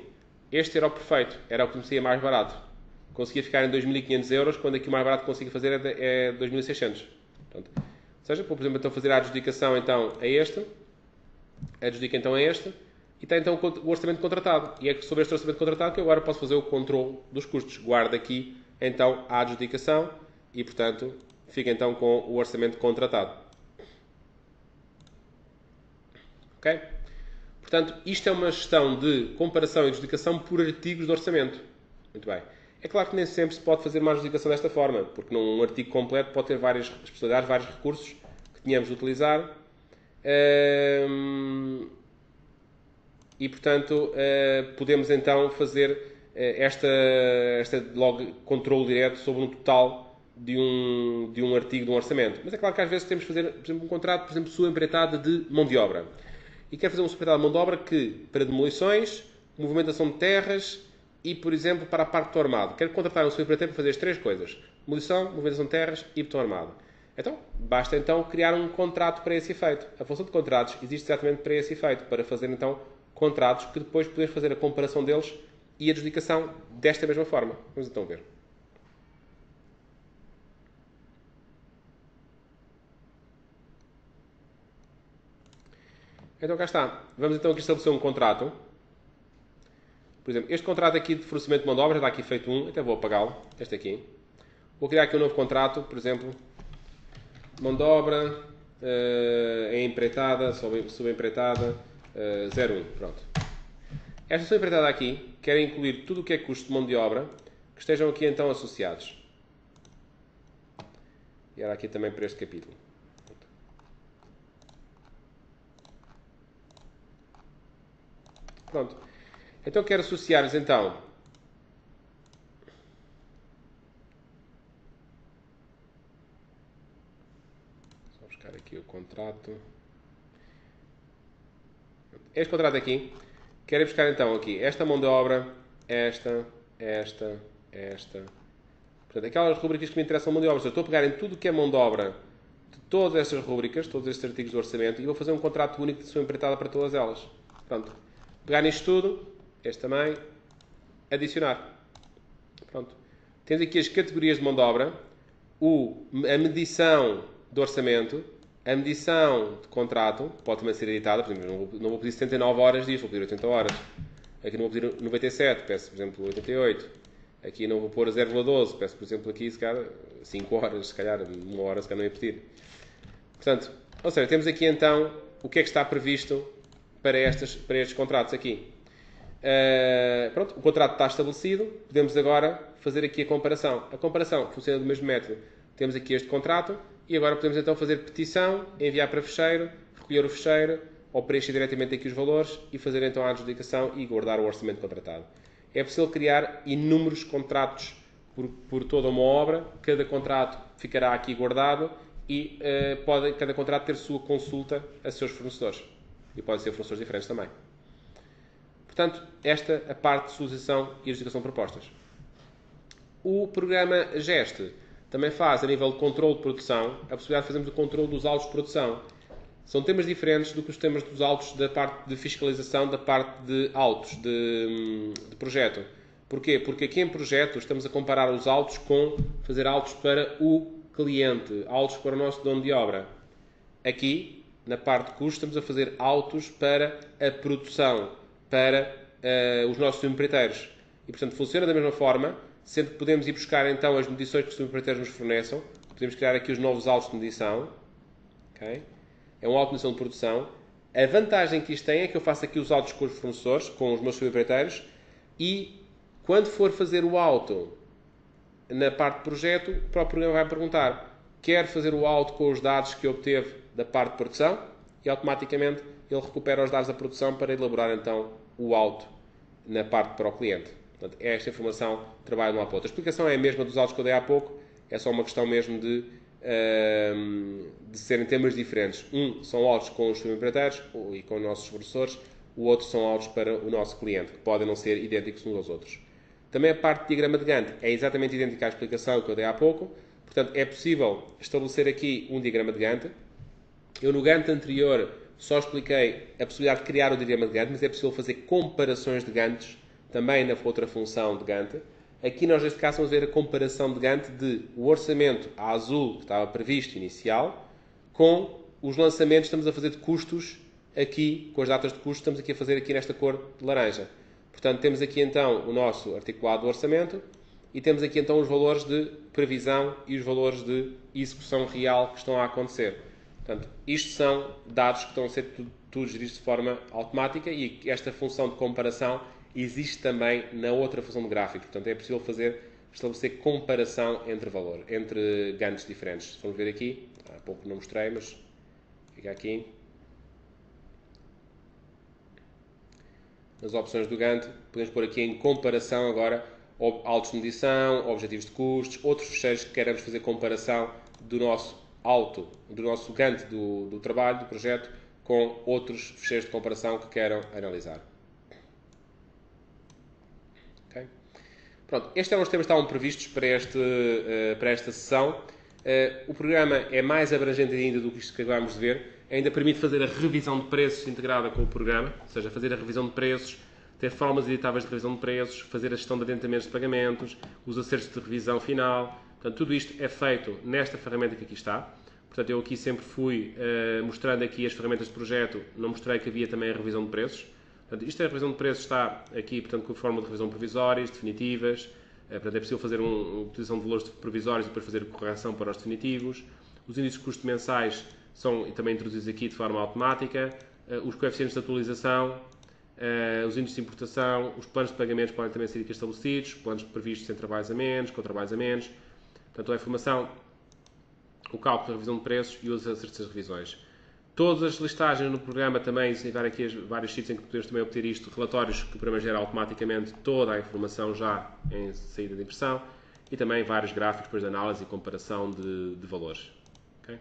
Este era o perfeito. Era o que me saía mais barato. Conseguia ficar em 2.500 euros, quando aqui o mais barato que consigo fazer é 2.600. Portanto, ou seja, vou, por exemplo, então fazer a adjudicação então, a este. Adjudica então a este. E está então o orçamento contratado. E é sobre este orçamento contratado que eu agora posso fazer o controle dos custos. Guardo aqui então a adjudicação e, portanto, fica então com o orçamento contratado. Ok? Portanto, isto é uma gestão de comparação e adjudicação por artigos de orçamento. Muito bem. É claro que nem sempre se pode fazer uma adjudicação desta forma, porque num artigo completo pode ter várias especialidades, vários recursos que tínhamos de utilizar. E, portanto, podemos então fazer esta logo controle direto sobre um total de um artigo, de um orçamento. Mas é claro que às vezes temos que fazer, por exemplo, um contrato, por exemplo, subempreitada de mão de obra. E quero fazer uma subempreitada de mão de obra que, para demolições, movimentação de terras e, por exemplo, para a parte do armado. Quero contratar um subempreiteiro para fazer as três coisas. Demolição, movimentação de terras e betão armado. Então, basta então criar um contrato para esse efeito. A função de contratos existe exatamente para esse efeito, para fazer então contratos que depois podemos fazer a comparação deles e a adjudicação desta mesma forma. Vamos então ver. Então cá está. Vamos então aqui estabelecer um contrato. Por exemplo, este contrato aqui de fornecimento de mão de obra, já está aqui feito um, até vou apagá-lo, este aqui. Vou criar aqui um novo contrato, por exemplo, mão de obra, em empreitada, subempreitada, 01, pronto. Esta subempreitada aqui, quero incluir tudo o que é custo de mão de obra, que estejam aqui então associados. E era aqui também para este capítulo. Pronto. Então quero associar-lhes então só buscar aqui o contrato. Este contrato aqui, quero buscar então aqui esta mão de obra, esta. Portanto, aquelas rubricas que me interessam mão de obra. Eu estou a pegar em tudo que é mão de obra de todas estas rubricas, todos estes artigos do orçamento, e vou fazer um contrato único de sua empreitada para todas elas. Pronto. Pegar nisto tudo, este também, adicionar. Pronto. Temos aqui as categorias de mão de obra, a medição do orçamento, a medição de contrato, pode também ser editada, por exemplo, não vou pedir 79 horas disto, vou pedir 80 horas. Aqui não vou pedir 97, peço, por exemplo, 88. Aqui não vou pôr a 0,12, peço, por exemplo, aqui, se calhar, 5 horas, se calhar, 1 hora, se calhar não ia pedir. Portanto, ou seja, temos aqui então o que é que está previsto para estes contratos aqui. Pronto, o contrato está estabelecido, podemos agora fazer aqui a comparação. A comparação funciona do mesmo método. Temos aqui este contrato e agora podemos então fazer petição, enviar para fecheiro, recolher o fecheiro, ou preencher diretamente aqui os valores e fazer então a adjudicação e guardar o orçamento contratado. É possível criar inúmeros contratos por toda uma obra, cada contrato ficará aqui guardado e pode cada contrato ter sua consulta a seus fornecedores. E podem ser fornecedores diferentes também. Portanto, esta é a parte de solicitação e adjudicação de propostas. O programa GEST também faz, a nível de controle de produção, a possibilidade de fazermos o controle dos autos de produção. São temas diferentes do que os temas dos autos da parte de fiscalização, da parte de autos de projeto. Porquê? Porque aqui em projeto estamos a comparar os autos com fazer autos para o cliente, autos para o nosso dono de obra. Aqui, na parte de custos, estamos a fazer autos para a produção, para os nossos empreiteiros. E, portanto, funciona da mesma forma, sendo que podemos ir buscar, então, as medições que os empreiteiros nos forneçam. Podemos criar aqui os novos autos de medição. Okay? É um auto de medição de produção. A vantagem que isto tem é que eu faço aqui os autos com os fornecedores, com os meus subempreiteiros, e quando for fazer o auto na parte de projeto, o próprio programa vai perguntar: quer fazer o auto com os dados que obteve da parte de produção? E automaticamente ele recupera os dados da produção para elaborar então o auto na parte para o cliente. Portanto, esta informação trabalha de uma para outra. A explicação é a mesma dos autos que eu dei há pouco, é só uma questão mesmo de serem temas diferentes. Um são autos com os subempreiteiros e com os nossos fornecedores, o outro são autos para o nosso cliente, que podem não ser idênticos uns aos outros. Também a parte de diagrama de Gantt é exatamente idêntica à explicação que eu dei há pouco. Portanto, é possível estabelecer aqui um diagrama de Gantt. Eu no Gantt anterior só expliquei a possibilidade de criar o diagrama de Gantt, mas é possível fazer comparações de Gantts também na outra função de Gantt. Aqui nós, neste caso, vamos ver a comparação de Gantt de o orçamento a azul que estava previsto inicial com os lançamentos que estamos a fazer de custos aqui, com as datas de custos, estamos aqui a fazer aqui nesta cor de laranja. Portanto, temos aqui então o nosso articulado do orçamento e temos aqui então os valores de previsão e os valores de execução real que estão a acontecer. Portanto, isto são dados que estão a ser tudo geridos de forma automática e esta função de comparação existe também na outra função de gráfico. Portanto, é possível estabelecer comparação entre Gantts diferentes. Se formos ver aqui, há pouco não mostrei, mas fica aqui. Nas opções do Gantt, podemos pôr aqui em comparação agora autos de medição, objetivos de custos, outros fecheiros que queremos fazer comparação do nosso Gantt do trabalho, do projeto, com outros fecheiros de comparação que queiram analisar. Okay? Pronto, estes eram os temas que estavam previstos para esta sessão. O programa é mais abrangente ainda do que isto que acabámos de ver. Ainda permite fazer a revisão de preços integrada com o programa, ou seja, fazer a revisão de preços, ter formas editáveis de revisão de preços, fazer a gestão de adiantamentos de pagamentos, os acertos de revisão final. Portanto, tudo isto é feito nesta ferramenta que aqui está. Portanto, eu aqui sempre fui mostrando aqui as ferramentas de projeto, não mostrei que havia também a revisão de preços. Portanto, isto é a revisão de preços, está aqui, portanto, com forma de revisão provisórias, definitivas. Portanto, é possível fazer uma utilização de valores provisórios e depois fazer correção para os definitivos. Os índices de custo mensais são também introduzidos aqui de forma automática. Os coeficientes de atualização, os índices de importação, os planos de pagamentos podem também ser aqui estabelecidos, planos previstos sem trabalhos a menos, com trabalhos a menos. Portanto, toda a informação, o cálculo da revisão de preços e os acertos das revisões. Todas as listagens no programa também, sem dar aqui vários sítios em que podemos também obter isto, relatórios que o programa gera automaticamente toda a informação já em saída de impressão e também vários gráficos depois de análise e comparação de valores. Okay?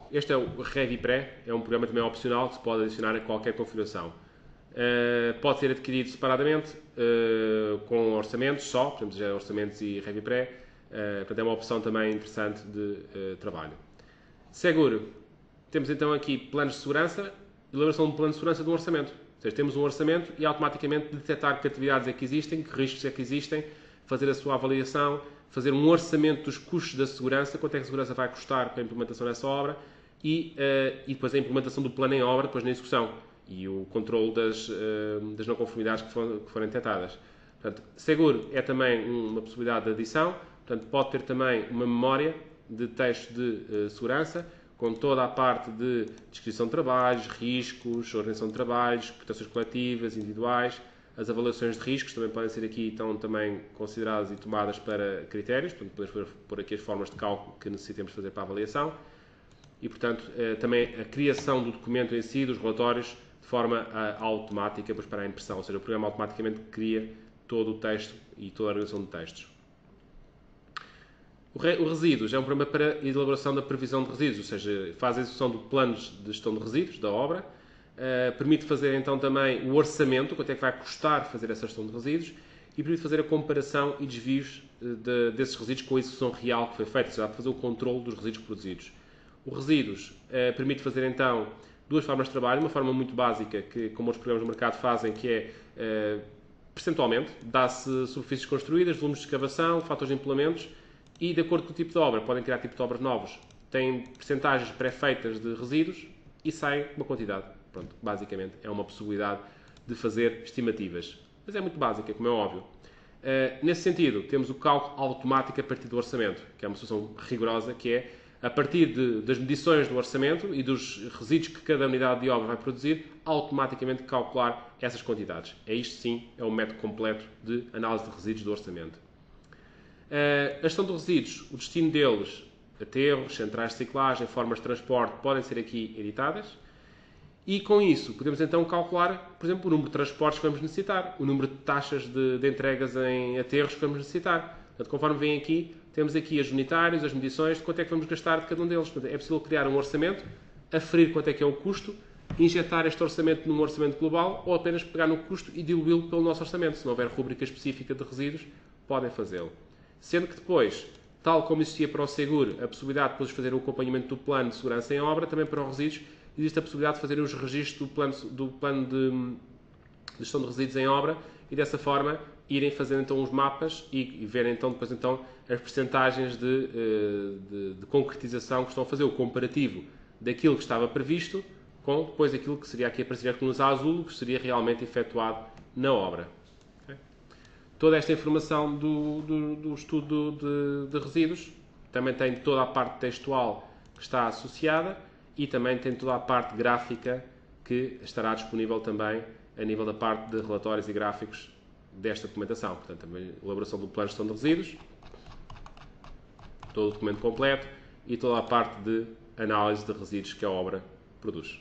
Este é o ReviPré, é um programa também opcional que se pode adicionar a qualquer configuração. Pode ser adquirido separadamente, com orçamentos só, portanto, já orçamentos e ReviPré. Portanto, é uma opção também interessante de trabalho. Seguro. Temos então aqui planos de segurança e elaboração de um plano de segurança de um orçamento. Ou seja, temos um orçamento e automaticamente detectar que atividades é que existem, que riscos é que existem, fazer a sua avaliação, fazer um orçamento dos custos da segurança, quanto é que a segurança vai custar para a implementação dessa obra e depois a implementação do plano em obra, depois na execução e o controle das não conformidades que forem detectadas. Portanto, seguro é também uma possibilidade de adição, portanto, pode ter também uma memória de texto de segurança, com toda a parte de descrição de trabalhos, riscos, organização de trabalhos, proteções coletivas, individuais. As avaliações de riscos também podem ser aqui então, também consideradas e tomadas para critérios, portanto podemos pôr aqui as formas de cálculo que necessitemos fazer para a avaliação. e, portanto, também a criação do documento em si, dos relatórios, de forma automática, depois para a impressão, ou seja, o programa automaticamente cria todo o texto e toda a organização de textos. O resíduos é um programa para a elaboração da previsão de resíduos, ou seja, faz a execução de planos de gestão de resíduos da obra, permite fazer então também o orçamento, quanto é que vai custar fazer essa gestão de resíduos, e permite fazer a comparação e desvios desses resíduos com a execução real que foi feita, ou seja, fazer o controle dos resíduos produzidos. O resíduos permite fazer então duas formas de trabalho, uma forma muito básica, que como outros programas do mercado fazem, que é percentualmente, dá-se superfícies construídas, volumes de escavação, fatores de implementos, e de acordo com o tipo de obra, podem criar tipo de obras novos, têm percentagens pré-feitas de resíduos e sai uma quantidade. Pronto, basicamente é uma possibilidade de fazer estimativas. Mas é muito básica, como é óbvio. Nesse sentido, temos o cálculo automático a partir do orçamento, que é uma solução rigorosa, que é, a partir das medições do orçamento e dos resíduos que cada unidade de obra vai produzir, automaticamente calcular essas quantidades. Isto sim é o método completo de análise de resíduos do orçamento. A gestão de resíduos, o destino deles, aterros, centrais de reciclagem, formas de transporte, podem ser aqui editadas. E com isso, podemos então calcular, por exemplo, o número de transportes que vamos necessitar, o número de taxas de entregas em aterros que vamos necessitar. Portanto, conforme vem aqui, temos aqui as unitárias, as medições de quanto é que vamos gastar de cada um deles. Portanto, é possível criar um orçamento, aferir quanto é que é o custo, injetar este orçamento num orçamento global ou apenas pegar no custo e diluí-lo pelo nosso orçamento. Se não houver rubrica específica de resíduos, podem fazê-lo. Sendo que depois, tal como existia para o seguro, a possibilidade de depois fazer o acompanhamento do plano de segurança em obra, também para os resíduos, existe a possibilidade de fazer os registros do plano de gestão de resíduos em obra e dessa forma irem fazendo então os mapas e verem então depois então as percentagens de concretização que estão a fazer, o comparativo daquilo que estava previsto com depois aquilo que seria aqui aparecer com luz azul, que seria realmente efetuado na obra. Okay? Toda esta informação do estudo de resíduos também tem toda a parte textual que está associada e também tem toda a parte gráfica que estará disponível também a nível da parte de relatórios e gráficos desta documentação. Portanto, também a elaboração do plano de gestão de resíduos, todo o documento completo e toda a parte de análise de resíduos que a obra produz.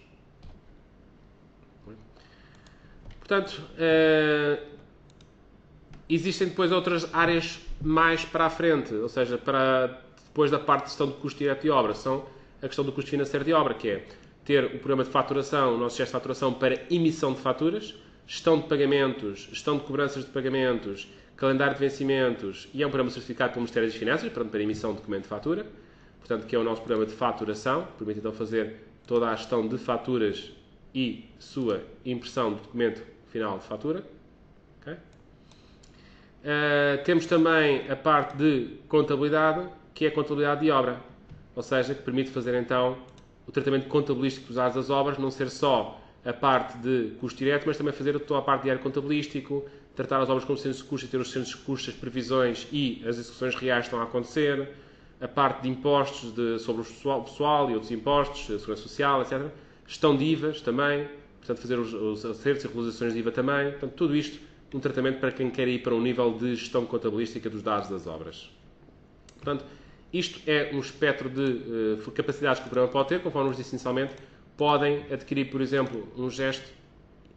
Portanto, existem depois outras áreas mais para a frente, ou seja, para depois da parte de gestão de custo direto de obra, são a questão do custo financeiro de obra, que é ter o programa de faturação, o nosso gesto de faturação para emissão de faturas, gestão de pagamentos, gestão de cobranças de pagamentos, calendário de vencimentos e é um programa certificado pelo Ministério das Finanças, para emissão de documento de fatura, portanto, que é o nosso programa de faturação, permite então fazer toda a gestão de faturas e sua impressão do documento final de fatura. Okay? Temos também a parte de contabilidade, que é a contabilidade de obra, ou seja, que permite fazer então o tratamento contabilístico dos dados das obras, não ser só a parte de custo direto, mas também fazer toda a parte de diário contabilístico, tratar as obras como centros de custos e ter os centros de custos, as previsões e as execuções reais que estão a acontecer, a parte de impostos sobre o pessoal e outros impostos, a segurança social, etc. Gestão de IVAs também, portanto fazer os acertos e regularizações de IVA também, portanto tudo isto um tratamento para quem quer ir para um nível de gestão contabilística dos dados das obras. Portanto, isto é um espectro de capacidades que o programa pode ter, conforme nos disse inicialmente, podem adquirir, por exemplo, um gesto,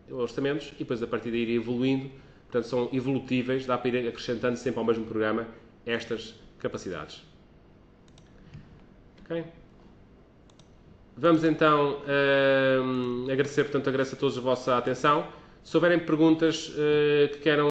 orçamentos, e depois a partir daí ir evoluindo, portanto são evolutíveis, dá para ir acrescentando sempre ao mesmo programa estas capacidades. Okay? Vamos então agradecer, portanto, agradeço a todos a vossa atenção. Se houverem perguntas que queiram